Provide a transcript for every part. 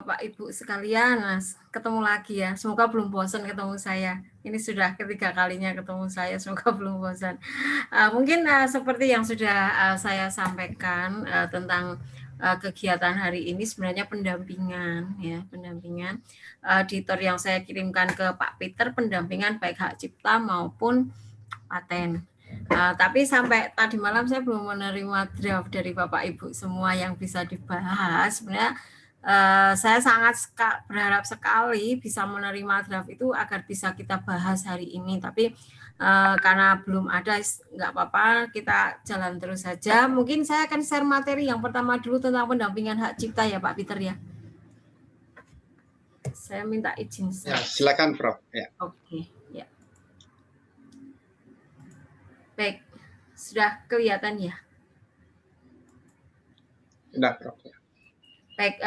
Bapak Ibu sekalian, ketemu lagi ya. Semoga belum bosan ketemu saya. Ini sudah ketiga kalinya ketemu saya, semoga belum bosan. Mungkin seperti yang sudah saya sampaikan tentang kegiatan hari ini sebenarnya pendampingan ya, pendampingan di tour yang saya kirimkan ke Pak Peter, pendampingan baik hak cipta maupun paten. Tapi sampai tadi malam saya belum menerima draft dari Bapak Ibu semua yang bisa dibahas. Sebenarnya saya sangat berharap sekali bisa menerima draft itu agar bisa kita bahas hari ini. Tapi karena belum ada, nggak apa-apa, kita jalan terus saja. Mungkin saya akan share materi yang pertama dulu tentang pendampingan hak cipta ya Pak Peter ya. Saya minta izin. Ya, silakan Prof. Ya. Oke, ya. Baik, sudah kelihatan ya? Sudah Prof. Ya. Baik,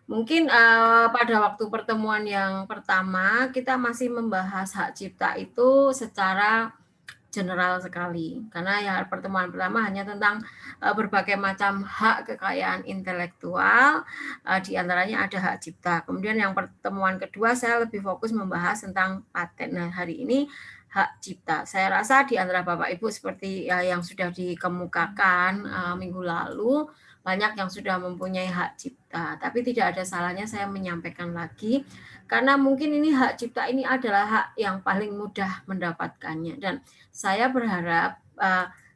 mungkin pada waktu pertemuan yang pertama kita masih membahas hak cipta itu secara general sekali. Karena ya pertemuan pertama hanya tentang berbagai macam hak kekayaan intelektual, di antaranya ada hak cipta. Kemudian yang pertemuan kedua saya lebih fokus membahas tentang paten. Nah, hari ini hak cipta. Saya rasa di antara Bapak Ibu seperti yang sudah dikemukakan minggu lalu, banyak yang sudah mempunyai hak cipta, tapi tidak ada salahnya saya menyampaikan lagi, karena mungkin ini hak cipta ini adalah hak yang paling mudah mendapatkannya. Dan saya berharap,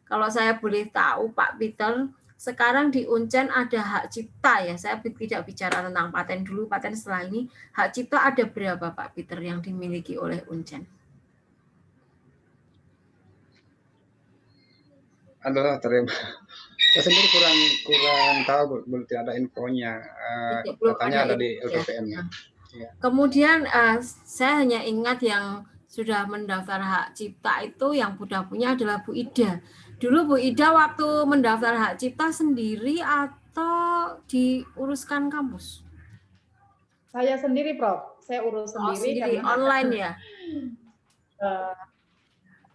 kalau saya boleh tahu Pak Peter, sekarang di Uncen ada hak cipta ya, saya tidak bicara tentang paten dulu, paten setelah ini, hak cipta ada berapa Pak Peter yang dimiliki oleh Uncen? Adalah terima. Saya sendiri kurang tahu, belum ada infonya. Katanya ada di LPPM-nya. Ya. Kemudian saya hanya ingat yang sudah mendaftar hak cipta itu yang sudah punya adalah Bu Ida. Dulu Bu Ida waktu mendaftar hak cipta sendiri atau diuruskan kampus? Saya sendiri, Prof. Saya urus sendiri. Sendiri, karena online ya?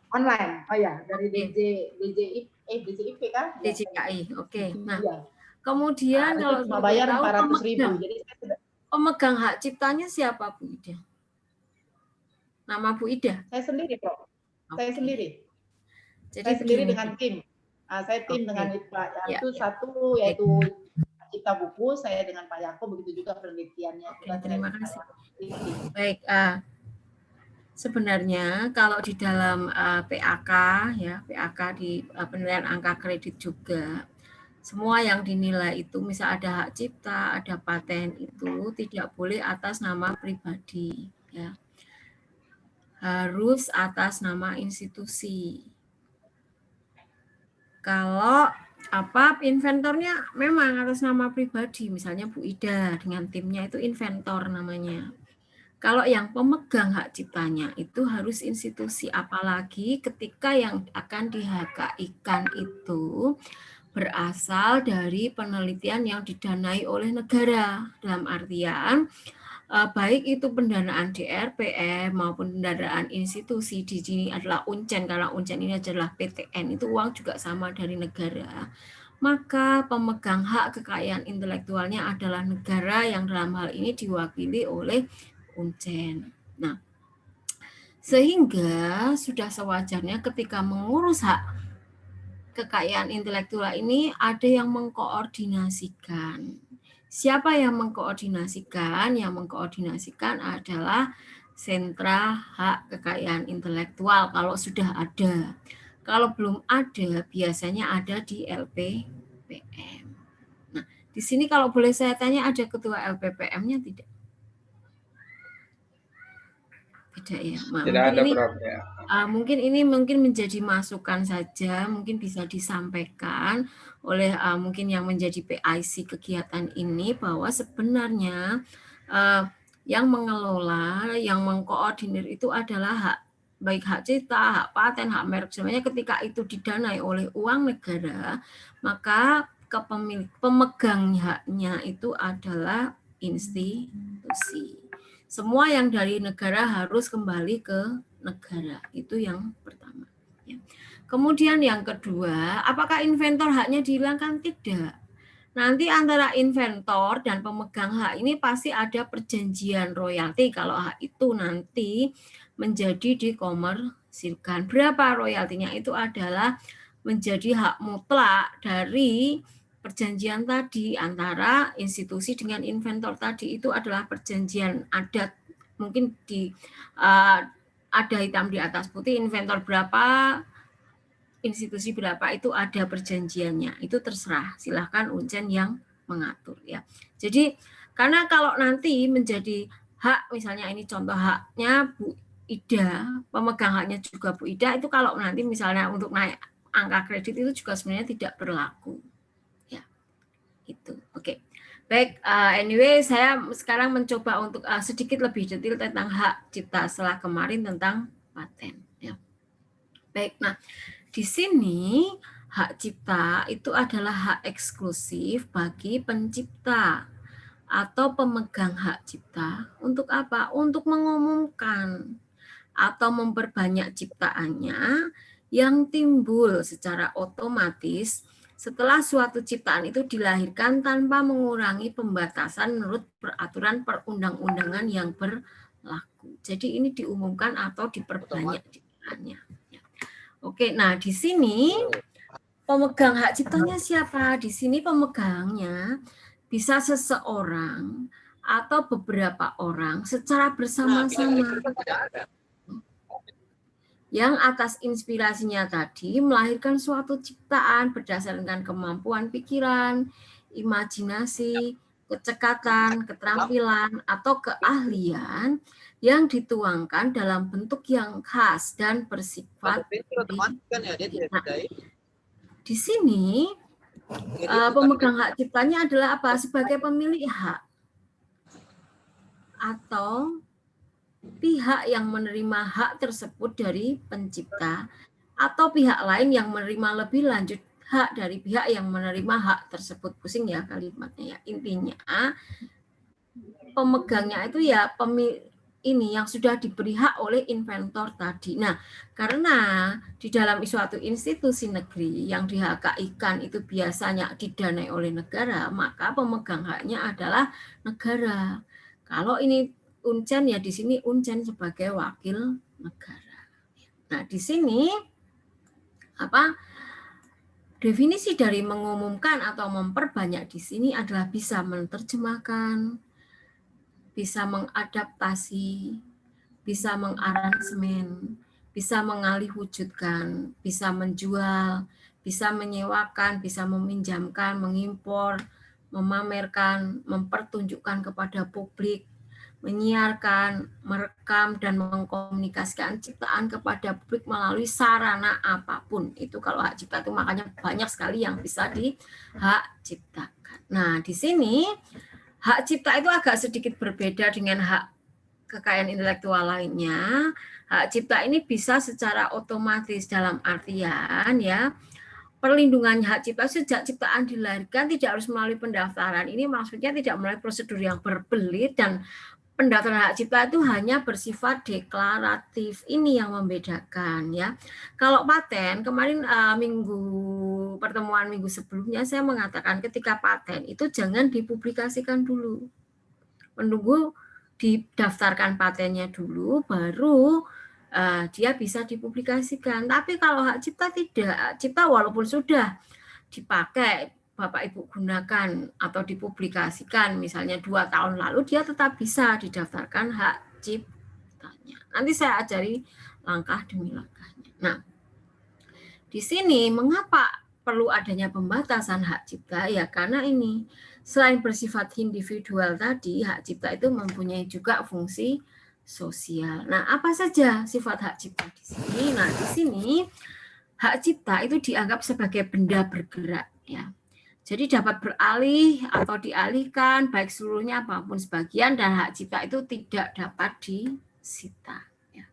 Online, oh ya, dari DJIP kan? DJKI, oke. Nah, ya. Kemudian kalau cuma bayar 400.000, jadi saya sudah... Pemegang hak ciptanya siapa Bu Ida? Nama Bu Ida? Saya sendiri, Prof. Saya sendiri. Jadi saya sendiri dengan tim. Saya tim dengan Pak Yantu satu, yaitu cipta buku, saya dengan Pak Yako, begitu juga penelitiannya. Terima kasih. Baik, sebenarnya kalau di dalam PAK ya, PAK di penilaian angka kredit juga, semua yang dinilai itu misal ada hak cipta, ada paten itu tidak boleh atas nama pribadi ya. Harus atas nama institusi. Kalau inventornya memang atas nama pribadi, misalnya Bu Ida dengan timnya itu inventor namanya. Kalau yang pemegang hak ciptanya itu harus institusi, apalagi ketika yang akan di-HKI-kan itu berasal dari penelitian yang didanai oleh negara. Dalam artian baik itu pendanaan DRPM maupun pendanaan institusi, di sini adalah Uncen, karena Uncen ini adalah PTN, itu uang juga sama dari negara. Maka pemegang hak kekayaan intelektualnya adalah negara yang dalam hal ini diwakili oleh Uncen. Nah, sehingga sudah sewajarnya ketika mengurus hak kekayaan intelektual ini ada yang mengkoordinasikan. Siapa yang mengkoordinasikan? Yang mengkoordinasikan adalah sentra hak kekayaan intelektual kalau sudah ada. Kalau belum ada, biasanya ada di LPPM. Nah, di sini kalau boleh saya tanya, ada ketua LPPM-nya tidak? Tidak ya. Tidak ada, Prof. Ya. Mungkin ini menjadi masukan saja, mungkin bisa disampaikan oleh mungkin yang menjadi PIC kegiatan ini, bahwa sebenarnya yang mengelola, yang mengkoordinir itu adalah hak, baik hak cipta, hak paten, hak merek. Sebenarnya ketika itu didanai oleh uang negara, maka pemegang haknya itu adalah institusi. Semua yang dari negara harus kembali ke negara. Itu yang pertama. Kemudian yang kedua, apakah inventor haknya dihilangkan? Tidak. nanti antara inventor dan pemegang hak ini pasti ada perjanjian royalti kalau hak itu nanti menjadi dikomersilkan. Berapa royaltinya? Itu adalah menjadi hak mutlak dari perjanjian tadi antara institusi dengan inventor tadi. Itu adalah perjanjian adat, mungkin ada hitam di atas putih, inventor berapa, institusi berapa, itu ada perjanjiannya. Itu terserah, silahkan Uncen yang mengatur ya. Jadi karena kalau nanti menjadi hak, misalnya ini contoh haknya Bu Ida, pemegang haknya juga Bu Ida, itu kalau nanti misalnya untuk naik angka kredit itu juga sebenarnya tidak berlaku. Ya, itu. Oke. Baik, anyway, saya sekarang mencoba untuk sedikit lebih detail tentang hak cipta setelah kemarin tentang paten. Ya. Baik, nah di sini hak cipta itu adalah hak eksklusif bagi pencipta atau pemegang hak cipta. Untuk apa? Untuk mengumumkan atau memperbanyak ciptaannya yang timbul secara otomatis setelah suatu ciptaan itu dilahirkan tanpa mengurangi pembatasan menurut peraturan perundang-undangan yang berlaku. Jadi ini diumumkan atau diperbanyak ciptaannya. Oke, nah di sini pemegang hak ciptanya siapa? Di sini pemegangnya bisa seseorang atau beberapa orang secara bersama-sama. Yang atas inspirasinya tadi melahirkan suatu ciptaan berdasarkan kemampuan pikiran, imajinasi, kecekatan, keterampilan, atau keahlian yang dituangkan dalam bentuk yang khas dan bersifat nah, di sini pemegang hak ciptanya adalah apa? Sebagai pemilik hak atau pihak yang menerima hak tersebut dari pencipta atau pihak lain yang menerima lebih lanjut hak dari pihak yang menerima hak tersebut. Pusing ya kalimatnya ya. Intinya pemegangnya itu ya ini yang sudah diberi hak oleh inventor tadi. Nah, karena di dalam suatu institusi negeri yang di-HKI-kan itu biasanya didanai oleh negara, maka pemegang haknya adalah negara. Kalau ini Uncen ya di sini Uncen sebagai wakil negara. Nah, di sini apa definisi dari mengumumkan atau memperbanyak di sini adalah bisa menerjemahkan, bisa mengadaptasi, bisa mengaransemen, bisa mengalihwujudkan, bisa menjual, bisa menyewakan, bisa meminjamkan, mengimpor, memamerkan, mempertunjukkan kepada publik, menyiarkan, merekam, dan mengkomunikasikan ciptaan kepada publik melalui sarana apapun. Itu kalau hak cipta itu makanya banyak sekali yang bisa dihak ciptakan. Nah, di sini hak cipta itu agak sedikit berbeda dengan hak kekayaan intelektual lainnya. Hak cipta ini bisa secara otomatis dalam artian ya perlindungan hak cipta sejak ciptaan dilahirkan tidak harus melalui pendaftaran. Ini maksudnya tidak melalui prosedur yang berbelit dan pendaftaran hak cipta itu hanya bersifat deklaratif. Ini yang membedakan ya. Kalau paten kemarin pertemuan minggu sebelumnya saya mengatakan ketika paten itu jangan dipublikasikan dulu. Menunggu didaftarkan patennya dulu baru dia bisa dipublikasikan. Tapi kalau hak cipta tidak, hak cipta walaupun sudah dipakai Bapak Ibu gunakan atau dipublikasikan misalnya 2 tahun lalu, dia tetap bisa didaftarkan hak ciptanya. Nanti saya ajari langkah demi langkahnya. Nah, di sini mengapa perlu adanya pembatasan hak cipta? Ya karena ini selain bersifat individual tadi, hak cipta itu mempunyai juga fungsi sosial. Nah, apa saja sifat hak cipta di sini? Nah, di sini hak cipta itu dianggap sebagai benda bergerak ya. Jadi dapat beralih atau dialihkan baik seluruhnya maupun sebagian dan hak cipta itu tidak dapat disita. Ya.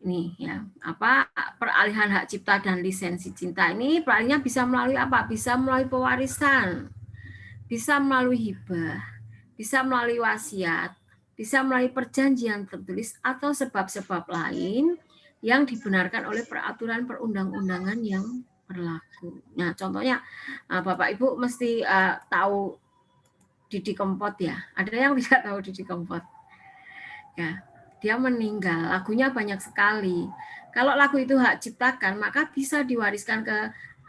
Ini ya, apa peralihan hak cipta dan lisensi cinta ini peralihannya bisa melalui apa? Bisa melalui pewarisan, bisa melalui hibah, bisa melalui wasiat, bisa melalui perjanjian tertulis atau sebab-sebab lain yang dibenarkan oleh peraturan perundang-undangan yang berlaku. Nah, contohnya Bapak Ibu mesti tahu Didi Kempot ya. Ada yang tidak tahu Didi Kempot? Ya, dia meninggal. Lagunya banyak sekali. Kalau lagu itu hak ciptakan, maka bisa diwariskan ke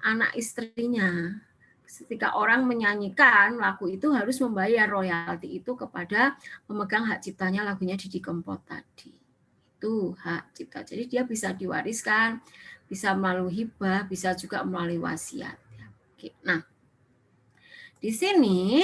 anak istrinya. Ketika orang menyanyikan lagu itu harus membayar royalti itu kepada pemegang hak ciptanya lagunya Didi Kempot tadi. Itu hak cipta. Jadi dia bisa diwariskan, bisa melalui hibah, bisa juga melalui wasiat. Oke. Nah, di sini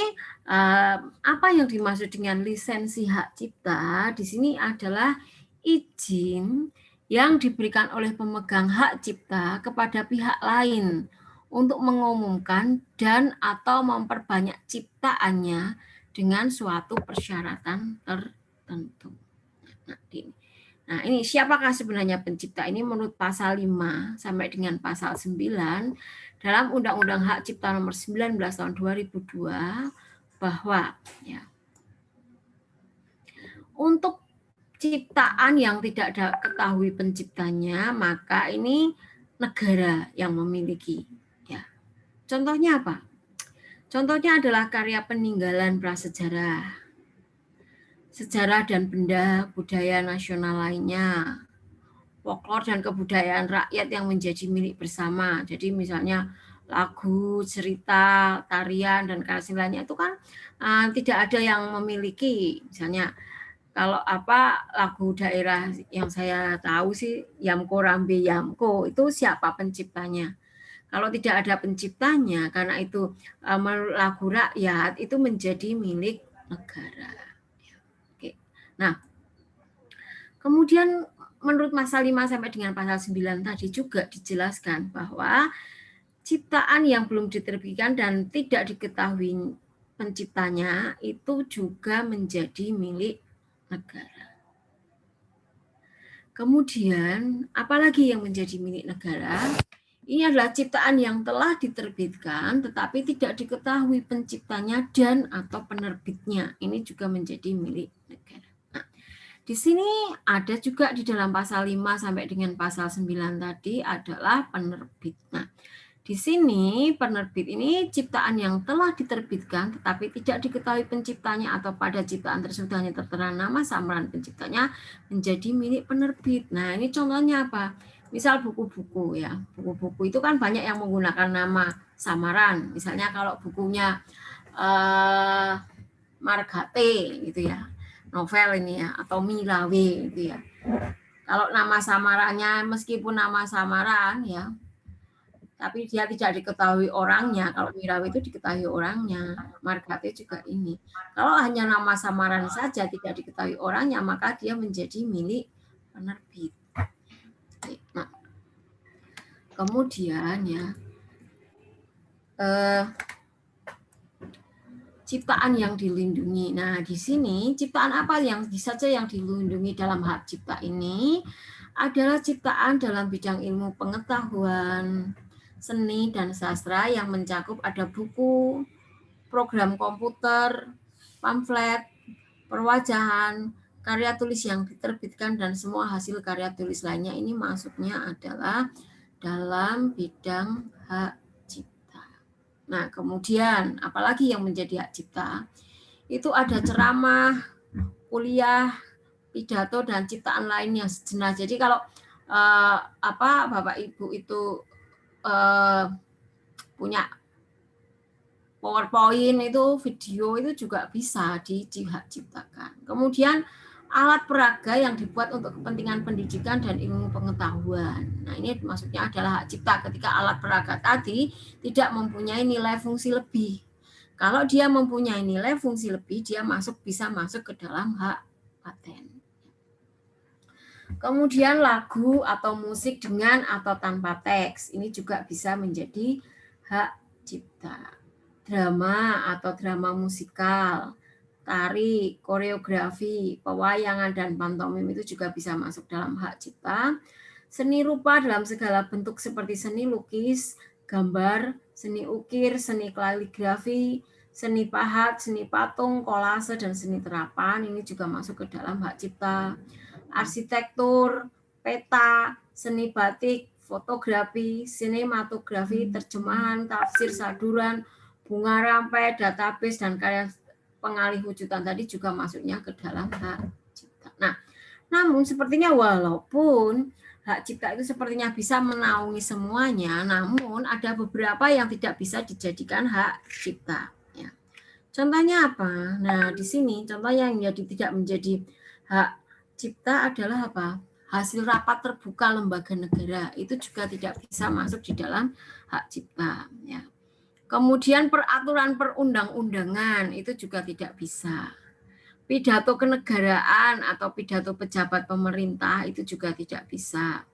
apa yang dimaksud dengan lisensi hak cipta? Di sini adalah izin yang diberikan oleh pemegang hak cipta kepada pihak lain untuk mengumumkan dan atau memperbanyak ciptaannya dengan suatu persyaratan tertentu. Nah, ini siapakah sebenarnya pencipta? Ini menurut pasal 5 sampai dengan pasal 9 dalam Undang-Undang Hak Cipta nomor 19 tahun 2002 bahwa ya, untuk ciptaan yang tidak diketahui penciptanya, maka ini negara yang memiliki. Ya. Contohnya apa? Contohnya adalah karya peninggalan prasejarah, sejarah dan benda budaya nasional lainnya, folklor dan kebudayaan rakyat yang menjadi milik bersama. Jadi misalnya lagu, cerita, tarian, dan karya lainnya itu kan tidak ada yang memiliki. Misalnya kalau lagu daerah yang saya tahu sih Yamko Rambe Yamko, itu siapa penciptanya? Kalau tidak ada penciptanya, karena itu lagu rakyat itu menjadi milik negara. Oke. Nah, kemudian menurut pasal 5 sampai dengan pasal 9 tadi juga dijelaskan bahwa ciptaan yang belum diterbitkan dan tidak diketahui penciptanya itu juga menjadi milik negara. Kemudian, apalagi yang menjadi milik negara? Ini adalah ciptaan yang telah diterbitkan tetapi tidak diketahui penciptanya dan atau penerbitnya. Ini juga menjadi milik negara. Nah, di sini ada juga di dalam pasal 5 sampai dengan pasal 9 tadi adalah penerbit. Nah, di sini penerbit ini ciptaan yang telah diterbitkan tetapi tidak diketahui penciptanya atau pada ciptaan tersebut hanya tertera nama samaran penciptanya menjadi milik penerbit. Nah, ini contohnya apa? Misal buku-buku ya. Buku-buku itu kan banyak yang menggunakan nama samaran. Misalnya kalau bukunya Margate gitu ya. Novel ini ya atau Milawe gitu ya. Kalau nama samarannya meskipun nama samaran ya, tapi dia tidak diketahui orangnya. Kalau Mirawi itu diketahui orangnya, Margate juga ini. Kalau hanya nama samaran saja tidak diketahui orangnya, maka dia menjadi milik penerbit. Nah, kemudian ya, ciptaan yang dilindungi. Nah, di sini ciptaan apa yang saja yang dilindungi dalam hak cipta ini adalah ciptaan dalam bidang ilmu pengetahuan, seni dan sastra yang mencakup ada buku, program komputer, pamflet, perwajahan, karya tulis yang diterbitkan dan semua hasil karya tulis lainnya ini masuknya adalah dalam bidang hak cipta. Nah, kemudian apalagi yang menjadi hak cipta? Itu ada ceramah, kuliah, pidato dan ciptaan lainnya sejenak. Jadi kalau Bapak Ibu itu punya PowerPoint itu, video itu juga bisa dihak ciptakan. Kemudian alat peraga yang dibuat untuk kepentingan pendidikan dan ilmu pengetahuan. Nah, ini maksudnya adalah hak cipta ketika alat peraga tadi tidak mempunyai nilai fungsi lebih. Kalau dia mempunyai nilai fungsi lebih, dia bisa masuk ke dalam hak paten. Kemudian lagu atau musik dengan atau tanpa teks, ini juga bisa menjadi hak cipta. Drama atau drama musikal, tari, koreografi, pewayangan, dan pantomim itu juga bisa masuk dalam hak cipta. Seni rupa dalam segala bentuk seperti seni lukis, gambar, seni ukir, seni kaligrafi, seni pahat, seni patung, kolase, dan seni terapan ini juga masuk ke dalam hak cipta. Arsitektur, peta, seni batik, fotografi, sinematografi, terjemahan, tafsir, saduran, bunga rampai, database, dan karya pengalih wujudan tadi juga masuknya ke dalam hak cipta. Nah, namun sepertinya walaupun hak cipta itu sepertinya bisa menaungi semuanya, namun ada beberapa yang tidak bisa dijadikan hak cipta. Ya. Contohnya apa? Nah, di sini contoh yang jadi tidak menjadi hak cipta adalah apa? Hasil rapat terbuka lembaga negara itu juga tidak bisa masuk di dalam hak cipta. Ya. Kemudian peraturan perundang-undangan itu juga tidak bisa. Pidato kenegaraan atau pidato pejabat pemerintah itu juga tidak bisa.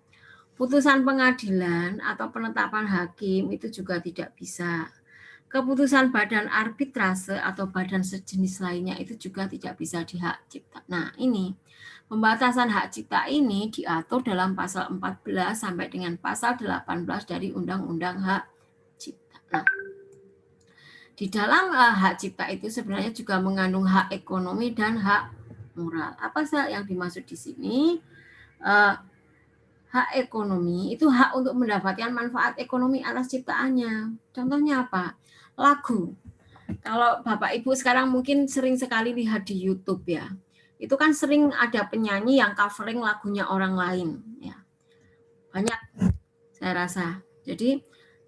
Putusan pengadilan atau penetapan hakim itu juga tidak bisa. Keputusan badan arbitrase atau badan sejenis lainnya itu juga tidak bisa di hak cipta. Nah, ini pembatasan hak cipta ini diatur dalam pasal 14 sampai dengan pasal 18 dari Undang-Undang Hak Cipta. Nah, di dalam hak cipta itu sebenarnya juga mengandung hak ekonomi dan hak moral. Apa sih yang dimaksud di sini? Hak ekonomi itu hak untuk mendapatkan manfaat ekonomi atas ciptaannya. Contohnya apa? Lagu. Kalau Bapak Ibu sekarang mungkin sering sekali lihat di YouTube ya. Itu kan sering ada penyanyi yang covering lagunya orang lain ya. Banyak saya rasa. Jadi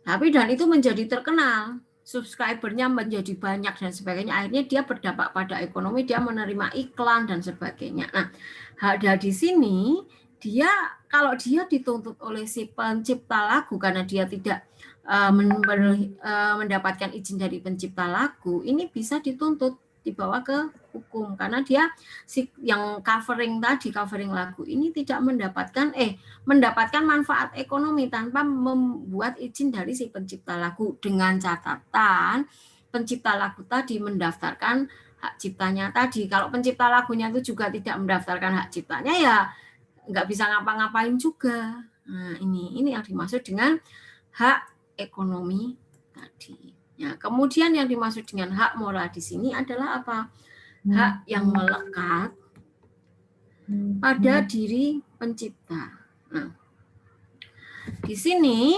dan itu menjadi terkenal, subscribernya menjadi banyak dan sebagainya. Akhirnya dia berdampak pada ekonomi, dia menerima iklan dan sebagainya. Nah, di sini dia kalau dia dituntut oleh si pencipta lagu karena dia tidak mendapatkan izin dari pencipta lagu, ini bisa dituntut dibawa ke hukum karena dia yang covering lagu ini tidak mendapatkan manfaat ekonomi tanpa membuat izin dari si pencipta lagu, dengan catatan pencipta lagu tadi mendaftarkan hak ciptanya tadi. Kalau pencipta lagunya itu juga tidak mendaftarkan hak ciptanya, ya nggak bisa ngapa-ngapain juga. Nah, ini yang dimaksud dengan hak ekonomi tadi. Ya, kemudian yang dimaksud dengan hak moral di sini adalah apa? Hak yang melekat pada diri pencipta. Nah, di sini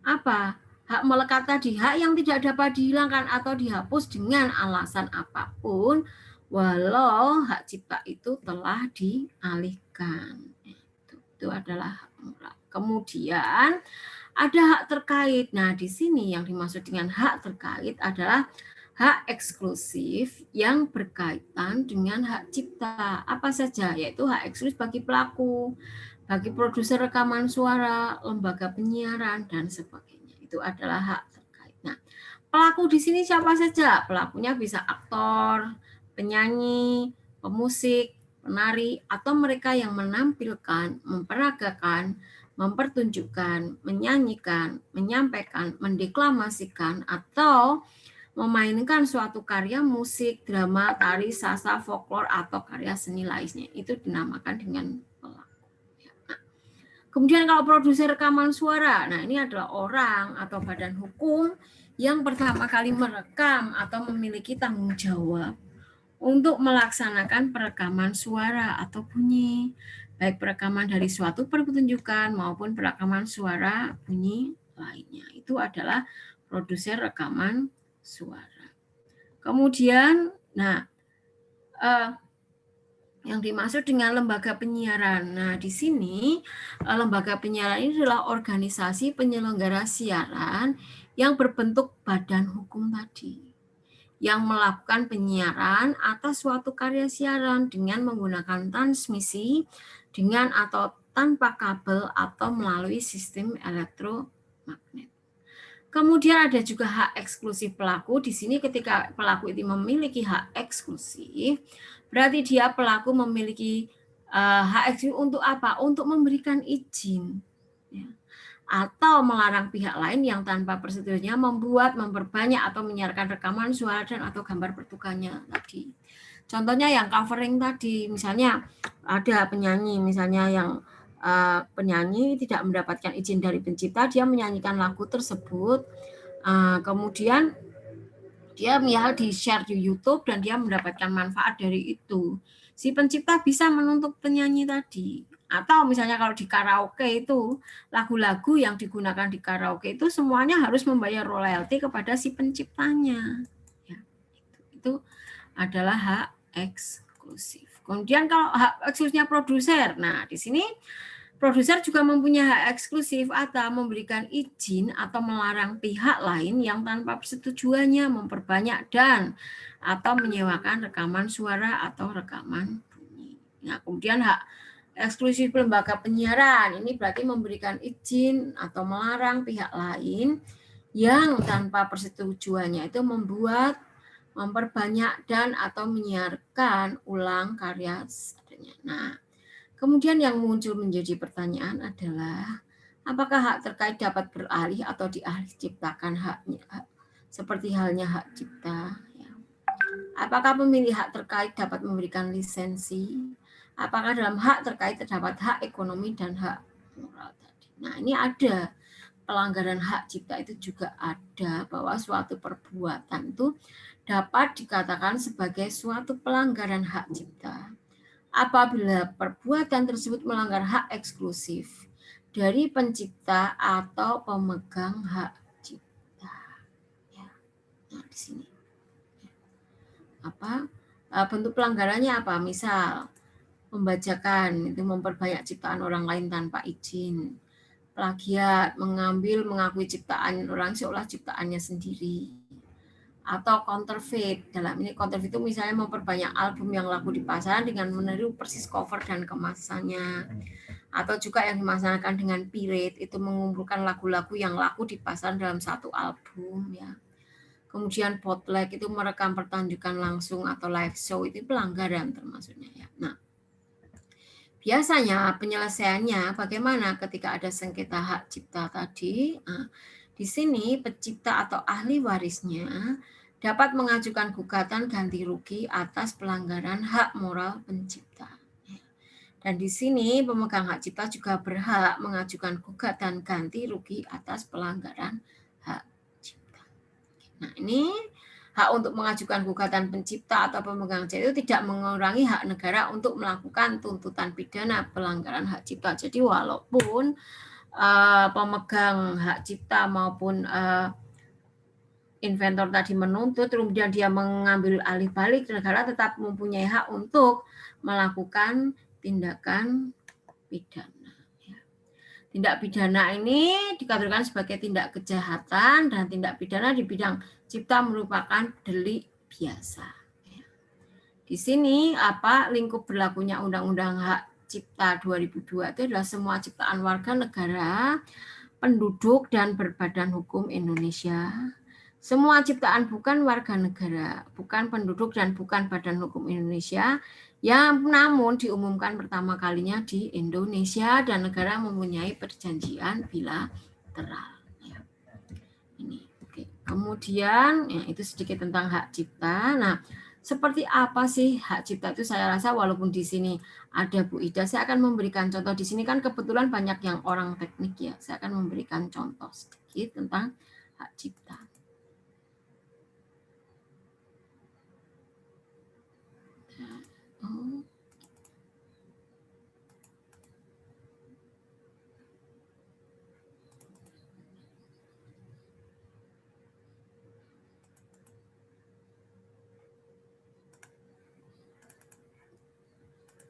apa? Hak melekat tadi, hak yang tidak dapat dihilangkan atau dihapus dengan alasan apapun, walau hak cipta itu telah dialihkan. Itu adalah hak moral. Kemudian ada hak terkait. Nah, di sini yang dimaksud dengan hak terkait adalah hak eksklusif yang berkaitan dengan hak cipta. Apa saja? Yaitu hak eksklusif bagi pelaku, bagi produser rekaman suara, lembaga penyiaran, dan sebagainya. Itu adalah hak terkait. Nah, pelaku di sini siapa saja? Pelakunya bisa aktor, penyanyi, pemusik, penari, atau mereka yang menampilkan, memperagakan, mempertunjukkan, menyanyikan, menyampaikan, mendeklamasikan, atau memainkan suatu karya musik, drama, tari, sastra, folklor, atau karya seni lainnya. Itu dinamakan dengan pelaku. Nah, kemudian kalau produser rekaman suara, nah ini adalah orang atau badan hukum yang pertama kali merekam atau memiliki tanggung jawab untuk melaksanakan perekaman suara atau bunyi, baik perekaman dari suatu pertunjukan maupun perekaman suara bunyi lainnya. Itu adalah produser rekaman suara. Kemudian, yang dimaksud dengan lembaga penyiaran. Nah, di sini lembaga penyiaran ini adalah organisasi penyelenggara siaran yang berbentuk badan hukum tadi, yang melakukan penyiaran atas suatu karya siaran dengan menggunakan transmisi dengan atau tanpa kabel atau melalui sistem elektromagnet. Kemudian ada juga hak eksklusif pelaku. Di sini ketika pelaku itu memiliki hak eksklusif, berarti dia pelaku memiliki hak eksklusif untuk apa? Untuk memberikan izin. Ya, atau melarang pihak lain yang tanpa persetujuannya membuat, memperbanyak, atau menyiarkan rekaman suara dan atau gambar pertunjukannya tadi. Contohnya yang covering tadi, misalnya ada penyanyi, misalnya yang penyanyi tidak mendapatkan izin dari pencipta, dia menyanyikan lagu tersebut, kemudian Dia misal di-share di YouTube dan dia mendapatkan manfaat dari itu. Si pencipta bisa menuntut penyanyi tadi. Atau misalnya kalau di karaoke itu, lagu-lagu yang digunakan di karaoke itu semuanya harus membayar royalti kepada si penciptanya. Ya, itu adalah hak eksklusif. Kemudian kalau hak eksklusifnya produser, nah di sini produser juga mempunyai hak eksklusif atau memberikan izin atau melarang pihak lain yang tanpa persetujuannya memperbanyak dan atau menyewakan rekaman suara atau rekaman bunyi. Nah, kemudian hak eksklusif lembaga penyiaran ini berarti memberikan izin atau melarang pihak lain yang tanpa persetujuannya itu membuat, memperbanyak dan atau menyiarkan ulang karya seadanya. Nah, kemudian yang muncul menjadi pertanyaan adalah apakah hak terkait dapat beralih atau dialih ciptakan haknya, seperti halnya hak cipta. Ya. Apakah pemilik hak terkait dapat memberikan lisensi? Apakah dalam hak terkait terdapat hak ekonomi dan hak moral tadi? Nah, ini ada pelanggaran hak cipta itu juga ada bahwa suatu perbuatan itu dapat dikatakan sebagai suatu pelanggaran hak cipta apabila perbuatan tersebut melanggar hak eksklusif dari pencipta atau pemegang hak cipta. Ya. Nah, di sini apa bentuk pelanggarannya apa? Misal membajakan itu memperbanyak ciptaan orang lain tanpa izin, plagiat, mengakui ciptaan orang seolah ciptaannya sendiri, atau counterfeit. Dalam ini counterfeit itu misalnya memperbanyak album yang laku di pasaran dengan meniru persis cover dan kemasannya. Atau juga yang dimaksanakan dengan pirate itu mengumpulkan lagu-lagu yang laku di pasaran dalam satu album ya. Kemudian bootleg itu merekam pertunjukan langsung atau live show itu pelanggaran termasuknya ya. Nah, biasanya penyelesaiannya bagaimana ketika ada sengketa hak cipta tadi? Nah, di sini pencipta atau ahli warisnya dapat mengajukan gugatan ganti rugi atas pelanggaran hak moral pencipta. Dan di sini pemegang hak cipta juga berhak mengajukan gugatan ganti rugi atas pelanggaran hak cipta. Nah, ini hak untuk mengajukan gugatan pencipta atau pemegang hak cipta itu tidak mengurangi hak negara untuk melakukan tuntutan pidana pelanggaran hak cipta. Jadi walaupun pemegang hak cipta maupun inventor tadi menuntut, kemudian dia mengambil alih balik, negara tetap mempunyai hak untuk melakukan tindakan pidana. Tindak pidana ini dikategorikan sebagai tindak kejahatan dan tindak pidana di bidang cipta merupakan delik biasa. Di sini lingkup berlakunya Undang-Undang Hak Cipta 2002 itu adalah semua ciptaan warga negara, penduduk dan berbadan hukum Indonesia. Semua ciptaan bukan warga negara, bukan penduduk dan bukan badan hukum Indonesia yang namun diumumkan pertama kalinya di Indonesia dan negara mempunyai perjanjian bilateral. Ya. Ini, oke. Kemudian ya, itu sedikit tentang hak cipta. Nah, seperti apa sih hak cipta itu? Saya rasa walaupun di sini ada Bu Ida, saya akan memberikan contoh. Di sini kan kebetulan banyak yang orang teknik ya. Saya akan memberikan contoh sedikit tentang hak cipta.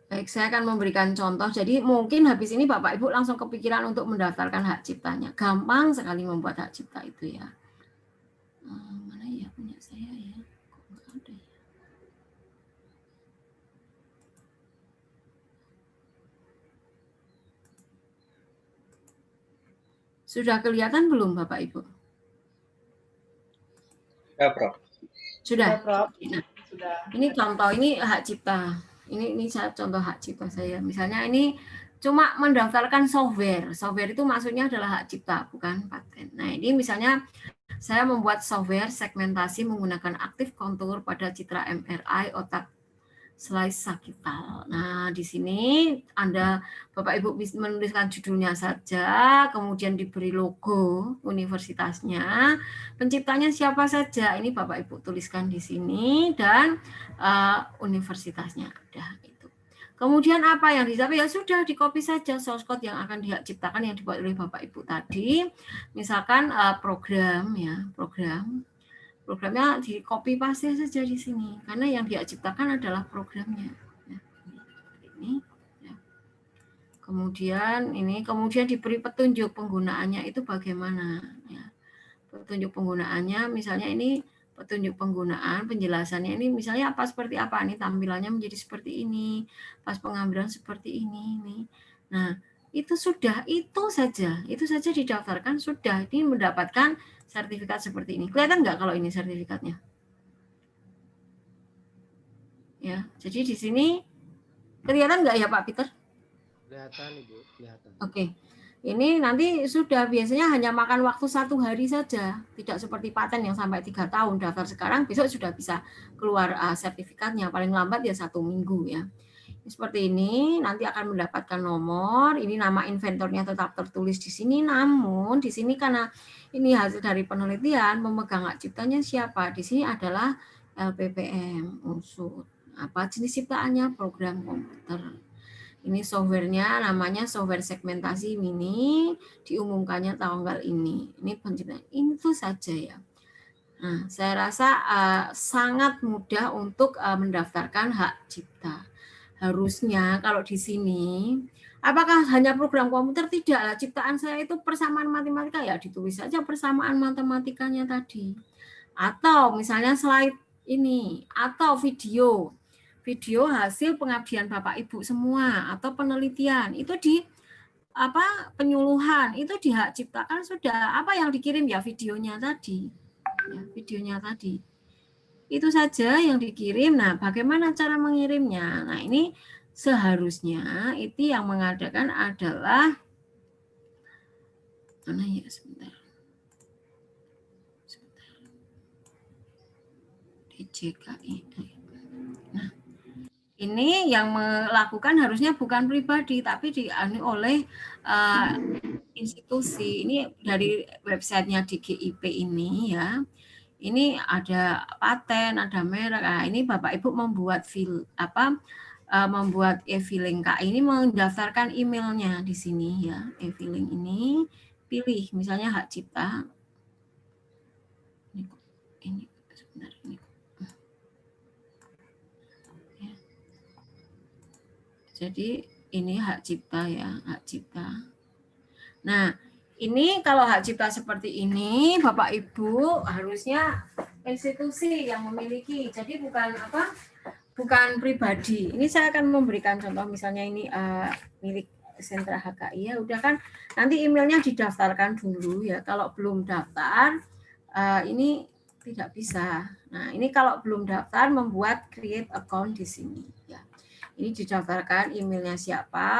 Baik, saya akan memberikan contoh. Jadi mungkin habis ini Bapak Ibu langsung kepikiran untuk mendaftarkan hak ciptanya. Gampang sekali membuat hak cipta itu ya. Mana ya punya saya ya? Kok nggak ada ya? Sudah kelihatan belum Bapak Ibu? Ya, Prof. Sudah. Ya, Prof. Nah, sudah. Ini contoh, ini hak cipta. Ini saya contoh hak cipta saya. Misalnya ini cuma mendaftarkan software. Software itu maksudnya adalah hak cipta, bukan paten. Nah, ini misalnya saya membuat software segmentasi menggunakan aktif kontur pada citra MRI otak slide Sakital. Nah, di sini Anda Bapak Ibu bisa menuliskan judulnya saja, kemudian diberi logo universitasnya, penciptanya siapa saja. Ini Bapak Ibu tuliskan di sini dan universitasnya. Udah itu. Kemudian apa yang dicapai? Ya sudah, di copy saja source code yang akan dihak ciptakan yang dibuat oleh Bapak Ibu tadi. Misalkan program ya, programnya di copy paste saja di sini karena yang dia ciptakan adalah programnya. Ya, ini ya. Kemudian diberi petunjuk penggunaannya itu bagaimana ya. Petunjuk penggunaannya misalnya ini petunjuk penggunaan, penjelasannya ini misalnya apa seperti apa nih, tampilannya menjadi seperti ini, pas pengambilan seperti ini. Nah, itu saja didaftarkan sudah ini mendapatkan sertifikat seperti ini. Kelihatan nggak kalau ini sertifikatnya? Ya, jadi di sini kelihatan nggak ya Pak Peter? Kelihatan Ibu, kelihatan. Oke. Ini nanti sudah biasanya hanya makan waktu 1 hari saja, tidak seperti paten yang sampai 3 tahun daftar sekarang, besok sudah bisa keluar sertifikatnya, paling lambat ya 1 minggu ya. Seperti ini, nanti akan mendapatkan nomor, ini nama inventornya tetap tertulis di sini, namun di sini karena ini hasil dari penelitian, memegang hak ciptanya siapa? Di sini adalah LPPM, unsur. Apa jenis ciptaannya? Program komputer. Ini softwarenya namanya software segmentasi mini, diumumkannya tanggal ini. Ini penciptaan itu saja ya. Nah, saya rasa sangat mudah untuk mendaftarkan hak cipta. Harusnya kalau di sini, apakah hanya program komputer? Tidak, ciptaan saya itu persamaan matematika ya ditulis saja persamaan matematikanya tadi. Atau misalnya slide ini, atau video hasil pengabdian Bapak Ibu semua atau penelitian itu di penyuluhan itu dihak ciptakan sudah apa yang dikirim ya videonya tadi itu saja yang dikirim. Nah, bagaimana cara mengirimnya? Nah, ini seharusnya itu yang mengadakan adalah mana ya sebentar DJKI. Nah, ini yang melakukan harusnya bukan pribadi, tapi dianu oleh institusi. Ini dari websitenya DGIP ini ya. Ini ada paten, ada merek. Nah, ini Bapak Ibu membuat membuat e-filing KI ini mendaftarkan emailnya di sini ya. E-filing ini pilih misalnya hak cipta. Ini sebentar ini. Jadi ini hak cipta ya, hak cipta. Nah, ini kalau hak cipta seperti ini, Bapak Ibu harusnya institusi yang memiliki. Jadi bukan pribadi. Ini saya akan memberikan contoh misalnya ini milik sentra HKI ya. Udah kan nanti emailnya didaftarkan dulu ya. Kalau belum daftar ini tidak bisa. Nah, ini kalau belum daftar membuat create account di sini ya. Ini didaftarkan emailnya siapa,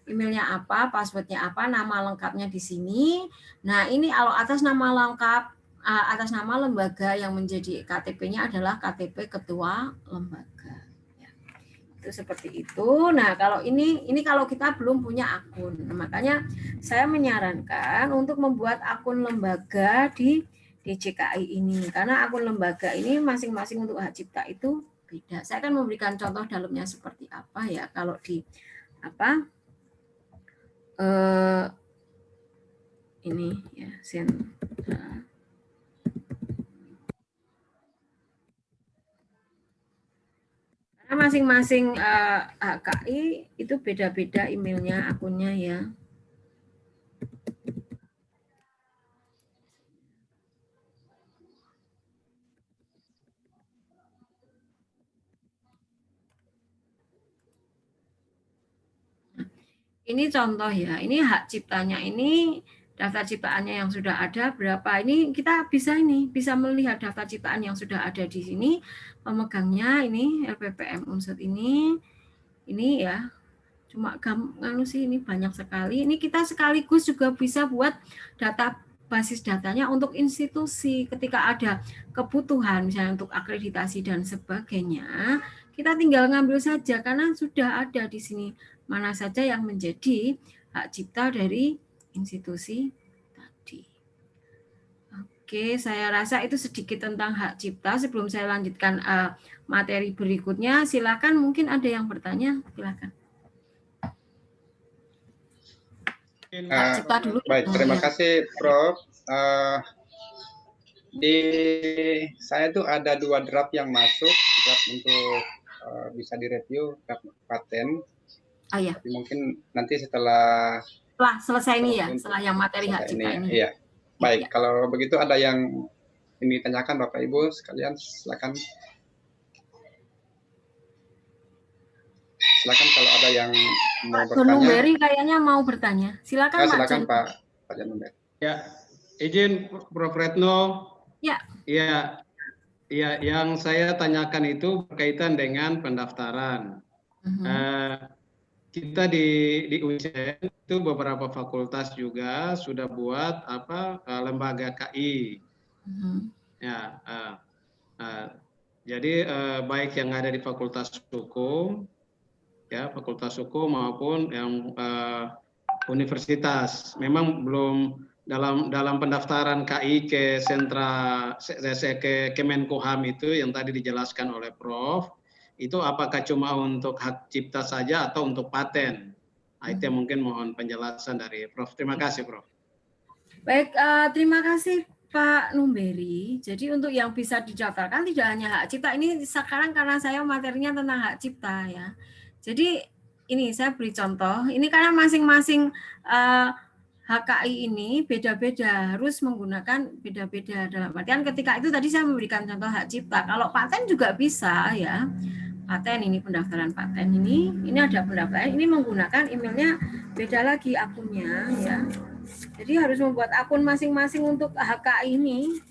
emailnya apa, passwordnya apa, nama lengkapnya di sini. Nah, ini kalau atas nama lengkap, atas nama lembaga yang menjadi KTP-nya adalah KTP ketua lembaga. Ya. Itu seperti itu. Nah, kalau ini kalau kita belum punya akun. Nah, makanya saya menyarankan untuk membuat akun lembaga di DJKI ini. Karena akun lembaga ini masing-masing untuk hak cipta itu beda. Saya akan memberikan contoh dalamnya seperti apa ya kalau di ini ya sentra. Karena masing-masing HKI itu beda-beda emailnya, akunnya ya. Ini contoh ya, ini hak ciptanya ini, daftar ciptaannya yang sudah ada berapa. Ini kita bisa melihat daftar ciptaan yang sudah ada di sini. Pemegangnya ini LPPM Unsur ini ya. Cuma ini banyak sekali. Ini kita sekaligus juga bisa buat data basis datanya untuk institusi ketika ada kebutuhan misalnya untuk akreditasi dan sebagainya. kita tinggal ngambil saja karena sudah ada di sini mana saja yang menjadi hak cipta dari institusi tadi. Oke, saya rasa itu sedikit tentang hak cipta. Sebelum saya lanjutkan materi berikutnya, silakan mungkin ada yang bertanya, silakan. Hak cipta dulu. Baik, terima kasih Prof. Di saya tuh ada 2 draft yang masuk, draft untuk bisa direview, draft paten. Iya. Tapi mungkin nanti setelah selesai ini ya, setelah yang materi hak cipta ini. Iya. Baik, ya. Kalau begitu ada yang ini tanyakan Bapak Ibu sekalian, silakan. Silakan kalau ada yang mau bertanya. Pak Numberi kayaknya mau bertanya. Silakan, silakan Pak Numberi. Ya, izin Prof. Retno. Ya. Iya, yang saya tanyakan itu berkaitan dengan pendaftaran. Kita di UIN itu beberapa fakultas juga sudah buat lembaga KI. Ya, jadi baik yang ada di Fakultas Hukum, ya Fakultas Hukum maupun yang universitas. Memang belum dalam pendaftaran KI ke sentra ke Kemenkumham itu yang tadi dijelaskan oleh Prof. Itu apakah cuma untuk hak cipta saja atau untuk paten? Itu mungkin mohon penjelasan dari Prof. Terima kasih, Prof. Baik, terima kasih Pak Numberi. Jadi untuk yang bisa didaftarkan tidak hanya hak cipta, ini sekarang karena saya materinya tentang hak cipta ya. Jadi ini saya beri contoh, ini karena masing-masing HKI ini beda-beda, harus menggunakan beda-beda. Dalam artian ketika itu tadi saya memberikan contoh hak cipta, kalau paten juga bisa ya. Paten ini pendaftaran paten ini ada pendaftaran, ini menggunakan emailnya beda lagi akunnya ya. Jadi harus membuat akun masing-masing untuk HKI ini.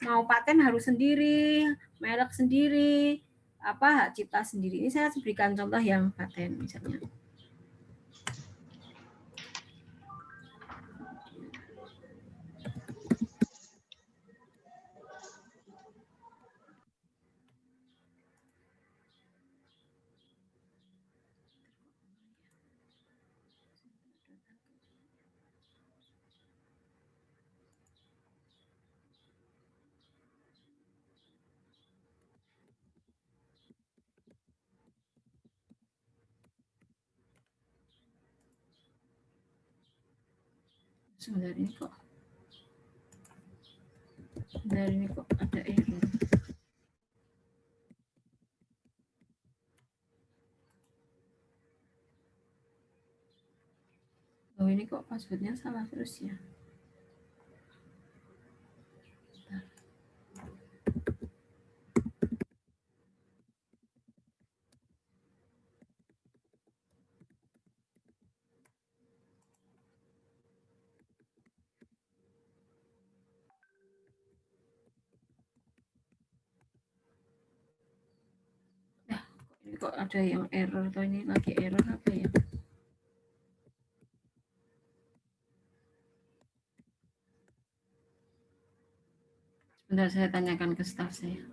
Mau paten harus sendiri, merek sendiri, hak cipta sendiri. Ini saya berikan contoh yang paten misalnya. Sebentar ini kok ada error. Oh ini kok passwordnya salah terus ya. Ini kok ada yang error atau ini lagi error apa ya? Sebentar saya tanyakan ke staf saya.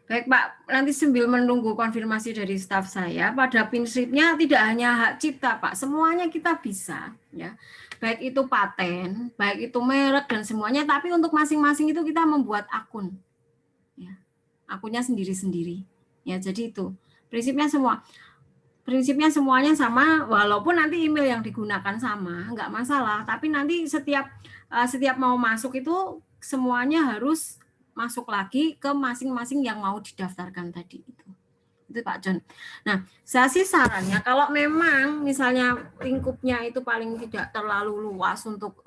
Baik Pak, nanti sambil menunggu konfirmasi dari staf saya, pada prinsipnya tidak hanya hak cipta Pak, semuanya kita bisa ya. Baik itu paten, baik itu merek dan semuanya, tapi untuk masing-masing itu kita membuat akun. Ya. Akunnya sendiri-sendiri. Ya, jadi itu. Prinsipnya semuanya sama, walaupun nanti email yang digunakan sama, enggak masalah, tapi nanti setiap mau masuk itu semuanya harus masuk lagi ke masing-masing yang mau didaftarkan tadi itu Pak John. Nah, saya sih sarannya kalau memang misalnya lingkupnya itu paling tidak terlalu luas untuk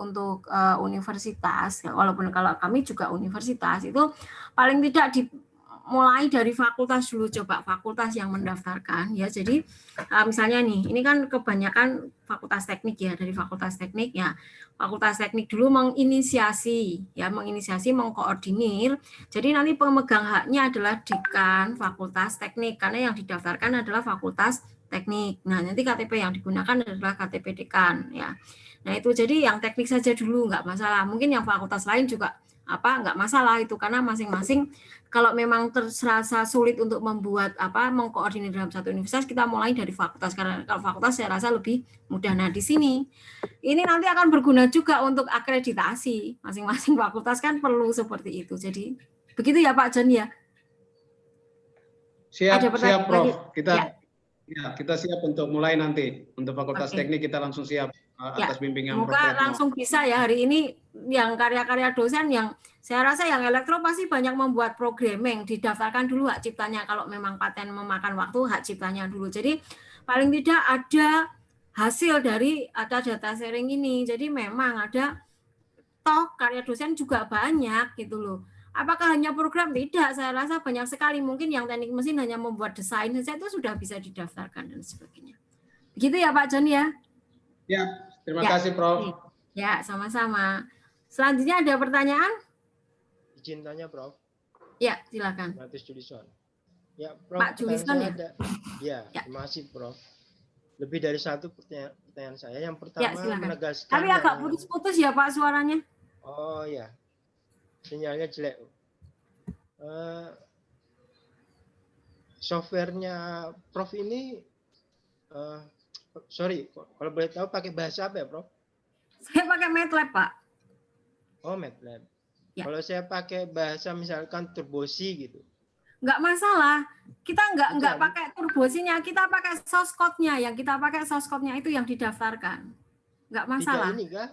universitas, walaupun kalau kami juga universitas itu paling tidak mulai dari fakultas dulu, coba fakultas yang mendaftarkan ya. Jadi misalnya nih, ini kan kebanyakan fakultas teknik ya, dari fakultas teknik ya. Fakultas teknik dulu menginisiasi, mengkoordinir. Jadi nanti pemegang haknya adalah dekan fakultas teknik, karena yang didaftarkan adalah fakultas teknik. Nah, nanti KTP yang digunakan adalah KTP dekan ya. Nah, itu jadi yang teknik saja dulu, nggak masalah. Mungkin yang fakultas lain juga nggak masalah itu, karena masing-masing kalau memang terasa sulit untuk membuat mengkoordinir dalam satu universitas, kita mulai dari fakultas, karena kalau fakultas saya rasa lebih mudah. Nah, di sini ini nanti akan berguna juga untuk akreditasi, masing-masing fakultas kan perlu seperti itu. Jadi begitu ya Pak John ya. Siap Prof. Kita siap untuk mulai nanti. Untuk fakultas teknik kita langsung siap atas bimbingan Prof. Semoga langsung bisa ya hari ini. Yang karya-karya dosen yang saya rasa yang elektro pasti banyak membuat programming, didaftarkan dulu hak ciptanya. Kalau memang paten memakan waktu, hak ciptanya dulu. Jadi paling tidak ada hasil dari ada data sharing ini. Jadi memang ada toh karya dosen juga banyak gitu loh. Apakah hanya program? Tidak, saya rasa banyak sekali. Mungkin yang teknik mesin hanya membuat desain saja itu sudah bisa didaftarkan dan sebagainya. Begitu ya Pak John ya? Ya, terima kasih Prof. Ya, sama-sama. Selanjutnya ada pertanyaan? Izin tanya Prof. Ya, silakan. Ya, Prof. Pak Julison ya? Ya, terima kasih Prof. Lebih dari satu pertanyaan saya. Yang pertama menegaskan. Tapi agak putus-putus ya Pak suaranya. Oh ya, sinyalnya jelek. Softwarenya Prof ini, sorry, kalau boleh tahu pakai bahasa apa ya Prof? Saya pakai MATLAB Pak. Oh MATLAB. Ya. Kalau saya pakai bahasa misalkan Turbosi gitu. Nggak masalah. Kita nggak pakai turbosinya, kita pakai source code-nya. Yang kita pakai source code-nya itu yang didaftarkan. Nggak masalah. Tidak ini kah?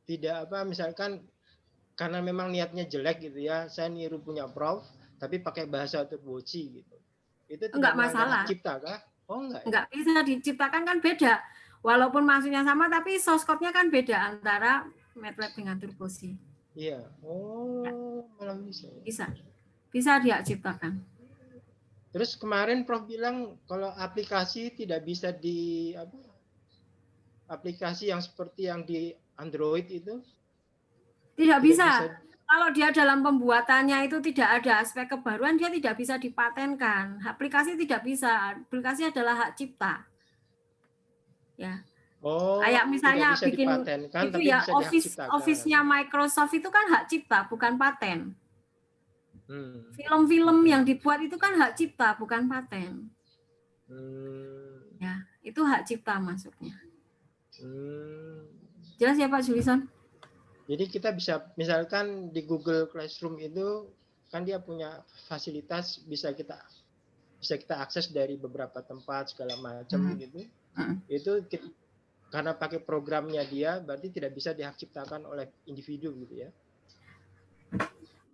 Tidak misalkan karena memang niatnya jelek gitu ya, saya niru punya Prof, tapi pakai bahasa Turbosi gitu. Itu tidak masalah. Cipta kah? Oh enggak. Nggak bisa diciptakan kan beda. Walaupun maksudnya sama, tapi source code-nya kan beda antara MATLAB dengan Turbosi. Iya. Oh, malah bisa. Bisa dia ciptakan. Terus kemarin Prof bilang kalau aplikasi tidak bisa aplikasi yang seperti yang di Android itu tidak bisa. Kalau dia dalam pembuatannya itu tidak ada aspek kebaruan, dia tidak bisa dipatenkan. Aplikasi tidak bisa. Aplikasi adalah hak cipta. Ya. Oh, kayak misalnya bikin itu ya Office-nya Microsoft itu kan hak cipta, bukan paten. Film-film yang dibuat itu kan hak cipta, bukan paten. Ya, itu hak cipta masuknya. Jelas ya Pak Julison? Jadi kita bisa misalkan di Google Classroom itu kan dia punya fasilitas bisa kita akses dari beberapa tempat segala macam gitu. Itu karena pakai programnya dia berarti tidak bisa dihak ciptakan oleh individu gitu ya.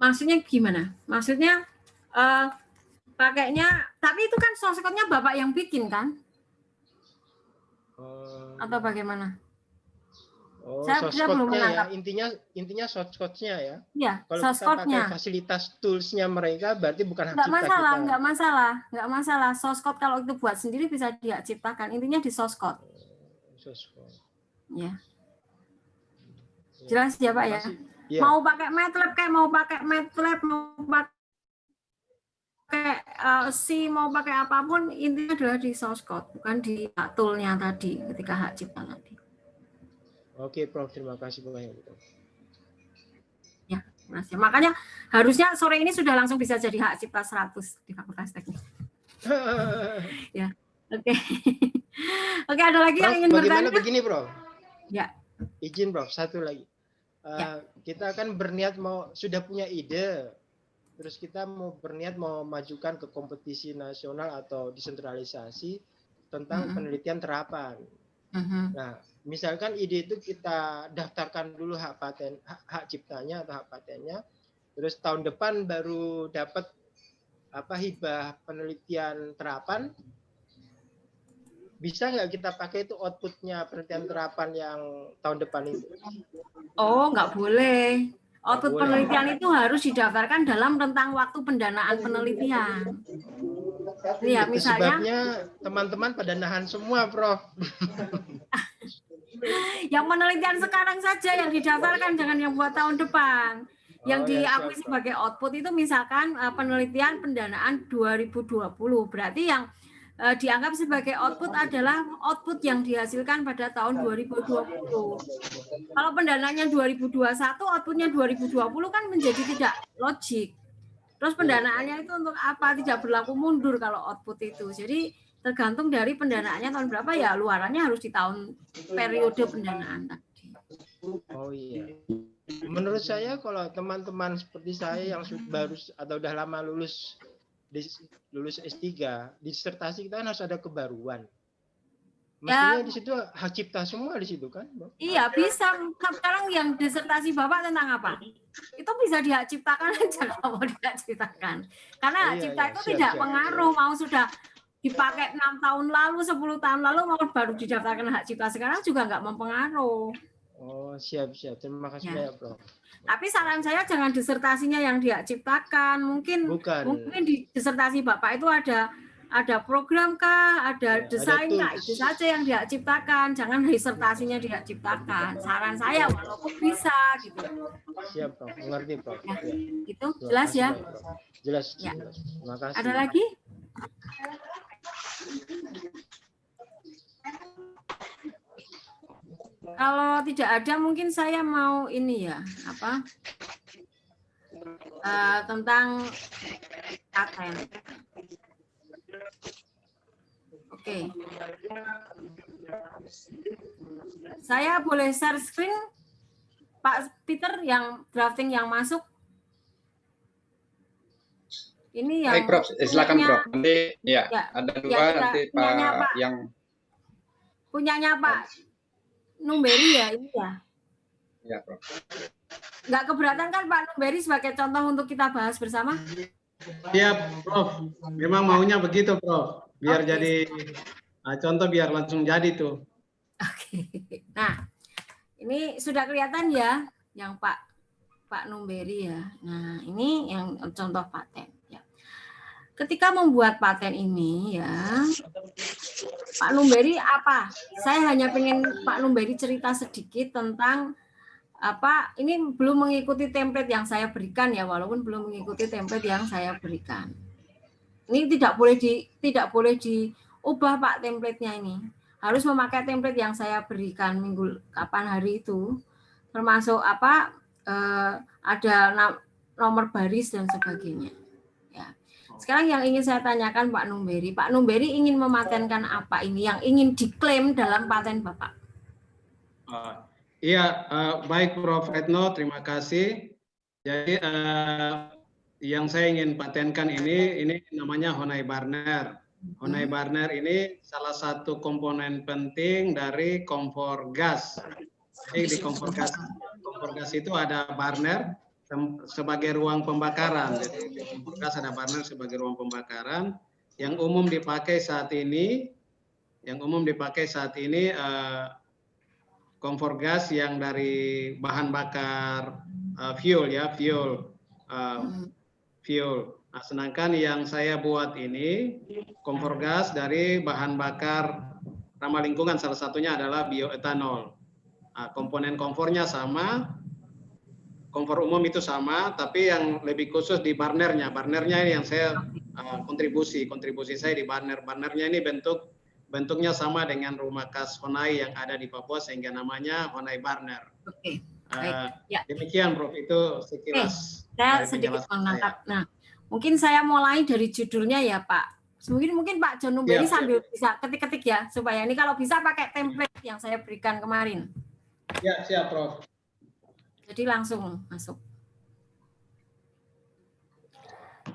Maksudnya gimana? Maksudnya pakainya, tapi itu kan source code-nya Bapak yang bikin kan? Atau bagaimana? Saya belum menangkap. Ya, intinya source code-nya ya. Iya, kalau source kita code-nya. pakai fasilitas toolsnya mereka berarti bukan hak cipta kita. Nggak masalah. Source code kalau itu buat sendiri bisa dia ciptakan. Intinya di source code. Source code. Ya. Jelas ya Pak ya? Ya. Mau pakai MATLAB kayak mau pakai C, mau pakai apapun, intinya adalah di source code, bukan di tool-nya tadi ketika hak cipta tadi. Oke, Prof, terima kasih banyak. Ya, terima. Makanya harusnya sore ini sudah langsung bisa jadi hak cipta 100 di Fakultas Teknik. Ya, oke. Oke, ada lagi Prof, yang ingin bertanya? Bagaimana begini, Prof? Ya. Izin, Prof, satu lagi. Kita kan berniat sudah punya ide, terus kita berniat mau majukan ke kompetisi nasional atau desentralisasi tentang penelitian terapan. Nah, misalkan ide itu kita daftarkan dulu hak ciptanya atau hak patennya, terus tahun depan baru dapat hibah penelitian terapan. Bisa nggak kita pakai itu outputnya penelitian terapan yang tahun depan itu? Oh, nggak boleh. Output penelitian itu harus didaftarkan dalam rentang waktu pendanaan penelitian. Ya, itu misalnya sebabnya teman-teman pada nahan semua, Prof. yang penelitian sekarang saja yang didaftarkan, jangan yang buat tahun depan. Yang diakui sebagai output itu misalkan penelitian pendanaan 2020. Berarti yang dianggap sebagai output adalah output yang dihasilkan pada tahun 2020. Kalau pendananya 2021, outputnya 2020 kan menjadi tidak logik. Terus pendanaannya itu untuk apa? Tidak berlaku mundur kalau output itu. Jadi tergantung dari pendanaannya tahun berapa, ya luarannya harus di tahun periode pendanaan tadi. Oh iya. Menurut saya kalau teman-teman seperti saya yang baru atau udah lama lulus S3, disertasi kita kan harus ada kebaruan. Mestinya di situ hak cipta semua di situ kan? Iya, bisa. Sekarang yang disertasi Bapak tentang apa? Itu bisa dihak ciptakan aja kalau mau dihak ciptakan. Karena hak cipta itu tidak pengaruh, mau sudah dipakai 6 tahun lalu, 10 tahun lalu, mau baru didaftarkan hak cipta sekarang juga nggak mempengaruh. Oh, siap. Terima kasih banyak, Prof. Tapi saran saya jangan disertasinya yang dihak ciptakan. Mungkin di disertasi Bapak itu ada program kah, ada desain kah, itu saja yang dihak ciptakan. Jangan disertasinya dihak ciptakan. Saran saya walaupun bisa gitu. Siap, Prof. Mengerti, Prof. Ya, itu jelas ya? Jelas. Ya. Terima kasih. Ada lagi? Kalau tidak ada, mungkin saya mau ini ya, tentang paten. Oke. Saya boleh share screen, Pak Peter, yang drafting yang masuk. Ini yang. Baik, Prof. Silakan, Prof. Nanti ya, ada dua nanti Pak yang punyanya Pak Numberi ya, ini ya. Ya, Prof. Nggak keberatan kan Pak Numberi sebagai contoh untuk kita bahas bersama? Iya, Prof. Memang maunya begitu, Prof. Biar jadi contoh, biar langsung jadi tuh. Oke. Nah, ini sudah kelihatan ya yang Pak Numberi ya. Nah, ini yang contoh paten ya. Ketika membuat paten ini ya, Pak Numberi apa? Saya hanya pengen Pak Numberi cerita sedikit tentang apa. Ini belum mengikuti template yang saya berikan ya, walaupun belum mengikuti template yang saya berikan. Ini tidak boleh diubah Pak template-nya ini. Harus memakai template yang saya berikan minggu kapan hari itu. Termasuk apa? Ada nomor baris dan sebagainya. Ya. Sekarang yang ingin saya tanyakan Pak Numberi ingin mematenkan apa ini yang ingin diklaim dalam paten Bapak? Iya, baik Prof. Retno, terima kasih. Jadi yang saya ingin patenkan ini namanya Honai Barner. Honai Barner ini salah satu komponen penting dari kompor gas. Jadi di kompor gas itu ada burner sebagai ruang pembakaran. Jadi di kompor gas ada burner sebagai ruang pembakaran yang umum dipakai saat ini. Kompor gas yang dari bahan bakar fuel. Nah, sedangkan yang saya buat ini kompor gas dari bahan bakar ramah lingkungan, salah satunya adalah bioetanol. Nah, komponen kompornya sama, kompor umum itu sama, tapi yang lebih khusus di burnernya. Burnernya ini yang saya kontribusi saya di burner. Burnernya ini bentuknya sama dengan rumah khas Honai yang ada di Papua sehingga namanya Honai Barner. Oke. Demikian Prof, itu sekilas. Saya sedikit menangkap. Nah, mungkin saya mulai dari judulnya ya Pak. Mungkin Pak John Numberi sambil bisa ketik-ketik ya, supaya ini kalau bisa pakai template yang saya berikan kemarin. Ya, siap Prof. Jadi langsung masuk.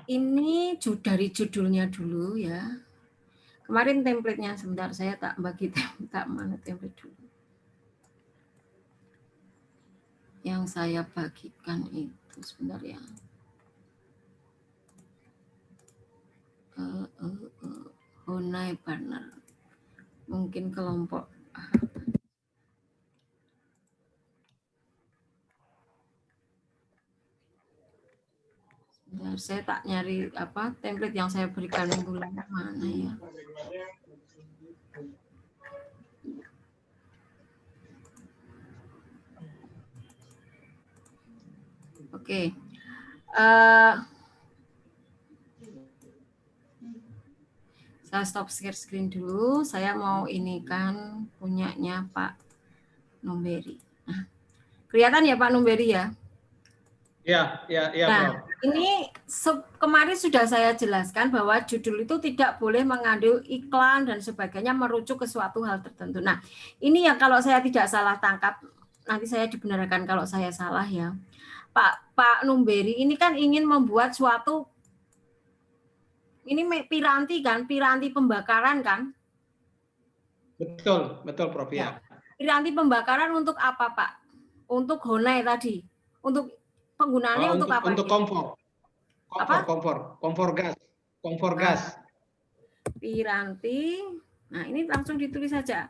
Ini dari judulnya dulu ya. Kemarin template-nya sebentar, saya tak bagi mana template dulu. Yang saya bagikan itu sebentar ya. Honai Barner. Mungkin kelompok. Saya tak nyari apa template yang saya berikan minggu lalu mana ya. Oke. Saya stop share screen dulu. Saya mau ini kan punyanya Pak Numberi. Nah, kelihatan ya Pak Numberi ya? Ya, Nah, Prof. ini kemarin sudah saya jelaskan bahwa judul itu tidak boleh mengandung iklan dan sebagainya merujuk ke suatu hal tertentu. Nah, ini yang kalau saya tidak salah tangkap, nanti saya dibenarkan kalau saya salah ya. Pak Numberi ini kan ingin membuat suatu, ini piranti kan, piranti pembakaran kan? Betul Prof ya. Piranti pembakaran untuk apa Pak? Untuk Honai tadi, untuk penggunaannya untuk apa? Untuk kompor gas. Piranti, nah ini langsung ditulis saja.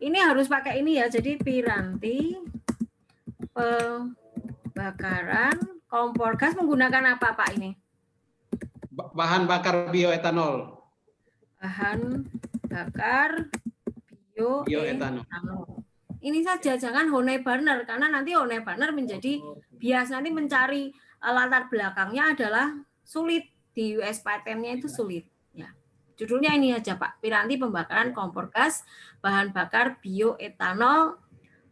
Ini harus pakai ini ya, jadi piranti pembakaran kompor gas menggunakan apa Pak ini? Bahan bakar bioetanol. Bahan bakar bioetanol. Ini saja, jangan Honai burner, karena nanti Honai burner menjadi bias, nanti mencari latar belakangnya adalah sulit, di US patennya itu sulit. Ya. Judulnya ini aja Pak, piranti pembakaran kompor gas bahan bakar bioetanol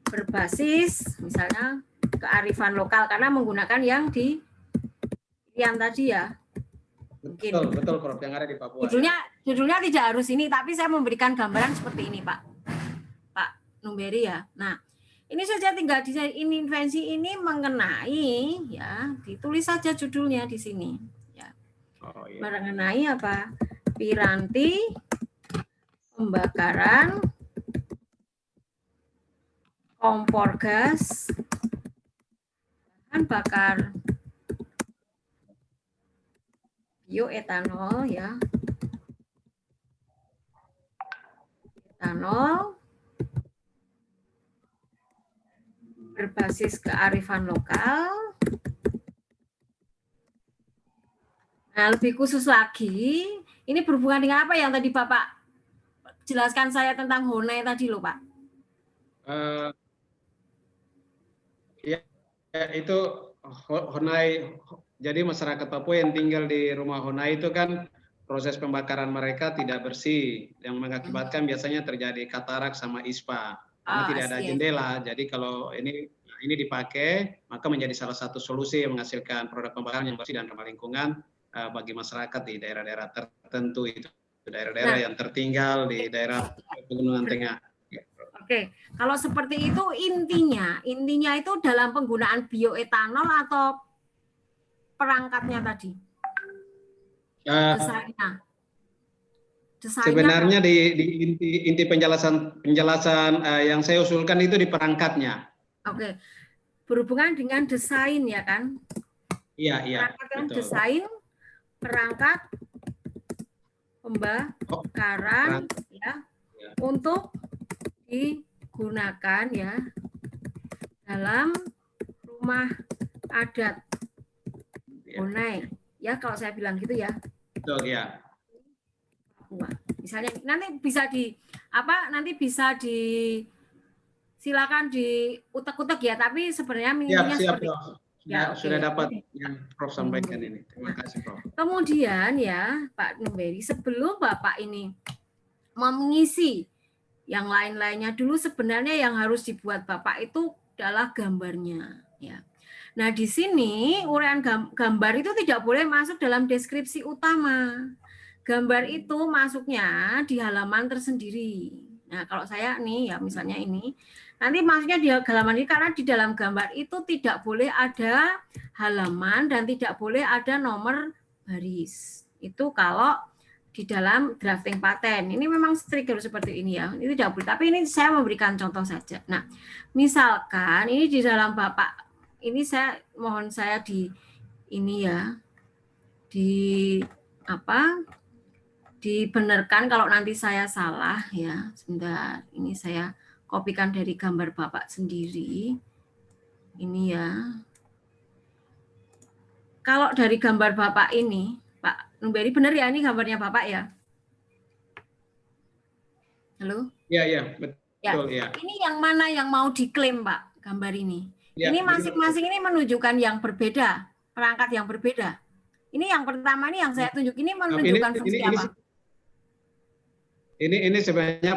berbasis misalnya kearifan lokal, karena menggunakan yang di yang tadi ya. Mungkin. Betul Prof, yang ada di Papua. Judulnya tidak harus ini, tapi saya memberikan gambaran seperti ini Pak Numberi ya. Nah, ini saja tinggal di invensi ini mengenai ya, ditulis saja judulnya di sini ya. Mengenai apa? Piranti pembakaran kompor gas bahan bakar bioetanol ya. Etanol berbasis kearifan lokal. Nah, lebih khusus lagi, ini berhubungan dengan apa yang tadi Bapak jelaskan saya tentang Honai tadi loh Pak? Ya, itu Honai. Jadi masyarakat Papua yang tinggal di rumah Honai itu kan proses pembakaran mereka tidak bersih, yang mengakibatkan biasanya terjadi katarak sama ispa. Karena tidak ada jendela, jadi kalau ini dipakai, maka menjadi salah satu solusi yang menghasilkan produk pembakaran yang bersih dan ramah lingkungan bagi masyarakat di daerah-daerah tertentu, itu daerah-daerah yang tertinggal di daerah pegunungan tengah. Oke, kalau seperti itu intinya itu dalam penggunaan bioetanol atau perangkatnya tadi? Desainnya. Sebenarnya di inti penjelasan yang saya usulkan itu di perangkatnya. Oke, berhubungan dengan desain ya kan? Iya. Perangkat kan desain, perangkat pembakaran ya, untuk digunakan ya dalam rumah adat Honai ya, kalau saya bilang gitu ya. Betul ya. Misalnya nanti bisa silakan diutek-utek ya, tapi sebenarnya mininya seperti itu. Ya, sudah dapat yang Prof sampaikan ini. Terima kasih Prof. Kemudian ya Pak Numberi, sebelum Bapak ini mengisi yang lain-lainnya dulu, sebenarnya yang harus dibuat Bapak itu adalah gambarnya ya. Nah, di sini uraian gambar itu tidak boleh masuk dalam deskripsi utama. Gambar itu masuknya di halaman tersendiri. Nah, kalau saya nih ya misalnya ini, nanti masuknya di halaman ini karena di dalam gambar itu tidak boleh ada halaman dan tidak boleh ada nomor baris. Itu kalau di dalam drafting paten. Ini memang strict harus seperti ini ya. Ini tidak boleh. Tapi ini saya memberikan contoh saja. Nah, misalkan ini di dalam Bapak, ini saya mohon saya di ini ya, dibenarkan kalau nanti saya salah ya. Sebentar, ini saya kopikan dari gambar Bapak sendiri. Ini ya. kalau dari gambar Bapak ini, Pak Numberi, benar ya ini gambarnya Bapak ya? Halo? Iya, betul ya. Ini yang mana yang mau diklaim, Pak, gambar ini? Ya, ini masing-masing ini menunjukkan yang berbeda, perangkat yang berbeda. Ini yang pertama nih yang saya tunjuk ini menunjukkan fungsi apa? Ini sebenarnya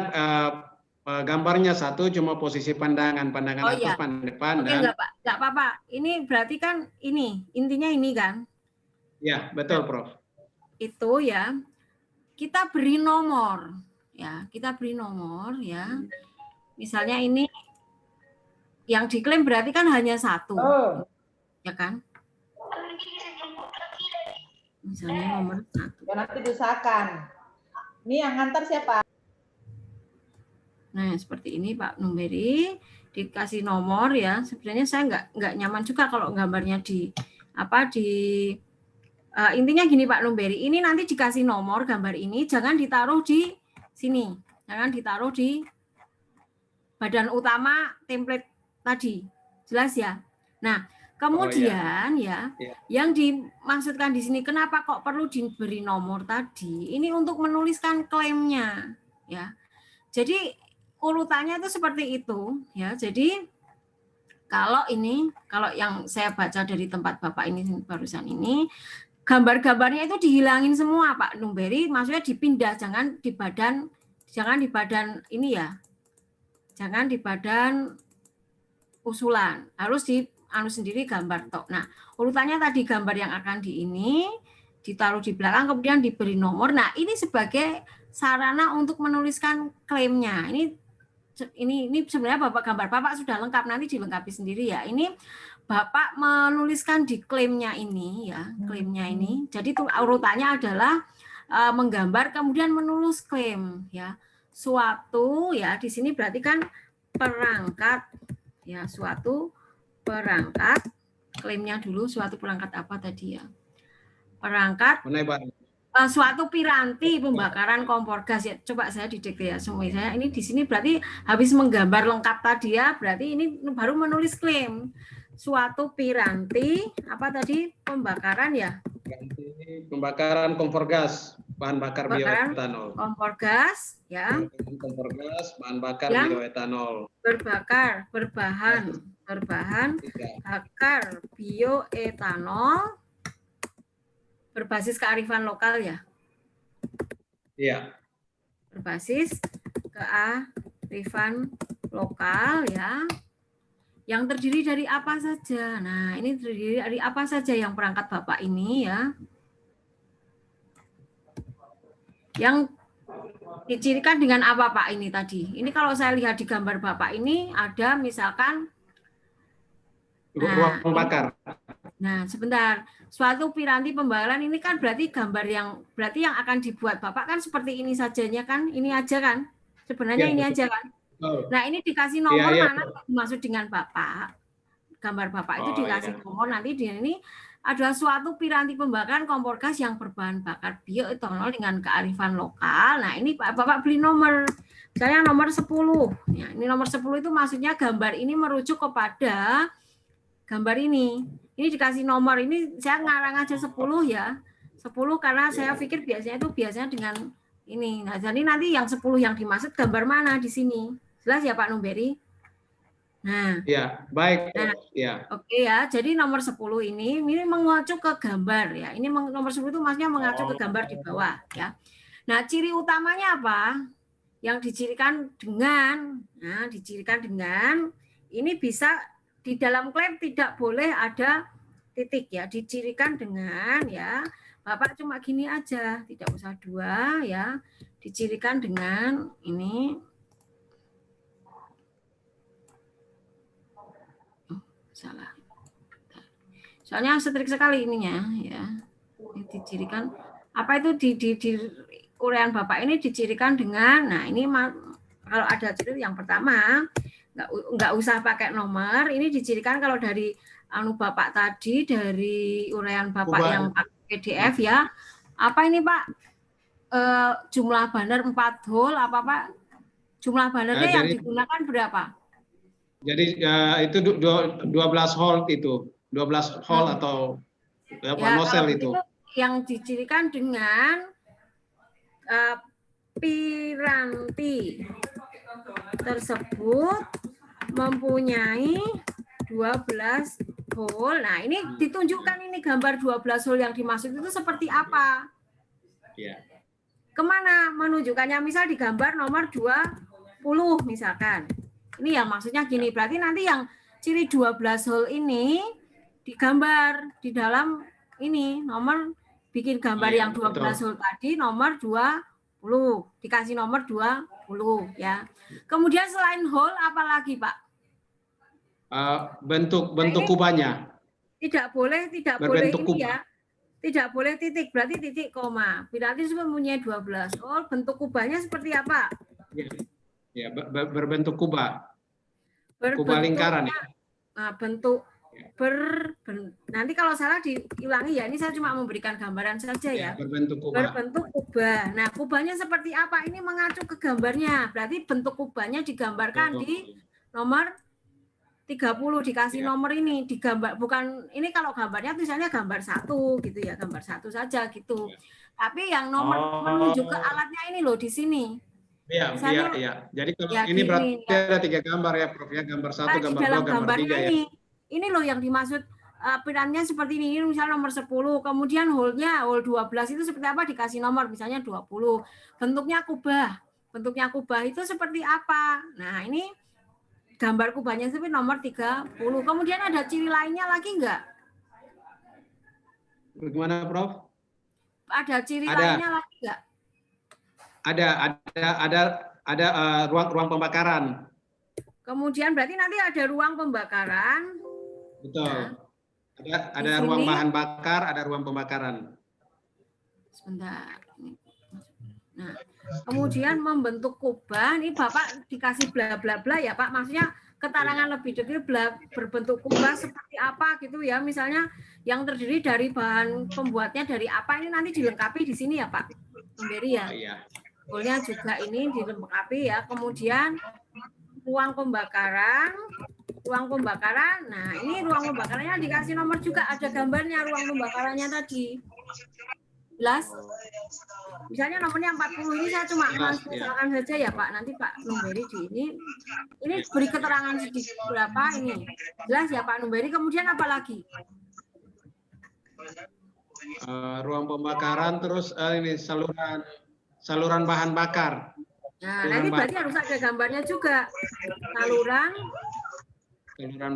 gambarnya satu, cuma posisi pandangan atas, pandangan depan. Oke, enggak Pak, enggak apa-apa. Ini berarti kan ini, intinya ini kan? Ya, betul Prof. Itu ya, kita beri nomor. Ya, kita beri nomor ya. Misalnya ini yang diklaim berarti kan hanya satu. Ya kan? Misalnya nomor 1. Ya, nanti diusahakan. Ini yang ngantar siapa? Nah, seperti ini Pak Numberi, dikasih nomor ya. Sebenarnya saya nggak nyaman juga kalau gambarnya intinya gini Pak Numberi, ini nanti dikasih nomor gambar ini, jangan ditaruh di sini. Jangan ditaruh di badan utama template tadi. Jelas ya? Nah, kemudian yang dimaksudkan di sini kenapa kok perlu diberi nomor tadi? Ini untuk menuliskan klaimnya, ya. Jadi urutannya itu seperti itu, ya. Jadi kalau yang saya baca dari tempat Bapak ini barusan ini, gambar-gambarnya itu dihilangin semua Pak Numberi, maksudnya dipindah, jangan di badan ini ya. Jangan di badan usulan, harus di sendiri gambar tok. Nah, urutannya tadi gambar yang akan ditaruh di belakang, kemudian diberi nomor. Nah, ini sebagai sarana untuk menuliskan klaimnya. Ini sebenarnya gambar Bapak sudah lengkap, nanti dilengkapi sendiri ya. Ini Bapak menuliskan di klaimnya ini ya, klaimnya ini. Jadi urutannya adalah menggambar kemudian menulis klaim ya. Suatu ya, di sini berarti kan perangkat ya, suatu perangkat, klaimnya dulu suatu perangkat apa tadi ya? Perangkat suatu piranti pembakaran kompor gas ya. Coba saya didikte ya semua saya. Ini di sini berarti habis menggambar lengkap tadi ya, berarti ini baru menulis klaim. Suatu piranti apa tadi? Pembakaran ya? Pembakaran kompor gas, bahan bakar bioetanol. Kompor gas ya. Kompor gas, bahan bakar bioetanol. Berbahan bakar bioetanol berbasis kearifan lokal ya. Iya. Berbasis kearifan lokal ya. Yang terdiri dari apa saja? Nah, ini terdiri dari apa saja yang perangkat Bapak ini ya. Yang dicirikan dengan apa Pak ini tadi? Ini kalau saya lihat di gambar Bapak ini ada misalkan ruang bakar. Nah, sebentar. Suatu piranti pembakaran ini kan berarti gambar yang akan dibuat Bapak kan seperti ini sajanya kan? Ini aja kan? Sebenarnya ini aja kan? Nah, ini dikasih nomor mana dimaksud dengan Bapak. Gambar Bapak itu dikasih nomor, nanti di ini adalah suatu piranti pembakaran kompor gas yang berbahan bakar bioetanol dengan kearifan lokal. Nah, ini Bapak beli nomor. Misalnya nomor 10. Ya, ini nomor 10 itu maksudnya gambar ini merujuk kepada gambar ini. Ini dikasih nomor, ini saya ngarang aja 10 ya. 10 karena saya pikir biasanya dengan ini. Nah, jadi nanti yang 10 yang dimaksud gambar mana di sini? Jelas ya Pak Numberi? Nah, ya, baik. Nah, ya. Oke ya, jadi nomor 10 ini mengacu ke gambar ya. Ini nomor 10 itu maksudnya mengacu ke gambar di bawah ya. Nah, ciri utamanya apa? Yang dicirikan dengan, ini bisa di dalam klaim tidak boleh ada titik ya, dicirikan dengan ya. Bapak cuma gini aja, tidak usah 2 ya. Dicirikan dengan ini. Salah. Soalnya setrik sekali ininya ya. Dicirikan apa itu di uraian Bapak ini dicirikan dengan, nah ini kalau ada ciri yang pertama nggak usah pakai nomor, ini dicirikan kalau dari Bapak tadi dari uraian Bapak yang PDF ya. Apa ini Pak? Jumlah banner 4 hole apa Pak? Jumlah bannernya yang digunakan berapa? Jadi itu 12 hole itu, 12 hole atau Ya, Pak Ya, Nosel kalau itu. begitu yang dicirikan dengan piranti tersebut mempunyai 12 hole. Nah, ini ditunjukkan ini gambar 12 hole yang dimaksud itu seperti apa? Ya. Kemana menunjukkannya? Misal di gambar nomor 20 misalkan. Ini yang maksudnya gini, berarti nanti yang ciri 12 hole ini digambar di dalam ini nomor bikin gambar yang 12 hole tadi nomor 20 dikasih nomor 20 ya. Kemudian selain hole apa lagi, Pak? Bentuk Nah, kubahnya. Tidak boleh Berbentuk ini kubah. ya. Tidak boleh titik, berarti titik koma. Piranti mempunyai 12. Oh, bentuk kubahnya seperti apa? Ya, berbentuk kubah. Kubah lingkaran ya. Nah, nanti kalau salah diulangi ya. Ini saya cuma memberikan gambaran saja ya. Berbentuk kubah. Berbentuk kubah. Nah, kubahnya seperti apa? Ini mengacu ke gambarnya. Berarti bentuk kubahnya digambarkan di nomor 30, dikasih nomor ini digambar, bukan ini kalau gambarnya tulisannya gambar 1 gitu ya, gambar 1 saja gitu. Tapi yang nomor menuju ke alatnya ini loh di sini. Iya. Jadi kalau ya, ini berarti ada 3 gambar ya, Prof ya, gambar 1, gambar 2, gambar 3 ya. Ini loh yang dimaksud pirantinya seperti ini misalnya nomor 10, kemudian hole-nya hole 12 itu seperti apa dikasih nomor misalnya 20. Bentuknya kubah itu seperti apa? Nah, ini gambar kubahnya seperti nomor 30. Kemudian ada ciri lainnya lagi enggak? Bagaimana, Prof? Ada ciri lainnya lagi enggak? Ada ruang pembakaran. Kemudian berarti nanti ada ruang pembakaran. Betul. Ada ruang bahan bakar, ada ruang pembakaran. Sebentar. Nah, kemudian membentuk kubah, ini Bapak dikasih bla bla bla ya Pak, maksudnya keterangan lebih detail berbentuk kubah seperti apa gitu ya, misalnya yang terdiri dari bahan pembuatnya dari apa, ini nanti dilengkapi di sini ya Pak, memberi ya. Bolnya juga ini dilengkapi ya, kemudian ruang pembakaran, nah ini ruang pembakarannya dikasih nomor juga, ada gambarnya ruang pembakarannya tadi. Jelas? Misalnya nomornya 40 ini saya cuma misalkan saja ya Pak. Nanti Pak Numberi di ini beri keterangan sedikit berapa ini. Jelas ya Pak Numberi. Kemudian apa lagi? Ruang pembakaran, terus ini saluran bahan bakar. Nah, nanti berarti harus ada gambarnya juga. Saluran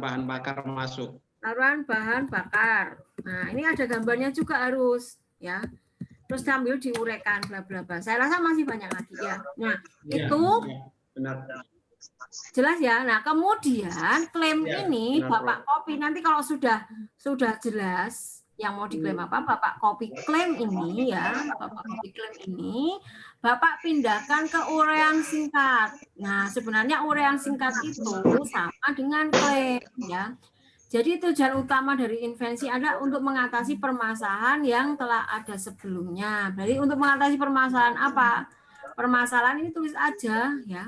bahan bakar masuk. Saluran bahan bakar. Nah, ini ada gambarnya juga harus ya. Terus sambil diuraikan bla bla bla. Saya rasa masih banyak lagi ya. Nah, itu benar. Jelas ya. Nah, kemudian klaim ini Bapak copy nanti kalau sudah jelas yang mau diklaim apa, Bapak copy klaim ini ya. Bapak copy klaim ini, Bapak pindahkan ke uraian singkat. Nah, sebenarnya uraian singkat itu sama dengan klaim ya. Jadi tujuan utama dari invensi adalah untuk mengatasi permasalahan yang telah ada sebelumnya. Berarti untuk mengatasi permasalahan apa? Permasalahan ini tulis aja ya.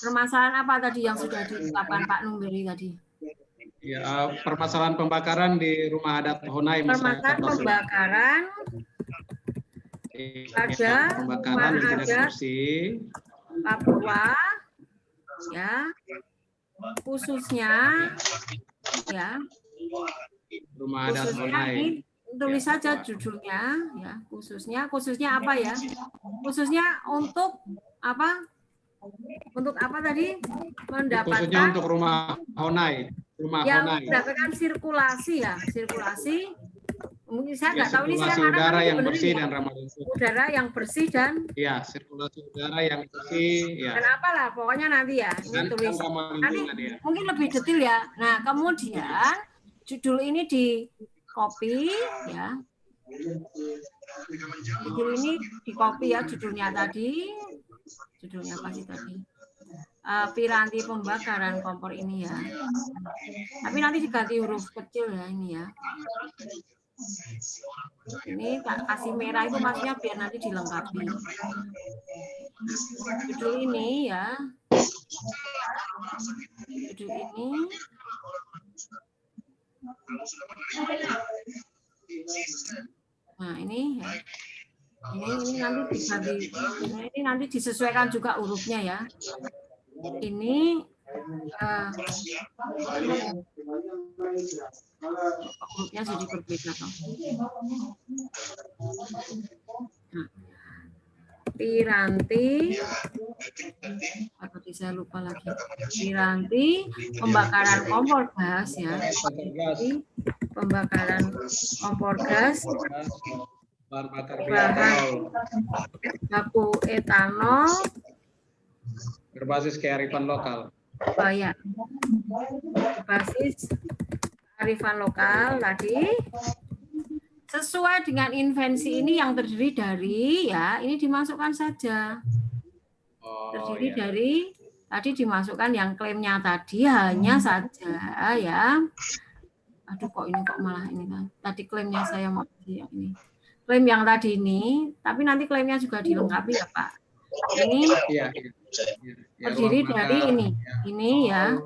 Permasalahan apa tadi yang sudah diungkapkan Pak Numberi tadi? Ya, permasalahan pembakaran di rumah adat Honai. Permasalahan pembakaran pada rumah adat Papua ya. Khususnya ya rumah adat Honai. Tulis saja judulnya ya, khususnya apa ya, khususnya untuk apa tadi, mendapatkan khususnya untuk rumah Honai, yang mendapatkan sirkulasi mungkin saya nggak tahu ini saya udara yang bersih dan ramah lingkungan. Udara yang bersih dan sirkulasi udara yang bersih dan apalah pokoknya nanti ya ini tulis nanti mungkin lebih detail ya. Nah, kemudian judul ini di copy ya, judul ini di copy ya, judulnya apa sih tadi, piranti pembakaran kompor ini ya, tapi nanti diganti huruf kecil ya ini ya. Ini kasih merah itu maksudnya biar nanti dilengkapi. Judul ini ya. Judul ini Nah, ini ya. Ini nanti dibagi, ini nanti disesuaikan juga hurufnya ya. Ini hurufnya jadi berbeda toh. Nah, Piranti, tadi saya lupa lagi. Piranti, pembakaran kompor gas ya. Jadi, pembakaran kompor gas, bahan baku etanol, berbasis kearifan lokal. Oh ya, berbasis kearifan lokal tadi. Sesuai dengan invensi ini yang terdiri dari ya, ini dimasukkan saja. Terdiri dari tadi dimasukkan yang klaimnya tadi hanya saja ya. Aduh kok ini kok malah ini kan. Tadi klaimnya saya mau yang ini. Klaim yang tadi ini, tapi nanti klaimnya juga dilengkapi ya Pak. Ini terdiri dari ini ya.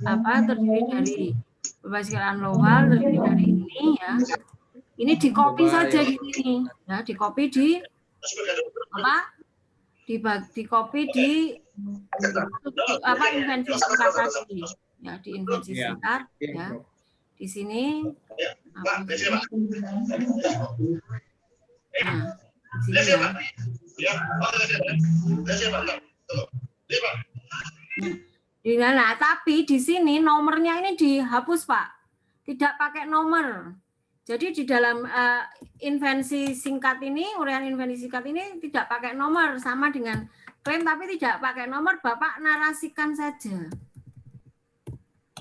Apa terdiri dari berbasis lokal terdiri dari ini ya. Ini di copy saja di sini ya, di copy di apa? Di copy di apa invensi singkat tadi ya, di invensi singkat ya. Di sini apa nah, di sini ya. Nah, tapi di sini nomornya ini dihapus, Pak. Tidak pakai nomor. Jadi di dalam invensi singkat ini, uraian invensi singkat ini tidak pakai nomor, sama dengan klaim tapi tidak pakai nomor, Bapak narasikan saja.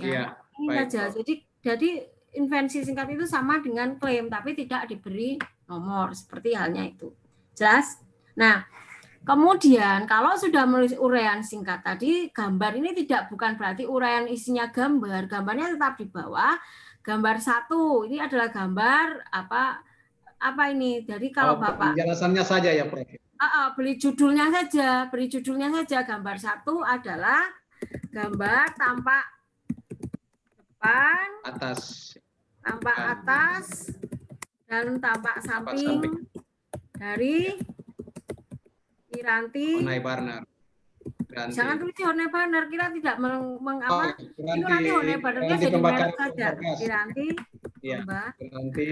Ya, ini saja. Jadi invensi singkat itu sama dengan klaim tapi tidak diberi nomor, seperti halnya itu. Jelas? Nah, kemudian kalau sudah menulis uraian singkat tadi, gambar ini bukan berarti uraian isinya gambar, gambarnya tetap di bawah. Gambar 1 ini adalah gambar apa ini? Jadi kalau Bapak penjelasannya saja ya, Prof. Beri judulnya saja. Gambar 1 adalah gambar tampak depan, tampak atas, dan tampak samping dari Piranti. Jangan tulis Honey Banner, kita tidak mengapa. Itu nanti Honey Bannernya jadi merek saja. Piranti,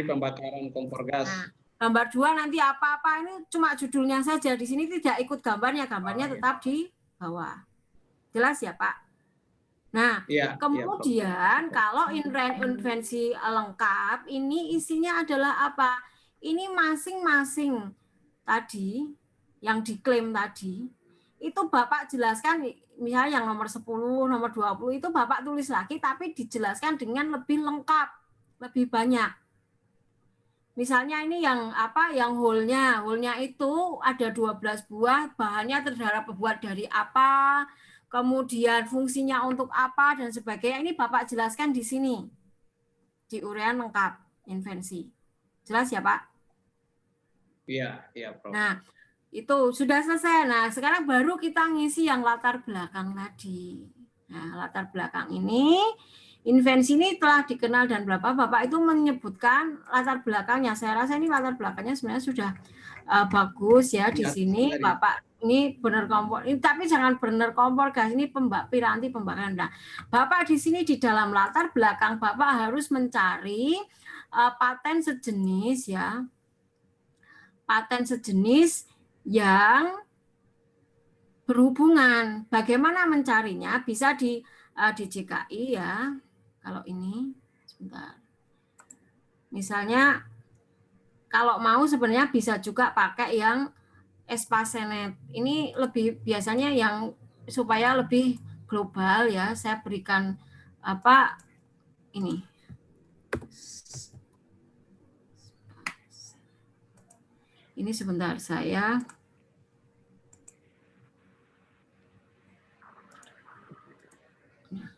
pembakaran kompor gas. Nah, gambar 2 nanti apa-apa ini cuma judulnya saja. Di sini tidak ikut gambarnya, tetap di bawah. Jelas ya Pak? Nah, kemudian kalau invensi lengkap ini isinya adalah apa? Ini masing-masing tadi yang diklaim tadi itu Bapak jelaskan, misalnya yang nomor 10, nomor 20 itu Bapak tulis lagi tapi dijelaskan dengan lebih lengkap, lebih banyak. Misalnya ini yang whole-nya itu ada 12 buah, bahannya terbuat dari apa, kemudian fungsinya untuk apa dan sebagainya. Ini Bapak jelaskan di sini. Di uraian lengkap invensi. Jelas ya, Pak? Iya, Prof. Nah, itu sudah selesai. Nah, sekarang baru kita ngisi yang latar belakang tadi. Nah, latar belakang ini, invensi ini telah dikenal dan berapa Bapak itu menyebutkan latar belakangnya. Saya rasa ini latar belakangnya sebenarnya sudah bagus ya di sini, Bapak. Ini benar kompor. Ini tapi jangan benar kompor gas. Ini Piranti pembakaran. Nah, Bapak di sini di dalam latar belakang Bapak harus mencari paten sejenis ya. Paten sejenis yang berhubungan. Bagaimana mencarinya? Bisa di JKI ya. Kalau ini sebentar. Misalnya kalau mau sebenarnya bisa juga pakai yang Espasenet. Ini lebih biasanya yang supaya lebih global ya. Saya berikan ini. Ini sebentar saya.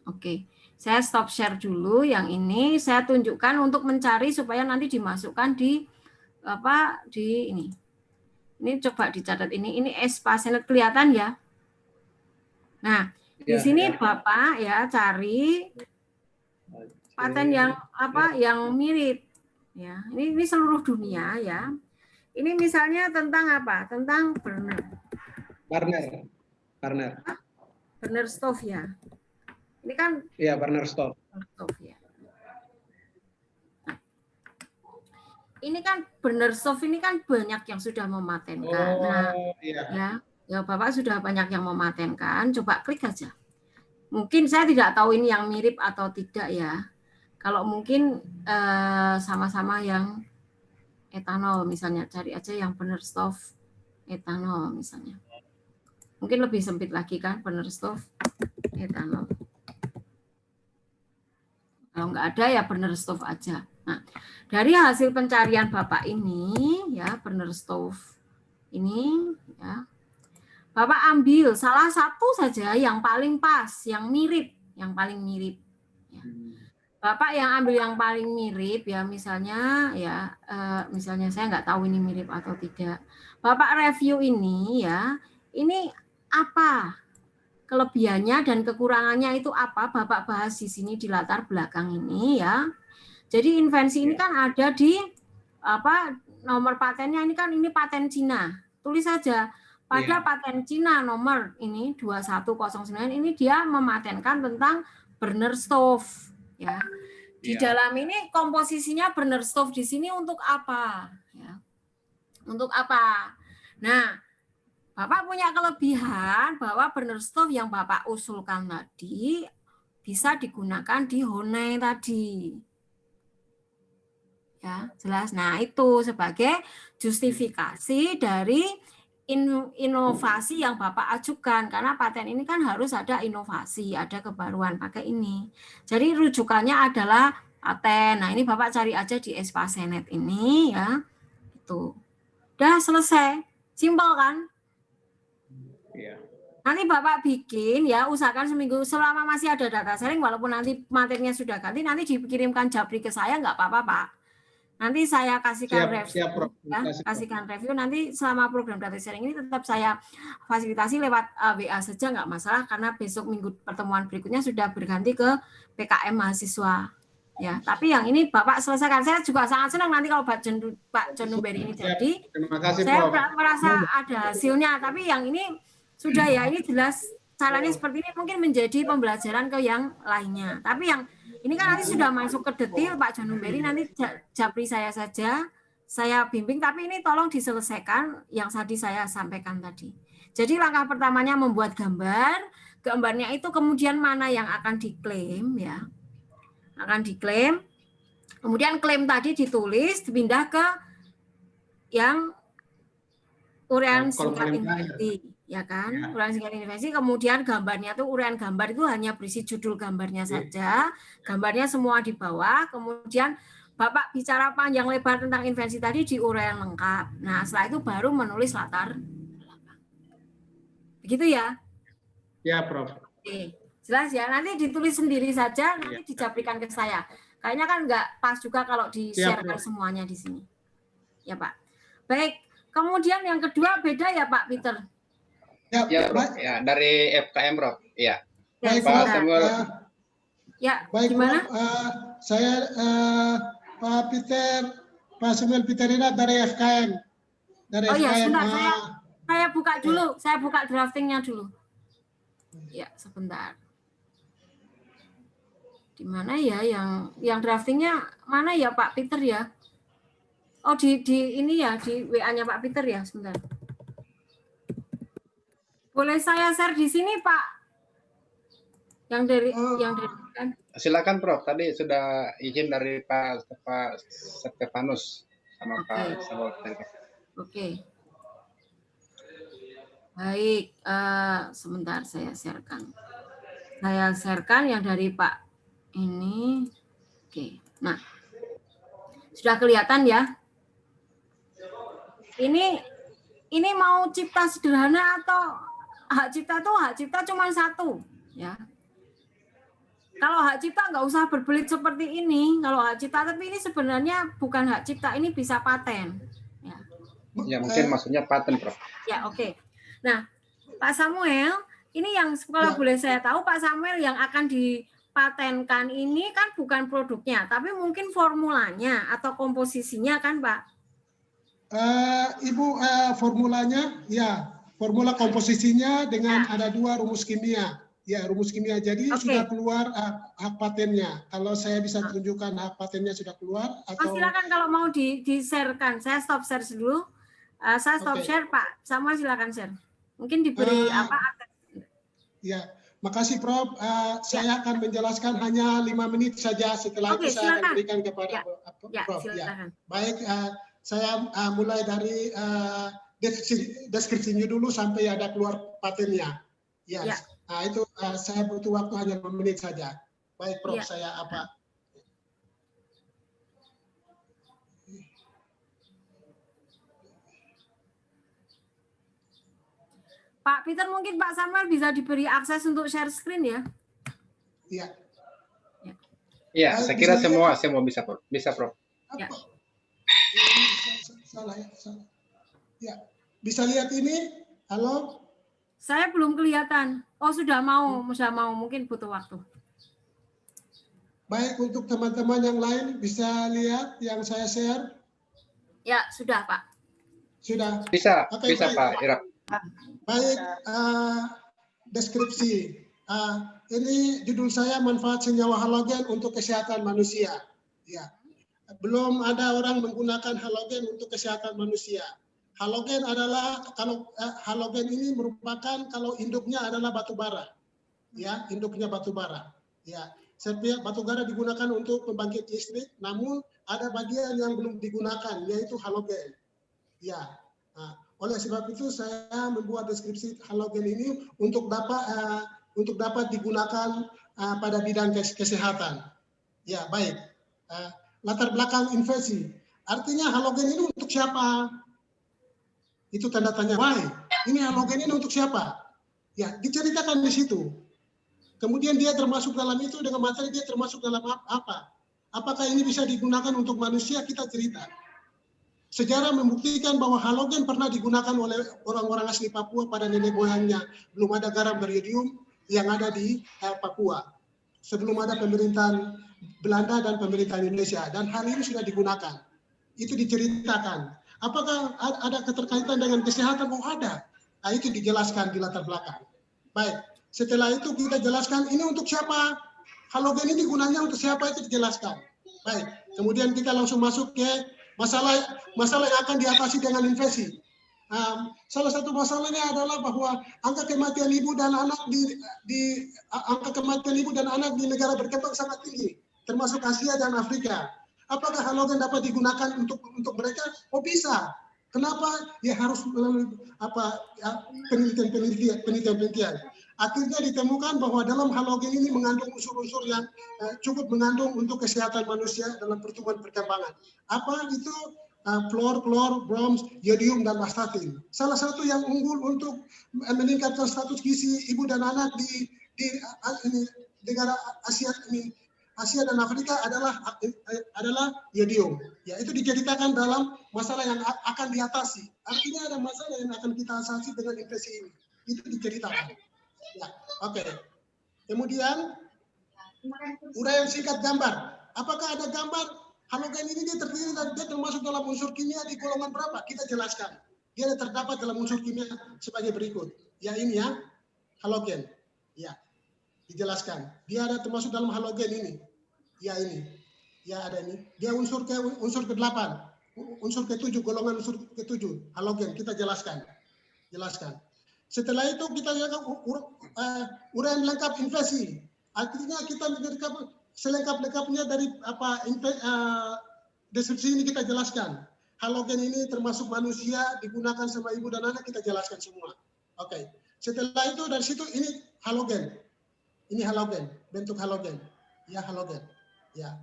Oke, saya stop share dulu yang ini. Saya tunjukkan untuk mencari supaya nanti dimasukkan di ini. Ini coba dicatat ini. Ini Espasenet kelihatan ya. Nah, di sini Bapak ya cari paten yang apa? Yang mirip. Ya, ini seluruh dunia ya. Ini misalnya tentang apa? Tentang burner stove ya. Ini kan Iya, burner stove. Ya. Nah, ini kan burner stove ini kan banyak yang sudah mematenkan. Nah, ya Bapak sudah banyak yang mematenkan. Coba klik aja. Mungkin saya tidak tahu ini yang mirip atau tidak ya. Kalau mungkin sama-sama yang etanol misalnya, cari aja yang burner stove etanol misalnya. Mungkin lebih sempit lagi kan burner stove etanol. Kalau nggak ada ya burner stove aja. Nah, dari hasil pencarian Bapak ini ya burner stove ini ya, Bapak ambil salah satu saja yang paling pas, yang mirip, yang paling mirip. Ya. Bapak yang ambil yang paling mirip ya, misalnya ya, misalnya saya nggak tahu ini mirip atau tidak. Bapak review ini ya, ini apa kelebihannya dan kekurangannya itu apa? Bapak bahas di sini di latar belakang ini ya. Jadi invensi ini kan ada di apa nomor patennya ini kan ini paten Cina. Tulis saja pada paten Cina nomor ini 2109 ini dia mematenkan tentang burner stove ya. Di dalam ini komposisinya burner stove di sini untuk apa ya? Untuk apa? Nah, Bapak punya kelebihan bahwa burner stove yang Bapak usulkan tadi bisa digunakan di Honai tadi. Ya, jelas. Nah, itu sebagai justifikasi dari inovasi yang Bapak ajukan, karena paten ini kan harus ada inovasi, ada kebaruan pakai ini. Jadi rujukannya adalah paten. Nah, ini Bapak cari aja di Espacenet ini ya. Itu. Udah selesai. Simpel kan? Iya. Nanti Bapak bikin ya, usahakan seminggu selama masih ada data sharing, walaupun nanti materinya sudah ganti, nanti dikirimkan Japri ke saya nggak apa-apa, Pak. Nanti saya kasihkan review, ya, kasihkan review. Nanti selama program data sharing ini tetap saya fasilitasi lewat WA saja, nggak masalah, karena besok minggu pertemuan berikutnya sudah berganti ke PKM mahasiswa. Ya, tapi yang ini Bapak selesaikan. Saya juga sangat senang nanti kalau Pak John Numberi ini jadi. Terima kasih, saya Prof. merasa ada hasilnya, tapi yang ini sudah ya, ini jelas caranya seperti ini, mungkin menjadi pembelajaran ke yang lainnya. Tapi yang ini kan nanti sudah masuk ke detail Pak John Numberi, nanti Japri saya saja, saya bimbing, tapi ini tolong diselesaikan yang tadi saya sampaikan tadi. Jadi langkah pertamanya membuat gambar, gambarnya itu kemudian mana yang akan diklaim ya, akan diklaim, kemudian klaim tadi ditulis, dipindah ke yang uraian singkat invensi, ya kan? Ya. Uraian singkat invensi, kemudian gambarnya tuh uraian gambar itu hanya berisi judul gambarnya saja, gambarnya semua di bawah, kemudian Bapak bicara panjang lebar tentang invensi tadi di uraian lengkap. Nah, setelah itu baru menulis latar belakang. Begitu ya? Ya, Prof. Oke, jelas ya. Nanti ditulis sendiri saja, nanti dijaprikan ke saya. Kayaknya kan nggak pas juga kalau di-share semuanya di sini. Ya, Pak. Baik. Kemudian yang kedua beda ya Pak Peter? Ya, Prof. Ya, dari FKM, Prof. Ya. Baik, Pak Samuel. Ya, baik, gimana? Saya Pak Samuel Peterina dari FKM. Dari FKM. Ya, sebentar, saya buka dulu. Saya buka draftingnya dulu. Ya, sebentar. Di mana ya yang draftingnya mana ya Pak Peter ya? Oh di ini ya, di WA-nya Pak Peter ya, sebentar. Boleh saya share di sini Pak? Yang dari kan? Silakan Prof. Tadi sudah izin dari Pak Stefanus sama Pak Samuel. Oke. Baik, sebentar saya sharekan. Saya sharekan yang dari Pak ini. Oke. Nah, sudah kelihatan ya? Ini mau cipta sederhana atau hak cipta cuma satu ya. Kalau hak cipta nggak usah berbelit seperti ini. Kalau hak cipta, tapi ini sebenarnya bukan hak cipta, ini bisa paten. Ya mungkin maksudnya paten, Prof. Ya oke. Nah Pak Samuel, ini yang kalau boleh saya tahu Pak Samuel yang akan patenkan ini kan bukan produknya, tapi mungkin formulanya atau komposisinya kan, Pak? Ibu, formulanya, ya, formula komposisinya dengan ada 2 rumus kimia. Ya, rumus kimia. Jadi sudah keluar hak patennya. Kalau saya bisa tunjukkan hak patennya sudah keluar. Atau... silakan kalau mau di-share-kan. Saya stop share dulu. Saya stop share, Pak. Samuel silakan share. Mungkin diberi akses. Ya, makasih Prof. Saya akan menjelaskan hanya 5 menit saja. Setelah itu saya akan berikan kepada Prof. Ya. Baik, saya mulai dari deskripsinya dulu sampai ada keluar patennya. Ya. Nah, itu saya butuh waktu hanya 5 menit saja. Baik, Prof. Saya apa? Pak Peter, mungkin Pak Samuel bisa diberi akses untuk share screen ya? Iya. Iya, saya kira semua bisa, Prof. Bisa, Prof. Ya. Salah ya, salah. Ya, bisa lihat ini? Halo? Saya belum kelihatan. Oh, sudah mau, mungkin butuh waktu. Baik, untuk teman-teman yang lain bisa lihat yang saya share? Ya, sudah, Pak. Sudah. Bisa, okay, bisa, baik. Pak Ira. Baik, deskripsi. Ini judul saya manfaat senyawa halogen untuk kesehatan manusia. Ya, belum ada orang menggunakan halogen untuk kesehatan manusia. Halogen adalah halogen ini merupakan kalau induknya adalah batu bara. Ya, induknya batu bara. Ya, setiap batu bara digunakan untuk pembangkit listrik, namun ada bagian yang belum digunakan yaitu halogen. Ya. Nah, oleh sebab itu saya membuat deskripsi halogen ini untuk dapat digunakan pada bidang kesehatan. Ya, baik. Latar belakang infeksi. Artinya halogen ini untuk siapa? Itu tanda tanya. Why? Ini halogen ini untuk siapa? Ya, diceritakan di situ. Kemudian dia termasuk dalam itu dengan materi dia termasuk dalam apa? Apakah ini bisa digunakan untuk manusia? Kita cerita. Sejarah membuktikan bahwa halogen pernah digunakan oleh orang-orang asli Papua pada nenek moyangnya. Belum ada garam baridium yang ada di Papua. Sebelum ada pemerintahan Belanda dan pemerintahan Indonesia. Dan hal ini sudah digunakan. Itu diceritakan. Apakah ada keterkaitan dengan kesehatan? Oh, ada. Nah, itu dijelaskan di latar belakang. Baik. Setelah itu kita jelaskan ini untuk siapa? Halogen ini gunanya untuk siapa itu dijelaskan. Baik. Kemudian kita langsung masuk ke masalah yang akan diatasi dengan infeksi. Salah satu masalahnya adalah bahwa angka kematian ibu dan anak di negara berkembang sangat tinggi, termasuk Asia dan Afrika. Apakah halogen dapat digunakan untuk mereka? Oh, bisa. Kenapa? Ya harus melalui penelitian. Akhirnya ditemukan bahwa dalam halogen ini mengandung unsur-unsur yang cukup mengandung untuk kesehatan manusia dalam pertumbuhan perkembangan. Apa itu? Fluor, brom, yodium, dan astatin. Salah satu yang unggul untuk meningkatkan status gizi ibu dan anak di negara Asia dan Afrika adalah yodium. Ya, itu diceritakan dalam masalah yang akan diatasi. Artinya ada masalah yang akan kita atasi dengan infeksi ini. Itu diceritakan. Ya, oke. Kemudian uraian singkat gambar. Apakah ada gambar? Halogen ini dia terdiri dan dia termasuk dalam unsur kimia di golongan berapa? Kita jelaskan. Dia terdapat dalam unsur kimia sebagai berikut. Ya, ini ya, halogen. Ya, dijelaskan. Dia ada termasuk dalam halogen ini. Ya, ini. Ya, ada ini. Dia unsur ke-8. Unsur ke-7, golongan unsur ke-7. Halogen, kita jelaskan. Setelah itu kita lihat uraian lengkap infeksi. Artinya kita selengkap-lengkapnya dari deskripsi ini kita jelaskan. Halogen ini termasuk manusia, digunakan sama ibu dan anak, kita jelaskan semua. Oke. Setelah itu dari situ ini halogen. Ini halogen, bentuk halogen. Ya, halogen. Ya.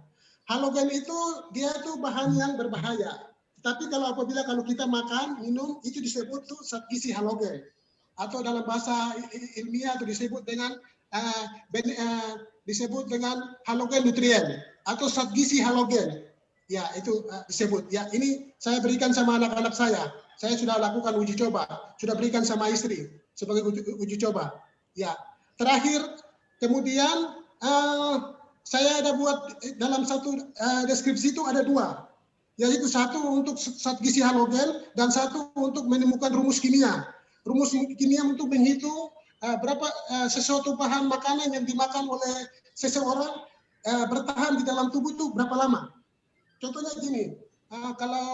Halogen itu dia itu bahan yang berbahaya. Tapi kalau kita makan, minum, itu disebut tuh zat gizi halogen. Atau dalam bahasa ilmiah itu disebut dengan halogen nutrien atau zat gizi halogen. Ya, itu disebut. Ya, ini saya berikan sama anak-anak saya. Saya sudah lakukan uji coba, sudah berikan sama istri sebagai uji coba. Ya, terakhir kemudian saya ada buat dalam satu deskripsi itu ada dua, yaitu satu untuk zat gizi halogen dan satu untuk menemukan rumus kimia. Rumus kimia untuk menghitung berapa sesuatu bahan makanan yang dimakan oleh seseorang bertahan di dalam tubuh itu berapa lama. Contohnya gini, kalau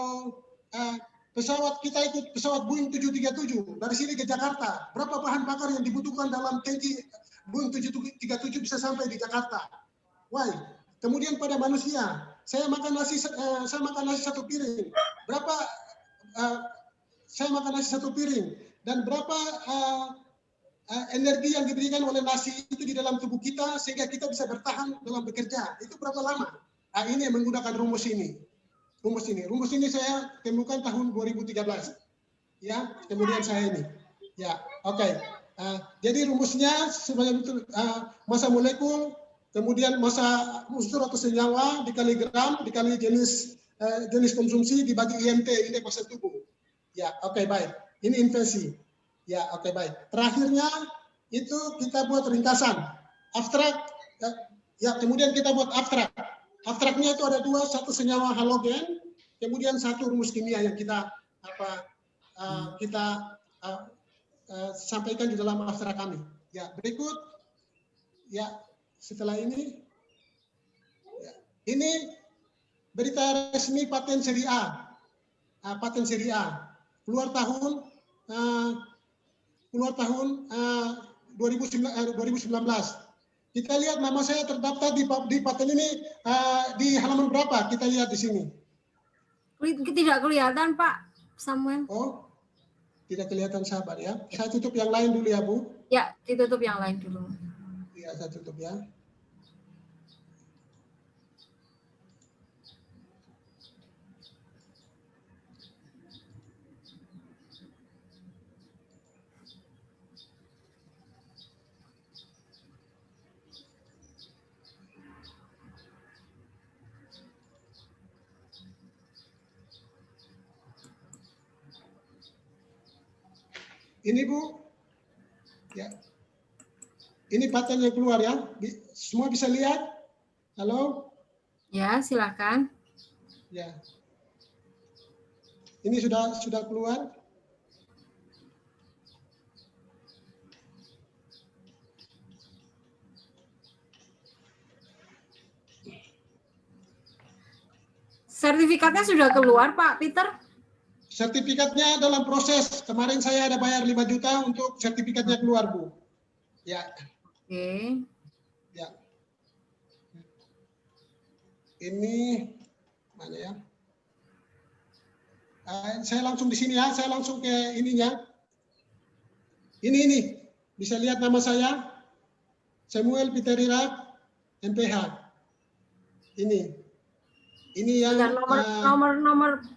pesawat kita ikut pesawat Boeing 737 dari sini ke Jakarta, berapa bahan bakar yang dibutuhkan dalam tangki Boeing 737 bisa sampai di Jakarta? Why? Kemudian pada manusia, saya makan nasi satu piring, berapa? Saya makan nasi satu piring dan berapa energi yang diberikan oleh nasi itu di dalam tubuh kita sehingga kita bisa bertahan dalam bekerja. Itu berapa lama? Ini menggunakan rumus ini. Rumus ini saya temukan tahun 2013. Ya, kemudian saya ini. Ya, oke. Jadi rumusnya sebagai massa molekul, kemudian massa unsur atau senyawa dikali gram dikali jenis konsumsi dibagi IMT, indeks massa tubuh. Ya, oke, baik. Ini inversi. Ya, oke, baik. Terakhirnya itu kita buat ringkasan. Abstrak. Ya, kemudian kita buat abstrak. Abstraknya itu ada dua, satu senyawa halogen, kemudian satu rumus kimia yang kita sampaikan di dalam abstrak kami. Ya, berikut. Ya, setelah ini. Ya, ini berita resmi paten seri A. Paten seri A. Keluar tahun 2019. Kita lihat nama saya terdaftar di paten ini di halaman berapa? Kita lihat di sini. Tidak kelihatan, Pak Samuel. Oh, tidak kelihatan, sahabat ya. Saya tutup yang lain dulu ya, Bu. Ya, ditutup yang lain dulu. Ya, saya tutup ya. Ini Bu, ya, ini paten yang keluar ya, semua bisa lihat? Halo? Ya, silakan. Ya, ini sudah keluar. Sertifikatnya sudah keluar, Pak Peter? Sertifikatnya dalam proses. Kemarin saya ada bayar 5 juta untuk sertifikatnya keluar, Bu. Ya. Oke. Ya. Ini mana ya? Saya langsung di sini ya. Saya langsung ke ininya. Ini. Bisa lihat nama saya. Samuel Peter Irak, MPH. Ini yang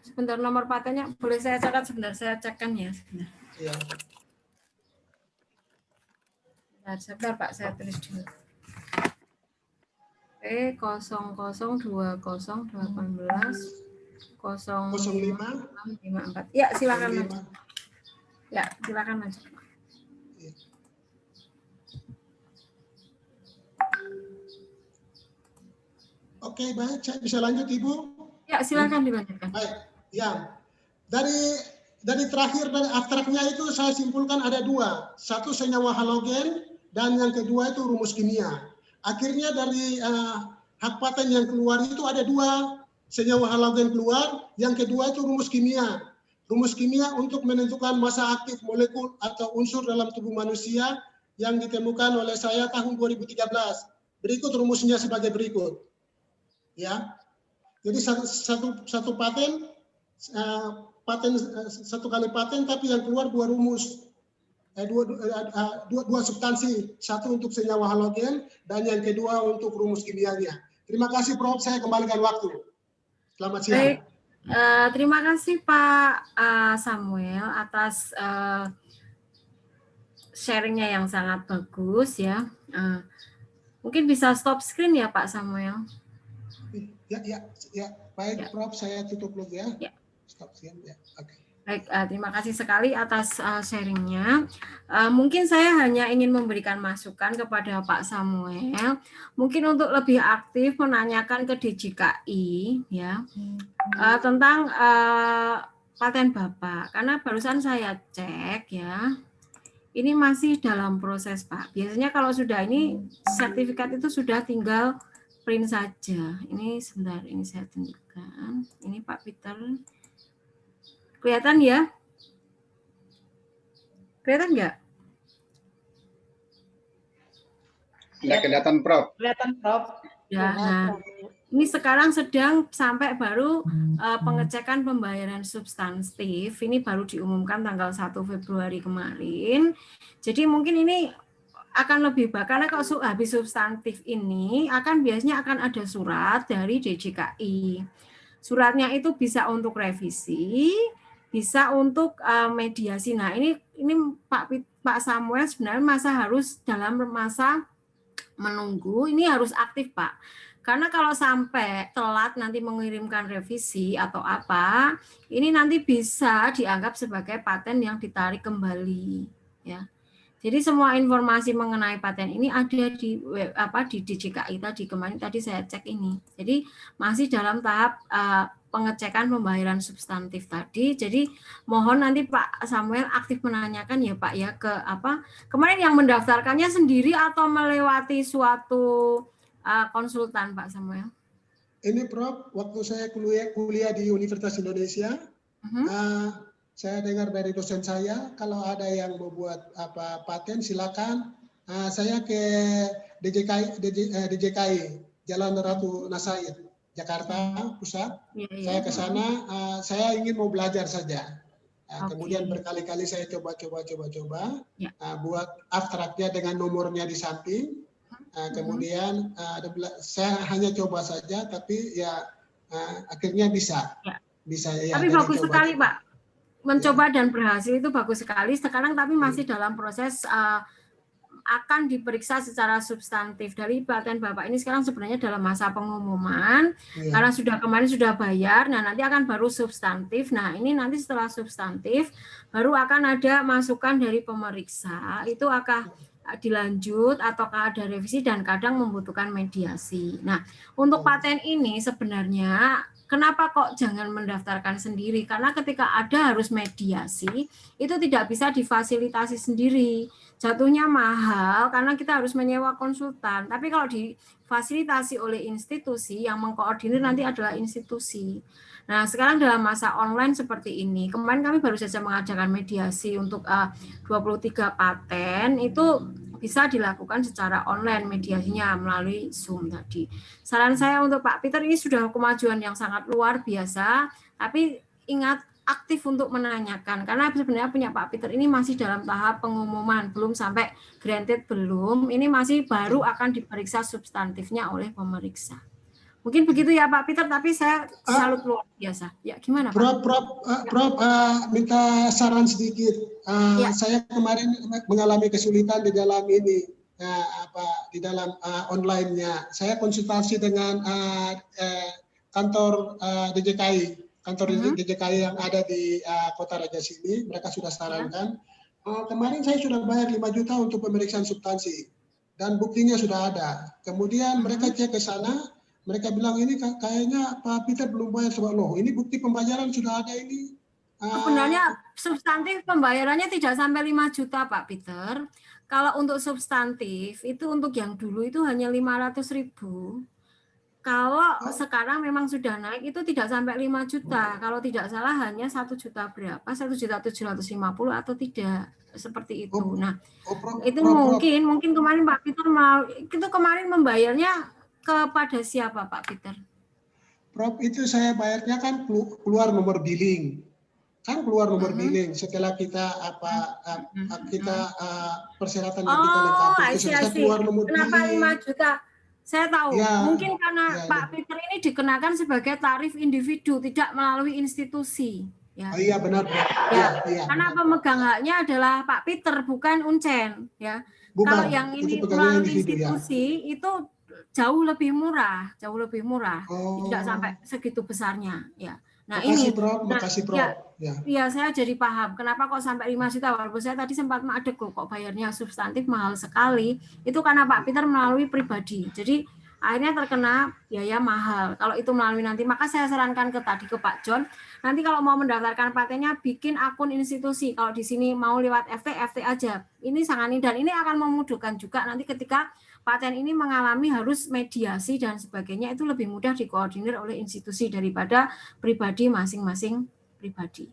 sebentar, nomor patennya boleh saya catat sebentar, saya cekkan ya sebentar. Iya. Sebentar Pak, saya tulis dulu. P0018 0554. Ya, silakan lanjut. Ya, silakan lanjut. Oke, baik, saya bisa lanjut, Ibu? Ya, silakan dilanjutkan. Baik, ya. Dari terakhir dari abstraknya itu saya simpulkan ada dua. Satu senyawa halogen dan yang kedua itu rumus kimia. Akhirnya dari hak paten yang keluar itu ada dua senyawa halogen keluar, yang kedua itu rumus kimia. Rumus kimia untuk menentukan massa aktif molekul atau unsur dalam tubuh manusia yang ditemukan oleh saya tahun 2013. Berikut rumusnya sebagai berikut. Ya, jadi satu paten satu kali paten, tapi yang keluar dua rumus, dua substansi, satu untuk senyawa halogen dan yang kedua untuk rumus kimianya. Terima kasih, Prof. Saya kembalikan waktu. Selamat siang. Baik, terima kasih Pak Samuel atas sharingnya yang sangat bagus ya. Mungkin bisa stop screen ya Pak Samuel. Ya. Baik, ya. Prof. Saya tutup dulu ya. Ya. Stop screen ya. Oke. Baik, terima kasih sekali atas sharingnya. Mungkin saya hanya ingin memberikan masukan kepada Pak Samuel, mungkin untuk lebih aktif menanyakan ke DJKI ya tentang paten Bapak, karena barusan saya cek ya, ini masih dalam proses Pak. Biasanya kalau sudah ini sertifikat itu sudah tinggal print saja. Ini sebentar, ini saya tunjukkan. Ini Pak Peter. Kelihatan ya? Kelihatan nggak? Nggak kelihatan, Prof. Kelihatan, Prof. Ya, nah, ini sekarang sedang sampai baru pengecekan pembayaran substantif. Ini baru diumumkan tanggal 1 Februari kemarin. Jadi mungkin ini akan lebih baik, karena kalau habis substantif ini biasanya akan ada surat dari DJKI. Suratnya itu bisa untuk revisi, bisa untuk mediasi. Nah, ini Pak Samuel sebenarnya harus dalam masa menunggu, ini harus aktif Pak. Karena kalau sampai telat nanti mengirimkan revisi atau apa, ini nanti bisa dianggap sebagai paten yang ditarik kembali ya. Jadi semua informasi mengenai paten ini ada di DJKI kemarin tadi saya cek ini. Jadi masih dalam tahap pengecekan pembayaran substantif tadi. Jadi mohon nanti Pak Samuel aktif menanyakan ya Pak ya ke kemarin yang mendaftarkannya sendiri atau melewati suatu konsultan Pak Samuel. Ini Prof, waktu saya kuliah di Universitas Indonesia, saya dengar dari dosen saya, kalau ada yang mau buat paten silakan. Saya ke DJKI Jalan Ratu Nasaid, Jakarta Pusat. Saya ke sana, saya ingin mau belajar saja. Kemudian berkali-kali saya coba buat abstraknya dengan nomornya di samping. Kemudian saya hanya coba saja, tapi ya akhirnya bisa. Ya, tapi bagus sekali Pak. Mencoba dan berhasil itu bagus sekali. Sekarang tapi masih dalam proses akan diperiksa secara substantif. Dari paten Bapak ini sekarang sebenarnya dalam masa pengumuman, karena kemarin sudah bayar. Nah, nanti akan baru substantif. Nah, ini nanti setelah substantif baru akan ada masukan dari pemeriksa. Itu akan dilanjut ataukah ada revisi dan kadang membutuhkan mediasi. Nah, untuk paten ini sebenarnya kenapa kok jangan mendaftarkan sendiri? Karena ketika ada harus mediasi, itu tidak bisa difasilitasi sendiri. Jatuhnya mahal karena kita harus menyewa konsultan. Tapi kalau difasilitasi oleh institusi, yang mengkoordinir nanti adalah institusi. Nah, sekarang dalam masa online seperti ini, kemarin kami baru saja mengadakan mediasi untuk 23 paten, itu bisa dilakukan secara online mediasinya melalui Zoom tadi. Saran saya untuk Pak Peter, ini sudah kemajuan yang sangat luar biasa, tapi ingat aktif untuk menanyakan, karena sebenarnya punya Pak Peter ini masih dalam tahap pengumuman, belum sampai granted belum, ini masih baru akan diperiksa substantifnya oleh pemeriksa. Mungkin begitu ya Pak Peter, tapi saya salut luar biasa. Ya gimana Pak? Prof, minta saran sedikit. Saya kemarin mengalami kesulitan di dalam ini, di dalam online-nya. Saya konsultasi dengan kantor DJKI, DJKI yang ada di Kota Raja sini. Mereka sudah sarankan. Kemarin saya sudah bayar 5 juta untuk pemeriksaan substansi dan buktinya sudah ada. Kemudian mereka cek ke sana. Mereka bilang ini kayaknya Pak Peter belum bayar sebab loh. Ini bukti pembayaran sudah ada ini. Sebenarnya substantif pembayarannya tidak sampai 5 juta Pak Peter. Kalau untuk substantif itu untuk yang dulu itu hanya 500.000. Kalau sekarang memang sudah naik itu tidak sampai 5 juta. Kalau tidak salah hanya 1 juta berapa? 1.750.000 atau tidak seperti itu. Nah, itu mungkin kemarin Pak Peter itu kemarin membayarnya kepada siapa Pak Peter? Prof, itu saya bayarnya kan keluar nomor billing. Kan keluar nomor billing setelah kita persyaratan yang kita lengkapi. Itu keluar nomor kenapa billing. 5 juta? Saya tahu. Mungkin karena Pak Peter ini dikenakan sebagai tarif individu, tidak melalui institusi. Ya. Iya benar. Karena pemegang haknya adalah Pak Peter, bukan Uncen. Ya. Kalau yang ini melalui institusi itu jauh lebih murah, tidak sampai segitu besarnya, ya. Nah Makasih ini, Prof, nah makasih ya, Prof. Ya. iya saya jadi paham kenapa kok sampai 5 juta, walaupun saya tadi sempat madek loh kok bayarnya substantif mahal sekali, itu karena Pak Peter melalui pribadi, jadi akhirnya terkena biaya mahal. Kalau itu melalui nanti, maka saya sarankan ke Pak John, nanti kalau mau mendaftarkan patennya bikin akun institusi, kalau di sini mau lewat FT aja, ini sangat ini, dan ini akan memudahkan juga nanti ketika paten ini mengalami harus mediasi dan sebagainya, itu lebih mudah dikoordinir oleh institusi daripada pribadi masing-masing pribadi.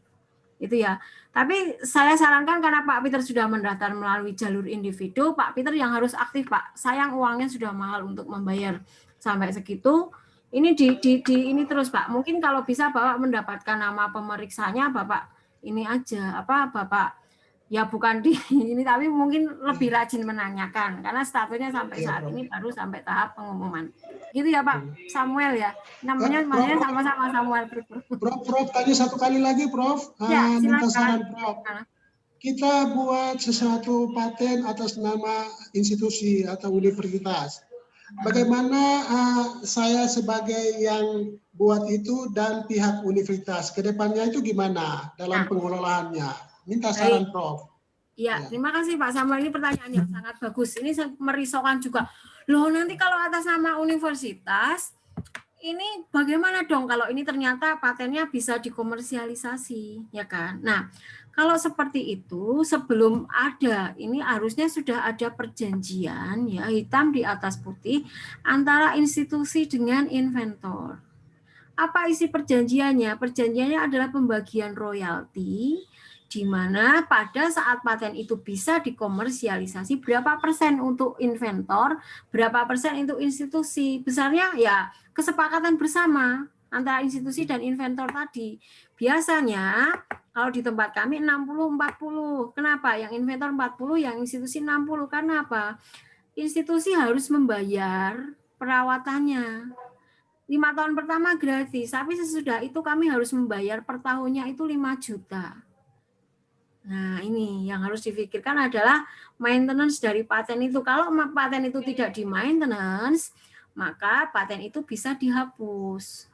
Itu ya. Tapi saya sarankan karena Pak Peter sudah mendaftar melalui jalur individu, Pak Peter yang harus aktif, Pak. Sayang uangnya sudah mahal untuk membayar sampai segitu. Ini ini terus, Pak. Mungkin kalau bisa Bapak mendapatkan nama pemeriksanya, Bapak ini aja apa Bapak ya bukan di ini, tapi mungkin lebih rajin menanyakan karena statusnya sampai Iya, saat Prof. ini baru sampai tahap pengumuman. Gitu ya Pak Samuel ya. Namanya Prof, sama-sama Samuel. Prof, tanya satu kali lagi Prof. Ya, Minta silakan. saran Prof. Kita buat sesuatu paten atas nama institusi atau universitas. Bagaimana saya sebagai yang buat itu dan pihak universitas ke depannya itu gimana dalam pengelolaannya? Minta saran Prof. Iya, terima kasih Pak Samuel. Ini pertanyaan yang sangat bagus. Ini merisaukan juga. Loh, nanti kalau atas nama universitas, ini bagaimana dong kalau ini ternyata patennya bisa dikomersialisasi, ya kan? Nah, kalau seperti itu, sebelum ada, ini harusnya sudah ada perjanjian, ya hitam di atas putih, antara institusi dengan inventor. Apa isi perjanjiannya? Perjanjiannya adalah pembagian royalti, di mana pada saat paten itu bisa dikomersialisasi, berapa persen untuk inventor, berapa persen untuk institusi. Besarnya ya kesepakatan bersama antara institusi dan inventor tadi. Biasanya kalau di tempat kami 60-40. Kenapa? Yang inventor 40, yang institusi 60. Karena apa? Institusi harus membayar perawatannya. 5 tahun pertama gratis, tapi sesudah itu kami harus membayar per tahunnya itu 5 juta. Nah, ini yang harus difikirkan adalah maintenance dari paten itu. Kalau paten itu tidak di maintenance, maka paten itu bisa dihapus.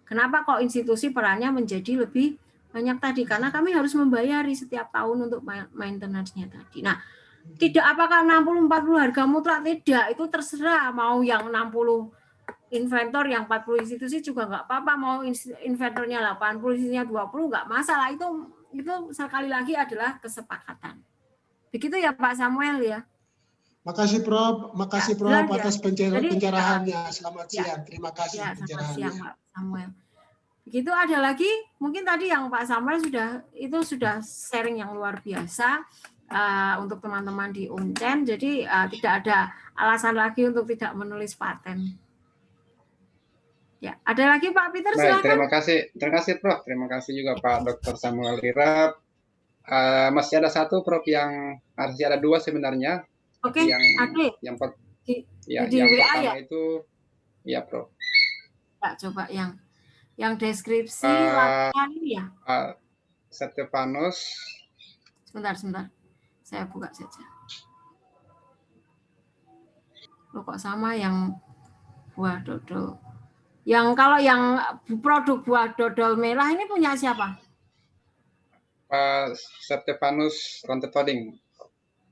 Kenapa kok institusi perannya menjadi lebih banyak tadi? Karena kami harus membayari setiap tahun untuk maintenance-nya tadi. Nah, tidak apakah 60-40 harga mutlak, tidak, itu terserah, mau yang 60 inventor yang 40 institusi juga nggak apa-apa, mau inventornya 80 institusinya 20 nggak masalah, itu sekali lagi adalah kesepakatan. Begitu ya Pak Samuel ya. Makasih Prof, makasih ya, Prof atas pencerahannya. Selamat ya, siang, terima kasih ya, pencerahannya. Selamat siang Pak Samuel. Begitu ada lagi, mungkin tadi yang Pak Samuel sudah sharing yang luar biasa. Untuk teman-teman di Uncen, jadi tidak ada alasan lagi untuk tidak menulis paten. Ya, ada lagi Pak Peter, silakan. Baik, terima kasih Prof, terima kasih juga Pak Dr. Samuel Hirap. Masih ada satu Prof yang harusnya ada dua sebenarnya. Oke, yang pertama ya? Itu ya Prof. Ya, coba yang deskripsi latihan ini ya. Stefanus. Sebentar. Saya buka saja. Loh, kok sama yang buah dodol. Kalau yang produk buah dodol merah ini punya siapa? Stefanus Rontetoding.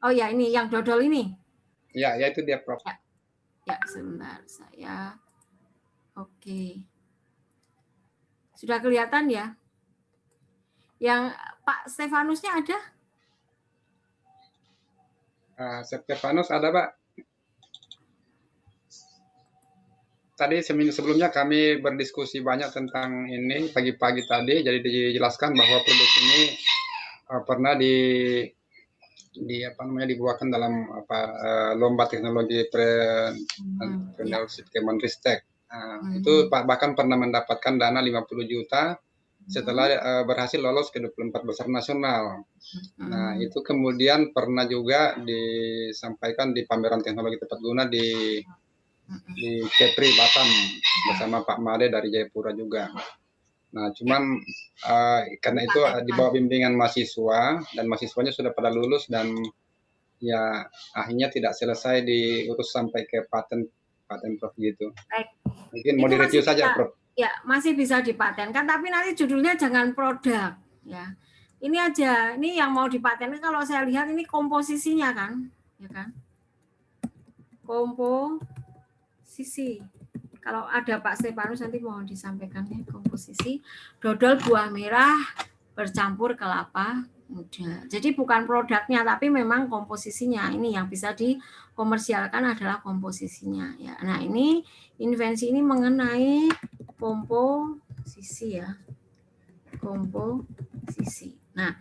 Oh ya, ini yang dodol ini. Ya itu dia Prof. Ya, sebentar saya. Oke. Sudah kelihatan ya? Yang Pak Stefanusnya ada? Stefanus ada Pak. Tadi seminggu sebelumnya kami berdiskusi banyak tentang ini pagi-pagi tadi, jadi dijelaskan bahwa produk ini pernah dibuatkan dalam lomba teknologi entrepreneurship Kemenristek. Itu bahkan pernah mendapatkan dana 50 juta setelah berhasil lolos ke 24 besar nasional. Nah, itu kemudian pernah juga disampaikan di pameran teknologi tepat guna di Kepri Batam bersama Pak Made dari Jayapura juga. Nah, cuman karena itu di bawah bimbingan mahasiswa dan mahasiswanya sudah pada lulus dan ya akhirnya tidak selesai diurus sampai ke paten Prof gitu. Mungkin mau direview saja Prof. Ya, masih bisa dipatenkan, tapi nanti judulnya jangan produk, ya. Ini aja, ini yang mau dipatenkan kalau saya lihat ini komposisinya kan, ya kan? Komposisi. Kalau ada Pak Stefanus nanti mohon disampaikan ya, komposisi dodol buah merah bercampur kelapa muda. Jadi bukan produknya, tapi memang komposisinya. Ini yang bisa dikomersialkan adalah komposisinya. Ya, nah ini invensi ini mengenai komposisi ya, komposisi. Nah,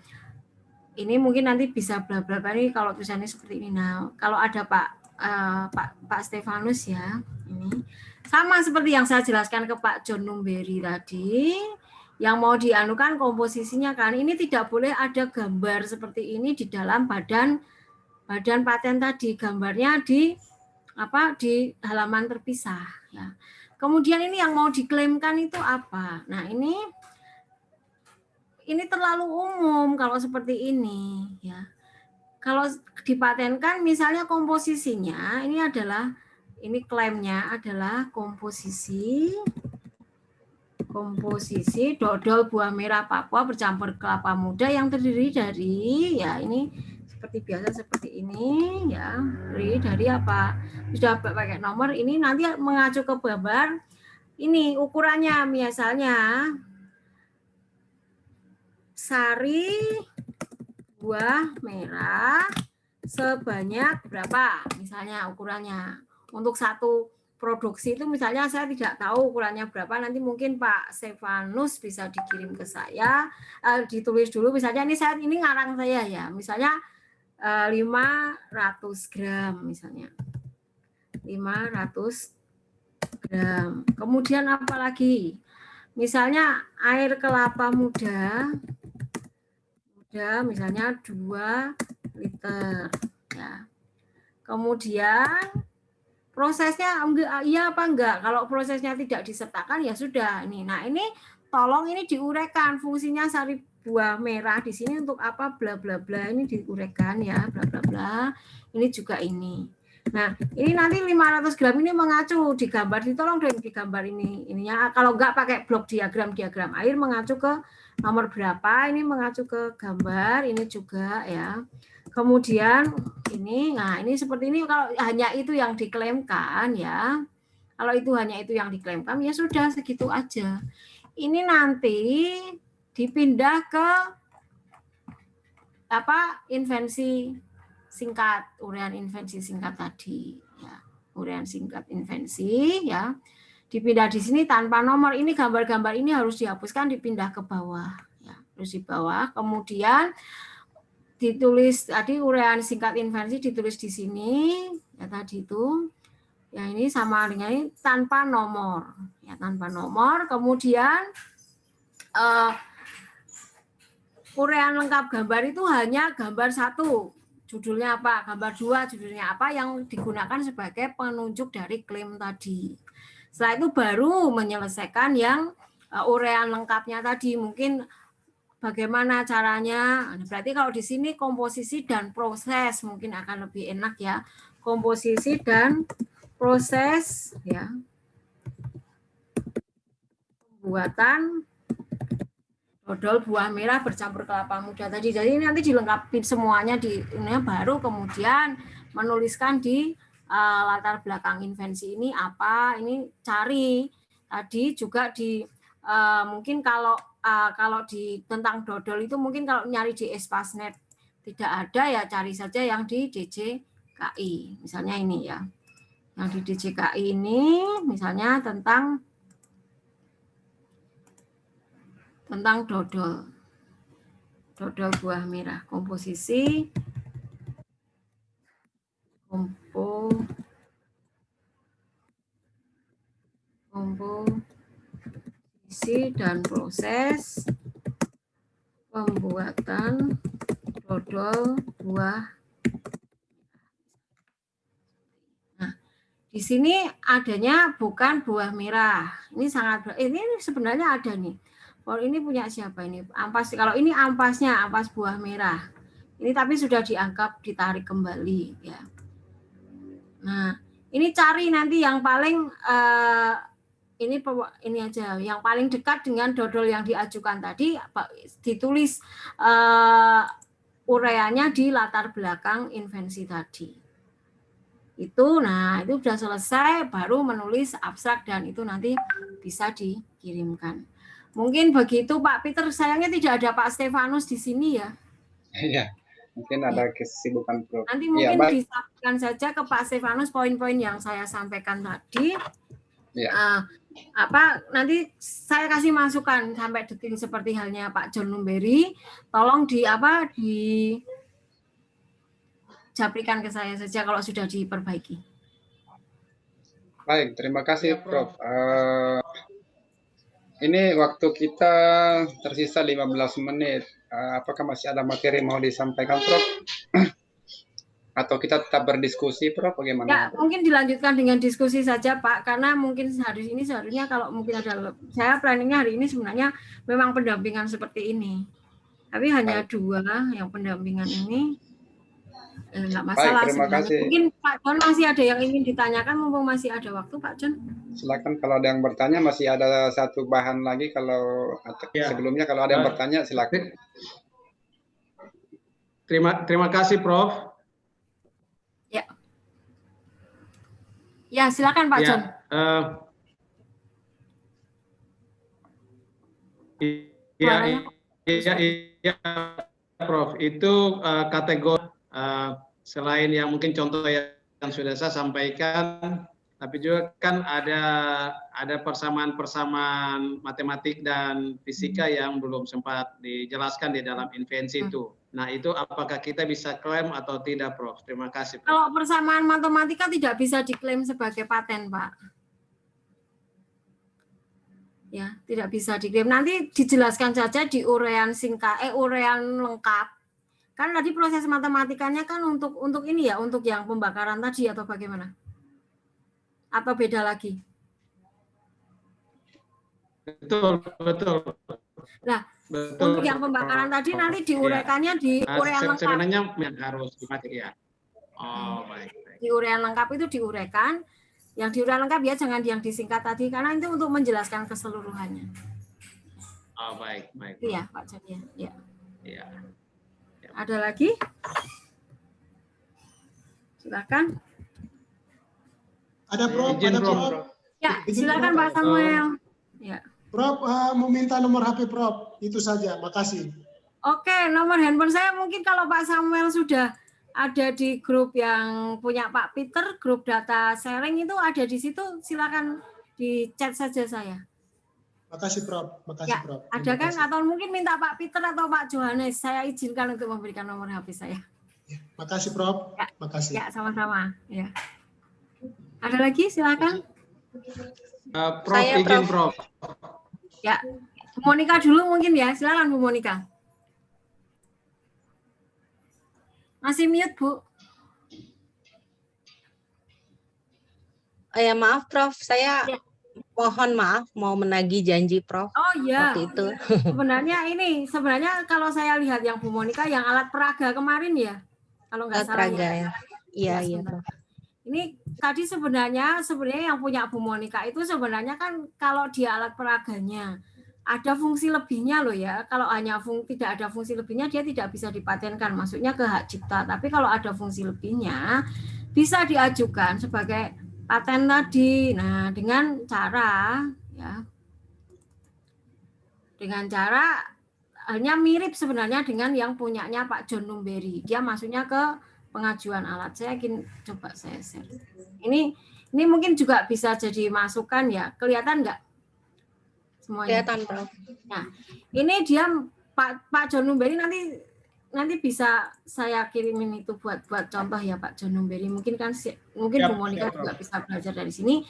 ini mungkin nanti bisa bla bla bla ini kalau tulisannya seperti ini. Nah, kalau ada Pak Stefanus ya, ini sama seperti yang saya jelaskan ke Pak John Numberi tadi, yang mau dianukan komposisinya kan ini tidak boleh ada gambar seperti ini di dalam badan paten tadi, gambarnya di halaman terpisah ya. Kemudian ini yang mau diklaimkan itu apa? Nah, ini terlalu umum kalau seperti ini ya. Kalau dipatenkan misalnya komposisinya ini adalah klaimnya adalah komposisi dodol buah merah Papua bercampur kelapa muda yang terdiri dari ya ini seperti biasa seperti ini ya, dari apa? Sudah pakai nomor ini nanti mengacu ke gambar. Ini ukurannya misalnya sari buah merah sebanyak berapa misalnya ukurannya. Untuk satu produksi itu misalnya saya tidak tahu ukurannya berapa, nanti mungkin Pak Stefanus bisa dikirim ke saya, ditulis dulu misalnya ini ngarang saya ya, misalnya 500 gram misalnya. 500 gram. Kemudian apa lagi? Misalnya air kelapa muda misalnya 2 liter ya. Kemudian prosesnya iya apa enggak? Kalau prosesnya tidak disertakan ya sudah ini. Nah, ini tolong ini diuraikan fungsinya sari buah merah di sini untuk apa bla bla bla, ini diuraikan ya bla bla bla. Ini juga ini. Nah, ini nanti 500 gram ini mengacu digambar, ditolong dong digambar ininya. Kalau enggak pakai blok diagram air mengacu ke nomor berapa, ini mengacu ke gambar, ini juga ya. Kemudian ini, nah ini seperti ini kalau hanya itu yang diklaimkan ya. Kalau itu hanya itu yang diklaimkan ya sudah segitu aja. Ini nanti dipindah ke invensi singkat, uraian invensi singkat tadi ya. Uraian singkat invensi ya. Dipindah di sini tanpa nomor. Ini gambar-gambar ini harus dihapuskan, dipindah ke bawah ya. Terus di bawah kemudian ditulis tadi uraian singkat invensi ditulis di sini ya tadi itu ya, ini sama dengan ini tanpa nomor ya, tanpa nomor. Kemudian uraian lengkap gambar itu hanya gambar 1 judulnya apa, gambar 2 judulnya apa yang digunakan sebagai penunjuk dari klaim tadi. Setelah itu baru menyelesaikan yang uraian lengkapnya tadi, mungkin bagaimana caranya. Berarti kalau di sini komposisi dan proses mungkin akan lebih enak ya. Komposisi dan proses ya. Pembuatan dodol buah merah bercampur kelapa muda tadi. Jadi ini nanti dilengkapi semuanya ini baru kemudian menuliskan di latar belakang invensi ini apa. Ini cari tadi juga di mungkin kalau di tentang dodol itu mungkin kalau nyari di Espasnet tidak ada ya cari saja yang di DJKI. Misalnya ini ya. Yang di DJKI ini misalnya tentang dodol buah merah, komposisi dan proses pembuatan dodol buah. Nah, di sini adanya bukan buah merah. Ini sebenarnya ada nih. Kalau ini punya siapa ini? Ampas. Kalau ini ampasnya, ampas buah merah. Ini tapi sudah dianggap ditarik kembali ya. Nah, ini cari nanti yang paling ini aja yang paling dekat dengan dodol yang diajukan tadi, ditulis ureanya di latar belakang invensi tadi. Itu, nah itu sudah selesai, baru menulis abstrak dan itu nanti bisa dikirimkan. Mungkin begitu Pak Peter, sayangnya tidak ada Pak Stefanus di sini ya. Iya, mungkin ada kesibukan Prof. Nanti mungkin disampaikan saja ke Pak Stefanus poin-poin yang saya sampaikan tadi. Ya. Nanti saya kasih masukan sampai detil seperti halnya Pak John Lumberi, tolong japrikan ke saya saja kalau sudah diperbaiki. Baik, terima kasih Prof. Ini waktu kita tersisa 15 menit. Apakah masih ada materi mau disampaikan Prof? Atau kita tetap berdiskusi Prof? Bagaimana? Ya, mungkin dilanjutkan dengan diskusi saja Pak, karena mungkin hari ini seharusnya kalau mungkin ada, saya planningnya hari ini sebenarnya memang pendampingan seperti ini. Tapi hanya 2 yang pendampingan ini. Enggak masalah. Baik, terima kasih. Mungkin Pak John masih ada yang ingin ditanyakan, mumpung masih ada waktu Pak John. Silakan kalau ada yang bertanya, masih ada 1 bahan lagi kalau sebelumnya kalau ada yang bertanya silakan. Terima kasih Prof. Ya. Ya, silakan Pak John. Iya Prof, itu kategori selain yang mungkin contoh yang sudah saya sampaikan, tapi juga kan ada persamaan matematik dan fisika yang belum sempat dijelaskan di dalam invensi itu. Nah, itu apakah kita bisa klaim atau tidak, Prof? Terima kasih, Prof. Kalau persamaan matematika tidak bisa diklaim sebagai paten, Pak. Ya, tidak bisa diklaim. Nanti dijelaskan saja di urean urean lengkap. Kan tadi proses matematikanya kan untuk ini ya, untuk yang pembakaran tadi atau bagaimana? Atau beda lagi? Betul. Nah, untuk yang pembakaran tadi nanti diuraikannya di urean lengkap. Sebenarnya harus dimatik ya. Oh, baik. Di urean lengkap itu diuraikan. Yang di urean lengkap ya jangan yang disingkat tadi, karena itu untuk menjelaskan keseluruhannya. Oh, baik. Iya, Pak Jan. Ya. Iya. Ada lagi? Silakan. Ada Prof, ada Prof. Ya, silakan Pak Samuel. Ya. Prof, meminta nomor HP Prof, itu saja. Makasih. Oke, nomor handphone saya mungkin kalau Pak Samuel sudah ada di grup yang punya Pak Peter, grup data sharing itu ada di situ, silakan di chat saja saya. Makasih Prof, makasih ya, Prof. Ada kan atau mungkin minta Pak Peter atau Pak Johannes, saya izinkan untuk memberikan nomor HP saya. Ya, makasih Prof, ya, makasih. Ya, sama-sama. Ya. Ada lagi, silakan. Prof, saya, izin Prof. Ya, Bu Monika dulu mungkin ya, silakan Bu Monika. Masih mute, Bu. Ya, maaf Prof, saya mohon maaf mau menagih janji Prof. Oh iya. Waktu itu. Sebenarnya kalau saya lihat yang Bu Monika yang alat peraga kemarin ya. Kalau nggak salah ya. Iya, Prof. Ini tadi sebenarnya yang punya Bu Monika itu sebenarnya kan kalau dia alat peraganya ada fungsi lebihnya loh ya. Kalau hanya tidak ada fungsi lebihnya dia tidak bisa dipatenkan, maksudnya ke hak cipta. Tapi kalau ada fungsi lebihnya bisa diajukan sebagai paten tadi. Nah, dengan cara hanya mirip sebenarnya dengan yang punyanya Pak John Lumberi. Dia masuknya ke pengajuan alat. Saya coba saya share. Ini mungkin juga bisa jadi masukan ya. Kelihatan nggak? Semuanya. Kelihatan, Prof. Nah, ini dia Pak John Lumberi nanti bisa saya kirimin itu buat contoh ya Pak John Lumberi. Mungkin Bu Monika juga bisa belajar dari sini.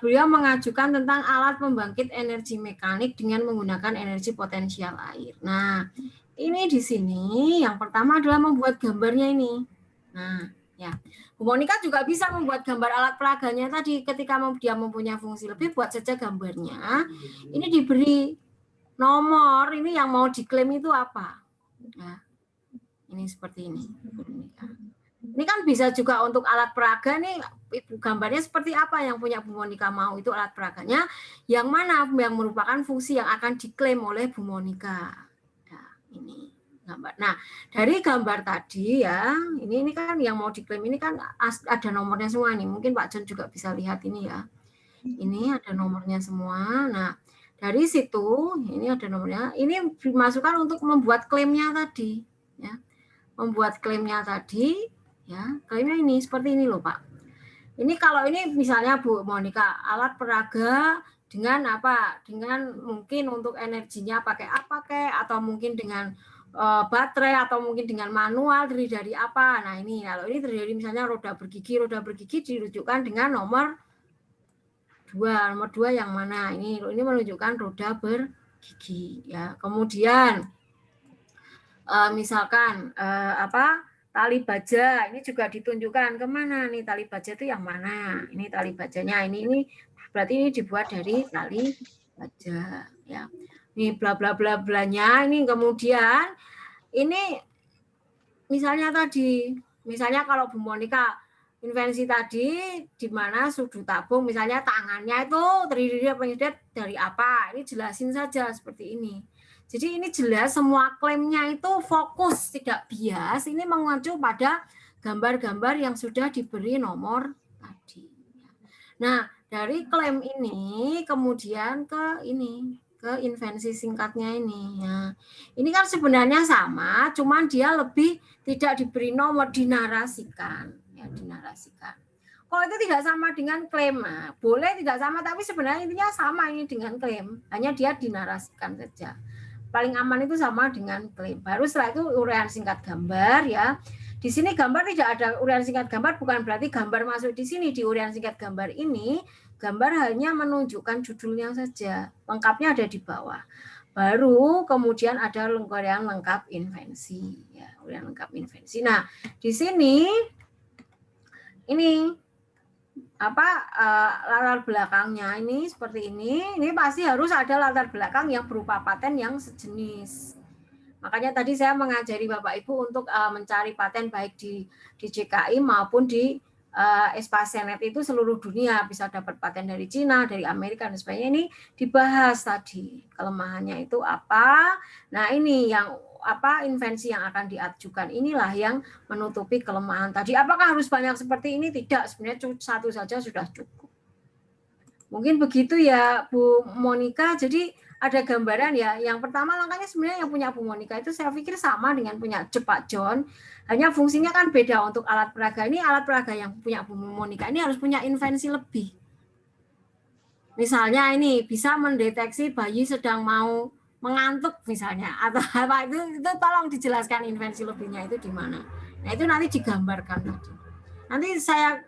Beliau mengajukan tentang alat pembangkit energi mekanik dengan menggunakan energi potensial air. Nah, ini di sini yang pertama adalah membuat gambarnya ini. Nah, ya. Bu Monika juga bisa membuat gambar alat peraganya tadi ketika dia mempunyai fungsi lebih, buat saja gambarnya. Ini diberi nomor, ini yang mau diklaim itu apa? Nah, ini seperti ini. Ini kan bisa juga untuk alat peraga nih, gambarnya seperti apa yang punya Bu Monika mau, itu alat peraganya yang mana yang merupakan fungsi yang akan diklaim oleh Bu Monika. Nah, ini gambar. Nah, dari gambar tadi ya, ini kan yang mau diklaim ini kan ada nomornya semua nih. Mungkin Pak John juga bisa lihat ini ya. Ini ada nomornya semua. Nah, dari situ ini ada nomornya. Ini dimasukkan untuk membuat klaimnya tadi, ya. Membuat klaimnya tadi. Ya, klaimnya ini seperti ini loh Pak. Ini kalau ini misalnya Bu Monika alat peraga dengan apa? Dengan mungkin untuk energinya pakai apa kayak atau mungkin dengan baterai atau mungkin dengan manual dari apa? Nah ini kalau ini terjadi misalnya roda bergigi dirujukkan dengan nomor 2. Nomor 2 yang mana? Ini menunjukkan roda bergigi ya. Kemudian misalkan apa? Tali baja ini juga ditunjukkan kemana nih tali baja itu yang mana? Ini tali bajanya ini berarti ini dibuat dari tali baja ya. Ini bla bla bla blanya ini kemudian ini misalnya tadi kalau Bu Monika invensi tadi di mana sudut tabung misalnya tangannya itu terdiri dari apa? Ini jelasin saja seperti ini. Jadi ini jelas semua klaimnya itu fokus, tidak bias. Ini mengacu pada gambar-gambar yang sudah diberi nomor tadi. Nah, dari klaim ini kemudian ke invensi singkatnya ini. Ya. Ini kan sebenarnya sama, cuman dia lebih tidak diberi nomor, dinarasikan. Ya, dinarasikan. Kalau itu tidak sama dengan klaim, nah, boleh tidak sama, tapi sebenarnya intinya sama ini dengan klaim. Hanya dia dinarasikan saja. Paling aman itu sama dengan klaim. Baru setelah itu uraian singkat gambar ya. Di sini gambar tidak ada uraian singkat gambar, bukan berarti gambar masuk di sini. Di uraian singkat gambar ini, gambar hanya menunjukkan judulnya saja. Lengkapnya ada di bawah. Baru kemudian ada uraian lengkap invensi. Ya, uraian lengkap invensi. Nah, di sini ini latar belakangnya ini seperti ini pasti harus ada latar belakang yang berupa paten yang sejenis. Makanya tadi saya mengajari Bapak Ibu untuk mencari paten baik di JKI maupun di Espacenet itu seluruh dunia bisa dapat paten dari Cina, dari Amerika dan sebagainya. Ini dibahas tadi kelemahannya itu apa. Nah ini yang invensi yang akan diajukan inilah yang menutupi kelemahan tadi. Apakah harus banyak seperti ini? Tidak, sebenarnya satu saja sudah cukup. Mungkin begitu ya Bu Monika. Jadi ada gambaran ya. Yang pertama langkahnya sebenarnya yang punya Bu Monika itu saya pikir sama dengan punya Pak John. Hanya fungsinya kan beda. Untuk alat peraga ini, alat peraga yang punya Bu Monika ini harus punya invensi lebih. Misalnya ini bisa mendeteksi bayi sedang mau mengantuk misalnya atau apa itu tolong dijelaskan invensi lebihnya itu di mana. Nah itu nanti digambarkan tadi. Nanti saya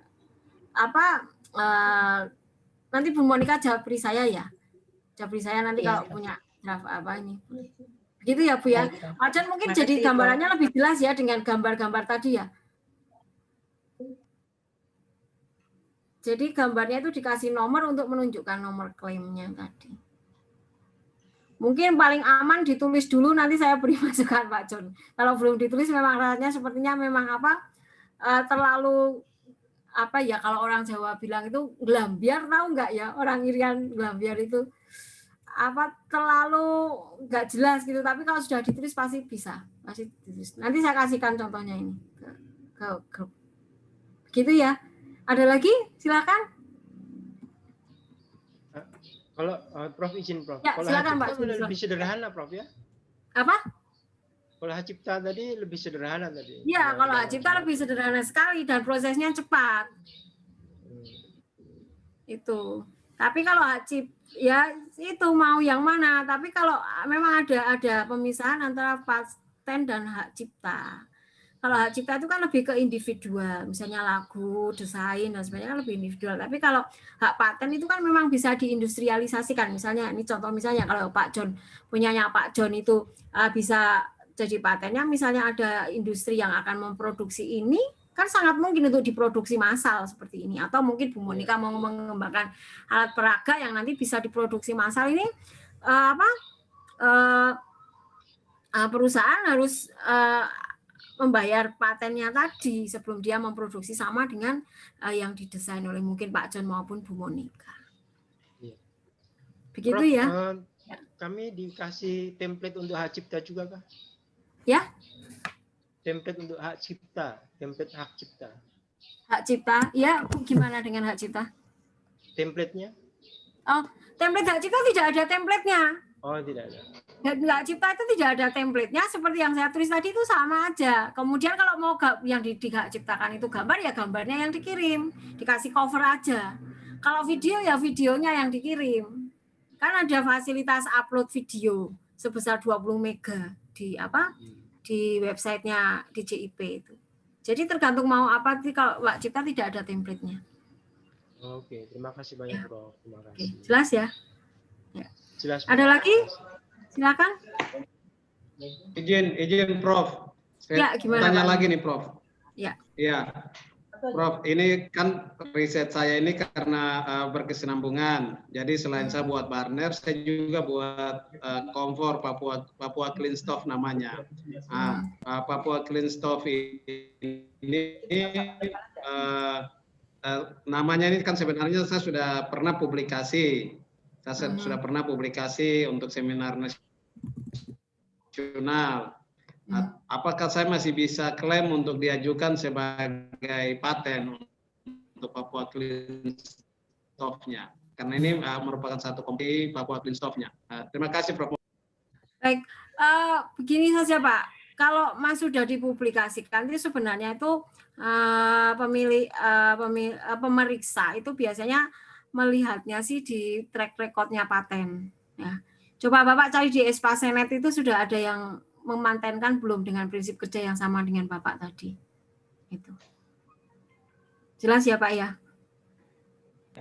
nanti Bu Monika jawabri saya ya. Jawabri saya nanti kalau punya draft apa ini. Begitu ya Bu ya. Pak John mungkin jadi gambarannya lebih jelas ya dengan gambar-gambar tadi ya. Jadi gambarnya itu dikasih nomor untuk menunjukkan nomor klaimnya tadi. Mungkin paling aman ditulis dulu, nanti saya beri masukan Pak John. Kalau belum ditulis memang rasanya sepertinya memang terlalu ya kalau orang Jawa bilang itu gelambiar, tahu nggak ya orang Irian gelambiar itu terlalu nggak jelas gitu. Tapi kalau sudah ditulis pasti bisa, pasti ditulis. Nanti saya kasihkan contohnya ini ke grup. Gitu ya. Ada lagi? Silakan. Kalau Prof izin Prof. Ya, kalau silakan Pak. lebih sederhana Prof ya. Apa? Kalau Hak Cipta tadi lebih sederhana tadi. Ya, kalau Hak Cipta lebih sederhana sekali dan prosesnya cepat. Itu. Tapi kalau Hak Cipta ya itu mau yang mana? Tapi kalau memang ada pemisahan antara paten dan Hak Cipta. Kalau Hak Cipta itu kan lebih ke individual, misalnya lagu, desain dan sebagainya kan lebih individual. Tapi kalau hak paten itu kan memang bisa diindustrialisasikan. Misalnya ini contoh misalnya kalau Pak John punyanya Pak John itu bisa jadi patennya. Misalnya ada industri yang akan memproduksi ini, kan sangat mungkin untuk diproduksi massal seperti ini. Atau mungkin Bu Monika mau mengembangkan alat peraga yang nanti bisa diproduksi massal ini perusahaan harus membayar patennya tadi sebelum dia memproduksi sama dengan yang didesain oleh mungkin Pak John maupun Bu Monika. Begitu Prof, ya. Kami dikasih template untuk hak cipta juga kah? Ya. Template untuk hak cipta, template hak cipta. Hak cipta, ya gimana dengan hak cipta? Template-nya? Oh, template hak cipta tidak ada template-nya. Oh, tidak ada. Hak cipta itu tidak ada template-nya, seperti yang saya tulis tadi itu sama aja. Kemudian kalau mau yang di hak ciptakan itu gambar, ya gambarnya yang dikirim, dikasih cover aja. Kalau video ya videonya yang dikirim. Kan ada fasilitas upload video sebesar 20 mega di websitenya DJIP itu. Jadi tergantung mau apa, kalau hak cipta tidak ada template-nya. Oke, terima kasih banyak Prof. Terima kasih. Oke, jelas ya? Ya. Jelas. Ada lagi? Silakan. Izin Prof. Saya gimana, tanya Pak? lagi nih Prof. Ya. Ya. Prof, ini kan riset saya ini karena berkesinambungan. Jadi selain saya buat partner, saya juga buat Komfor Papua Clean Stove namanya. Papua Clean Stove ini namanya ini kan sebenarnya saya sudah pernah publikasi. Saya sudah pernah publikasi untuk seminar nasional. Apakah saya masih bisa klaim untuk diajukan sebagai paten untuk Papua Clean Stove-nya? Karena ini merupakan satu kompetensi Papua Clean Stove-nya. Terima kasih, Prof. Baik, begini saja Pak. Kalau Mas sudah dipublikasikan, itu sebenarnya itu pemeriksa itu biasanya melihatnya sih di track record-nya paten. Ya. Coba Bapak cari di Espasenet itu sudah ada yang memantenkan belum dengan prinsip kerja yang sama dengan Bapak tadi. Itu. Jelas ya Pak ya?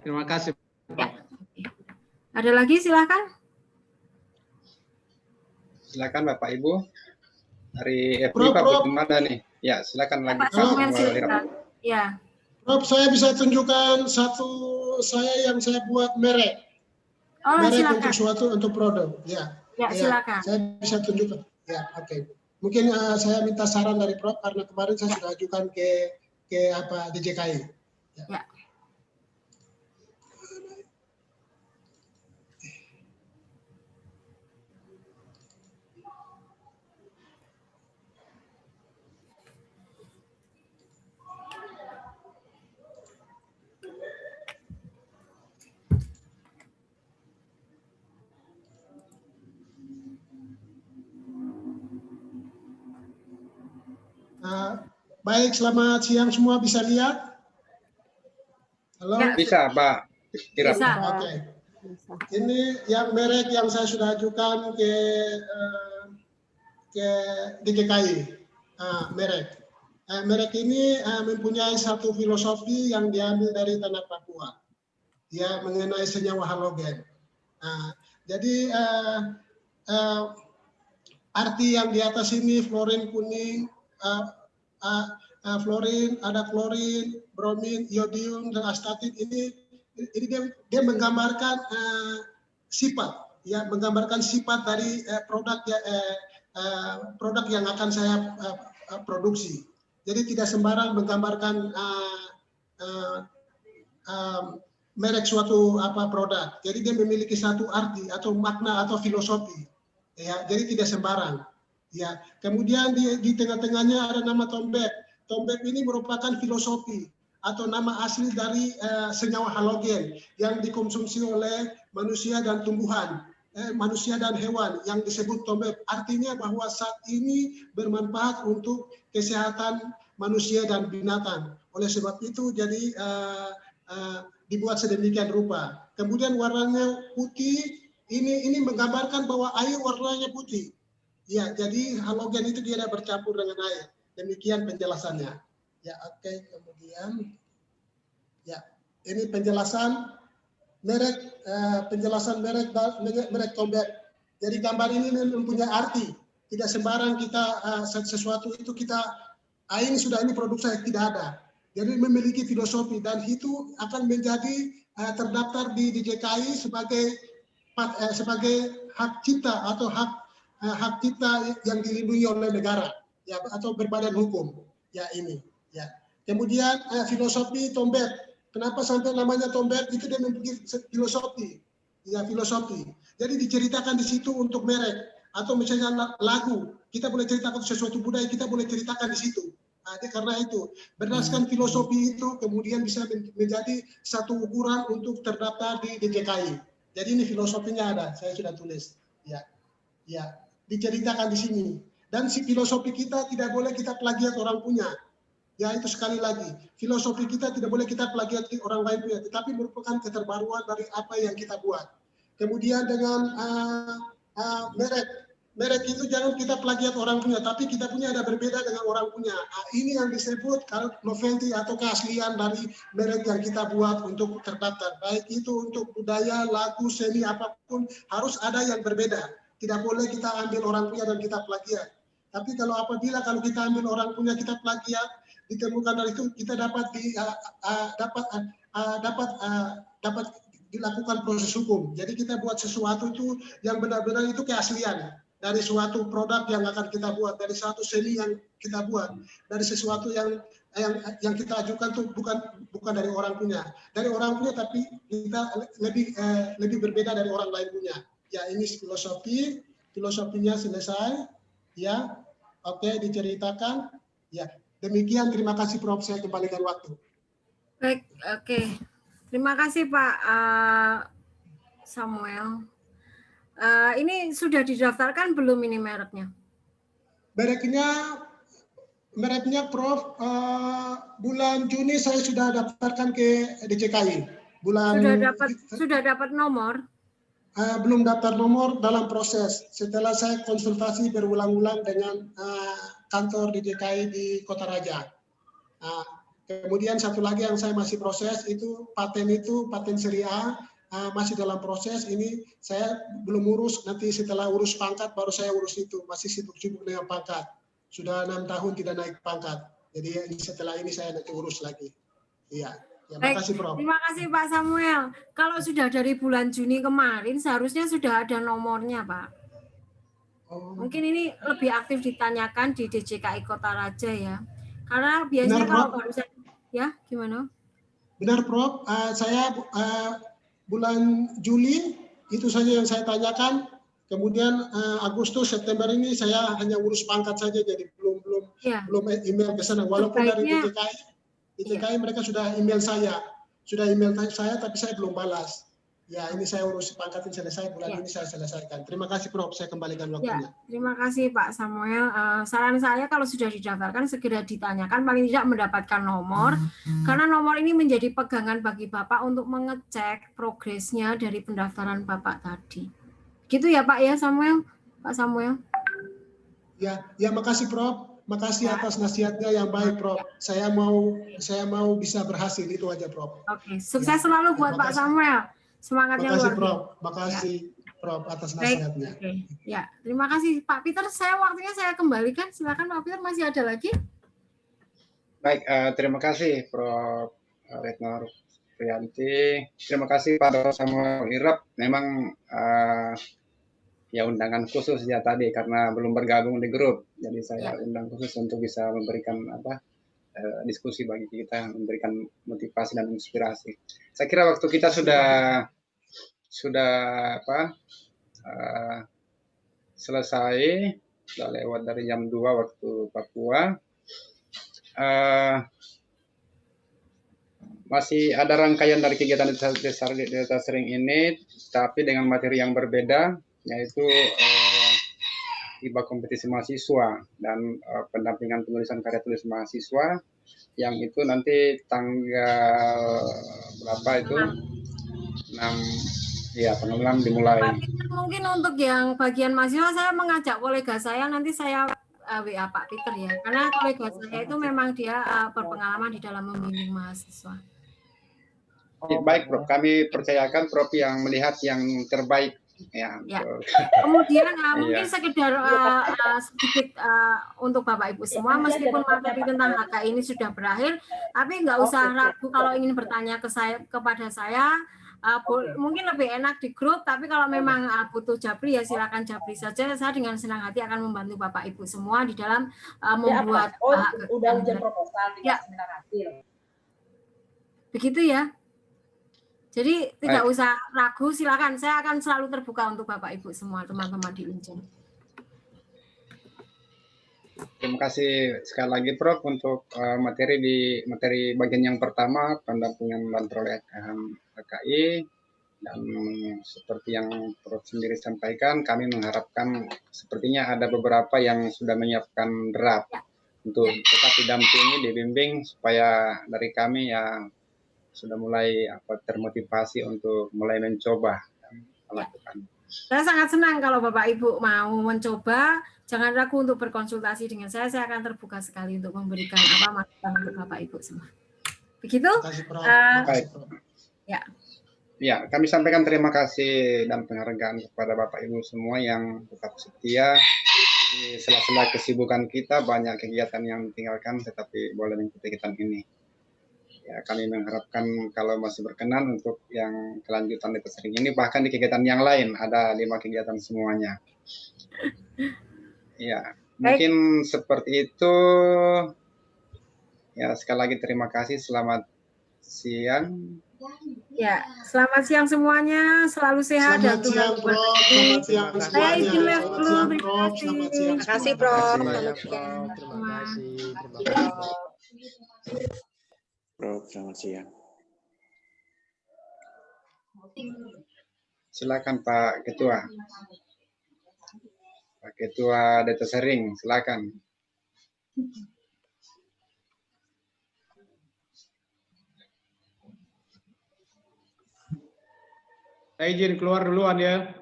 Terima kasih. Ya. Ada lagi silakan. Silakan Bapak Ibu. Dari FB Pak bagaimana nih? Ya, silakan lagi. Pak Samuel silakan. Ya. Prof, saya bisa tunjukkan satu yang saya buat merek. Oh, merek silakan. untuk suatu untuk produk. Ya. Ya, silakan. Saya bisa tunjukkan. Ya, oke. Mungkin saya minta saran dari Prof karena kemarin saya sudah ajukan ke DJKI. Ya. Baik, selamat siang semua, bisa lihat? Halo? Ya, bisa, Pak. Bisa. Oke. Ini yang merek yang saya sudah ajukan ke DJKI. Merek. Merek ini mempunyai satu filosofi yang diambil dari tanah Papua. Ya, mengenai senyawa halogen. Jadi arti yang di atas ini fluorin kuning, fluorin, ada klorin, bromin, iodium, dan astatin ini dia menggambarkan sifat, ya, menggambarkan sifat dari produk yang akan saya produksi. Jadi tidak sembarang menggambarkan merek suatu produk. Jadi dia memiliki satu arti atau makna atau filosofi. Ya, jadi tidak sembarang. Ya, kemudian di tengah-tengahnya ada nama tombek. Tombek ini merupakan filosofi atau nama asli dari senyawa halogen yang dikonsumsi oleh manusia dan tumbuhan, manusia dan hewan yang disebut tombek. Artinya bahwa saat ini bermanfaat untuk kesehatan manusia dan binatang. Oleh sebab itu jadi dibuat sedemikian rupa. Kemudian warnanya putih. Ini menggambarkan bahwa air warnanya putih. Ya, jadi halogen itu tidak bercampur dengan air. Demikian penjelasannya. Ya, oke. Kemudian, ya, ini penjelasan merek, merek tombek. Jadi gambar ini mempunyai arti. Tidak sembarang kita sesuatu itu kita ini sudah ini produk saya, tidak ada. Jadi memiliki filosofi dan itu akan menjadi terdaftar di DJKI sebagai hak cipta atau hak cipta yang dilindungi oleh negara. ya, atau berbadan hukum, ya ini, ya. Kemudian filosofi Tombet. Kenapa sampai namanya Tombet? Itu dia memiliki filosofi, ya filosofi. Jadi diceritakan di situ untuk merek atau misalnya lagu, kita boleh ceritakan sesuatu budaya, kita boleh ceritakan di situ. Nah, karena itu berdasarkan filosofi itu kemudian bisa menjadi satu ukuran untuk terdaftar di DJKI. Jadi ini filosofinya ada, saya sudah tulis. Ya, ya, diceritakan di sini. Dan si filosofi kita tidak boleh kita plagiat orang punya. Ya itu sekali lagi, filosofi kita tidak boleh kita plagiat orang lain punya, tetapi merupakan keterbaruan dari apa yang kita buat. Kemudian dengan merek itu jangan kita plagiat orang punya, tapi kita punya ada berbeda dengan orang punya. Ini yang disebut kalau novelty atau keaslian dari merek yang kita buat untuk terdaftar. Baik itu untuk budaya, lagu, seni, apapun harus ada yang berbeda. Tidak boleh kita ambil orang punya dan kita plagiat. Tapi kalau apabila kita ambil orang punya kita plagiat, ditemukan dari itu kita dapat dilakukan proses hukum. Jadi kita buat sesuatu itu yang benar-benar itu keaslian dari suatu produk yang akan kita buat, dari suatu seni yang kita buat, dari sesuatu yang kita ajukan itu bukan dari orang punya. Dari orang punya tapi kita lebih berbeda dari orang lain punya. Ya ini filosofinya selesai. Ya, oke, diceritakan. Ya. Demikian, terima kasih Prof. Saya kembalikan waktu. Baik, oke. Terima kasih Pak Samuel. Ini sudah didaftarkan belum ini mereknya? Mereknya Prof. Bulan Juni saya sudah daftarkan ke DJKI. Sudah dapat nomor? Belum daftar nomor, dalam proses. Setelah saya konsultasi berulang-ulang dengan kantor DJKI di Kota Raja. Kemudian satu lagi yang saya masih proses itu paten seri A masih dalam proses. Ini saya belum urus, nanti setelah urus pangkat baru saya urus itu. Masih sibuk-sibuk dengan pangkat. Sudah 6 tahun tidak naik pangkat. Jadi setelah ini saya nanti urus lagi. Iya. Ya, makasih, Prof. Terima kasih Pak Samuel. Kalau sudah dari bulan Juni kemarin seharusnya sudah ada nomornya Pak. Mungkin ini lebih aktif ditanyakan di DJKI Kota Raja ya. Karena biasanya kalau baru saya, ya gimana? Benar Prof, saya bulan Juli itu saja yang saya tanyakan. Kemudian Agustus, September ini saya hanya urus pangkat saja, jadi belum email ke sana. Walaupun dari DJKI mereka sudah email saya, tapi saya belum balas. Ya, ini saya urus pangkat ini selesai, bulan ini saya selesaikan. Terima kasih Prof, saya kembalikan waktunya. Ya, terima kasih Pak Samuel. Saran saya kalau sudah didaftarkan segera ditanyakan, paling tidak mendapatkan nomor, karena nomor ini menjadi pegangan bagi Bapak untuk mengecek progresnya dari pendaftaran Bapak tadi. Gitu ya Pak ya Samuel, Pak Samuel. Ya makasih Prof. Makasih atas nasihatnya yang baik, Prof. Saya mau bisa berhasil, itu aja, Prof. Oke, sukses selalu buat Pak Samuel. Semangatnya luar biasa. Prof. Makasih, Prof, atas nasihatnya. Oke. Ya, terima kasih Pak Peter. Waktunya saya kembalikan. Silakan Pak Peter, masih ada lagi? Baik, terima kasih Prof. Retno Prianti. Terima kasih Pak Samuel Irap. Memang ya undangan khusus ya tadi karena belum bergabung di grup. Jadi saya undang khusus untuk bisa memberikan diskusi bagi kita, memberikan motivasi dan inspirasi. Saya kira waktu kita sudah selesai, sudah lewat dari jam 2 waktu Papua. Masih ada rangkaian dari kegiatan Desa Sering ini, tapi dengan materi yang berbeda, yaitu hibah kompetisi mahasiswa dan pendampingan penulisan karya tulis mahasiswa, yang itu nanti tanggal berapa itu? 6 ya, tanggal 6 dimulai. Mungkin untuk yang bagian mahasiswa saya mengajak kolega saya, nanti saya WA Pak Peter ya, karena kolega saya itu memang dia berpengalaman di dalam membimbing mahasiswa. Baik Prof, kami percayakan Prof yang melihat yang terbaik. Ya. Kemudian mungkin sekedar sedikit untuk Bapak Ibu semua, meskipun materi tentang HKI ini sudah berakhir, tapi nggak usah ragu kalau ingin bertanya kepada saya. mungkin lebih enak di grup, tapi kalau memang butuh japri ya silakan japri saja. Saya dengan senang hati akan membantu Bapak Ibu semua di dalam membuat udah ujian proposal tinggal seminar hasil. Begitu ya. Jadi tidak usah ragu, silakan. Saya akan selalu terbuka untuk Bapak Ibu semua teman-teman di Unjen. Terima kasih sekali lagi Prof untuk materi bagian yang pertama, pendampingan dan perolehan KKI, dan seperti yang Prof sendiri sampaikan, kami mengharapkan sepertinya ada beberapa yang sudah menyiapkan draft untuk tetap didampingi, dibimbing supaya dari kami yang sudah mulai termotivasi untuk mulai mencoba dan melakukan. Saya sangat senang kalau Bapak Ibu mau mencoba. Jangan ragu untuk berkonsultasi dengan saya akan terbuka sekali untuk memberikan masukan untuk Bapak Ibu semua. Begitu? Baik. Ya, kami sampaikan terima kasih dan penghargaan kepada Bapak Ibu semua yang tetap setia di sela-sela kesibukan kita, banyak kegiatan yang ditinggalkan tetapi boleh mengikuti kegiatan ini. Ya, kami mengharapkan kalau masih berkenan untuk yang kelanjutan di sering ini, bahkan di kegiatan yang lain ada 5 kegiatan semuanya. Ya, mungkin seperti itu. Ya, sekali lagi terima kasih. Selamat siang. Ya, selamat siang semuanya. Selalu sehat dan Tuhan memberkati. Saya izin live dulu. Terima kasih, Prof. Terima kasih. Prof, selamat siang. Silakan Pak Ketua. Pak Ketua Data Sering, silakan. Saya izin keluar duluan ya.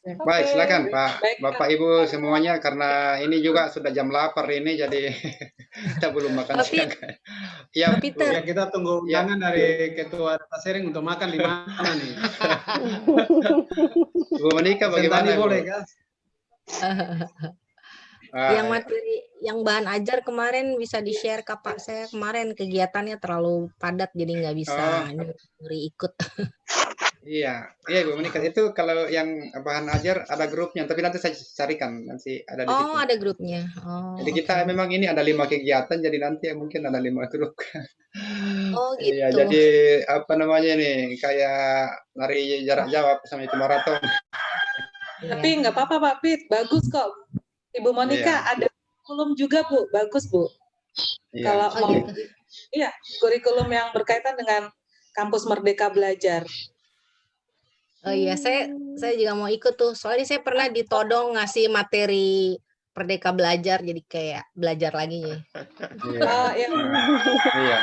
Baik, silakan Pak. Bapak Ibu semuanya, karena ini juga sudah jam lapar ini, jadi kita belum makan siang. Ya, ya, kita tunggu undangan dari Ketua Data Sharing untuk makan di mana nih? Bu Monika bagaimana? Boleh kan? Yang materi, yang bahan ajar kemarin bisa di-share ke Pak. Saya kemarin kegiatannya terlalu padat jadi nggak bisa nyuri ikut. Iya, Bu Monika, itu kalau yang bahan ajar ada grupnya, tapi nanti saya carikan, nanti ada di situ. Oh, ada grupnya. Oh, jadi kita memang ini ada 5 kegiatan, jadi nanti mungkin ada 5 grup. Oh gitu. Iya, jadi apa namanya nih, kayak lari jarak jauh sama itu maraton. Tapi nggak apa-apa Pak Pit, bagus kok. Ibu Monika ada kurikulum juga Bu, bagus Bu. Kalau mau, kurikulum yang berkaitan dengan Kampus Merdeka Belajar. Oh iya, saya juga mau ikut tuh. Soalnya saya pernah ditodong ngasih materi Merdeka Belajar, jadi kayak belajar lagi nih. Iya.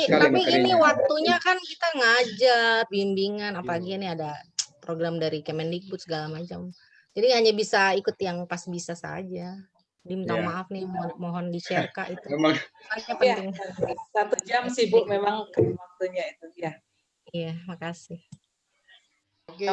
Tapi ini waktunya kan kita ngajar, bimbingan, apalagi ini ada program dari Kemendikbud segala macam. Jadi hanya bisa ikut yang pas bisa saja. Diminta maaf nih, mohon di-share Kak itu. Penting. 1 jam sih Bu, memang waktunya itu ya. Iya, makasih. Oke.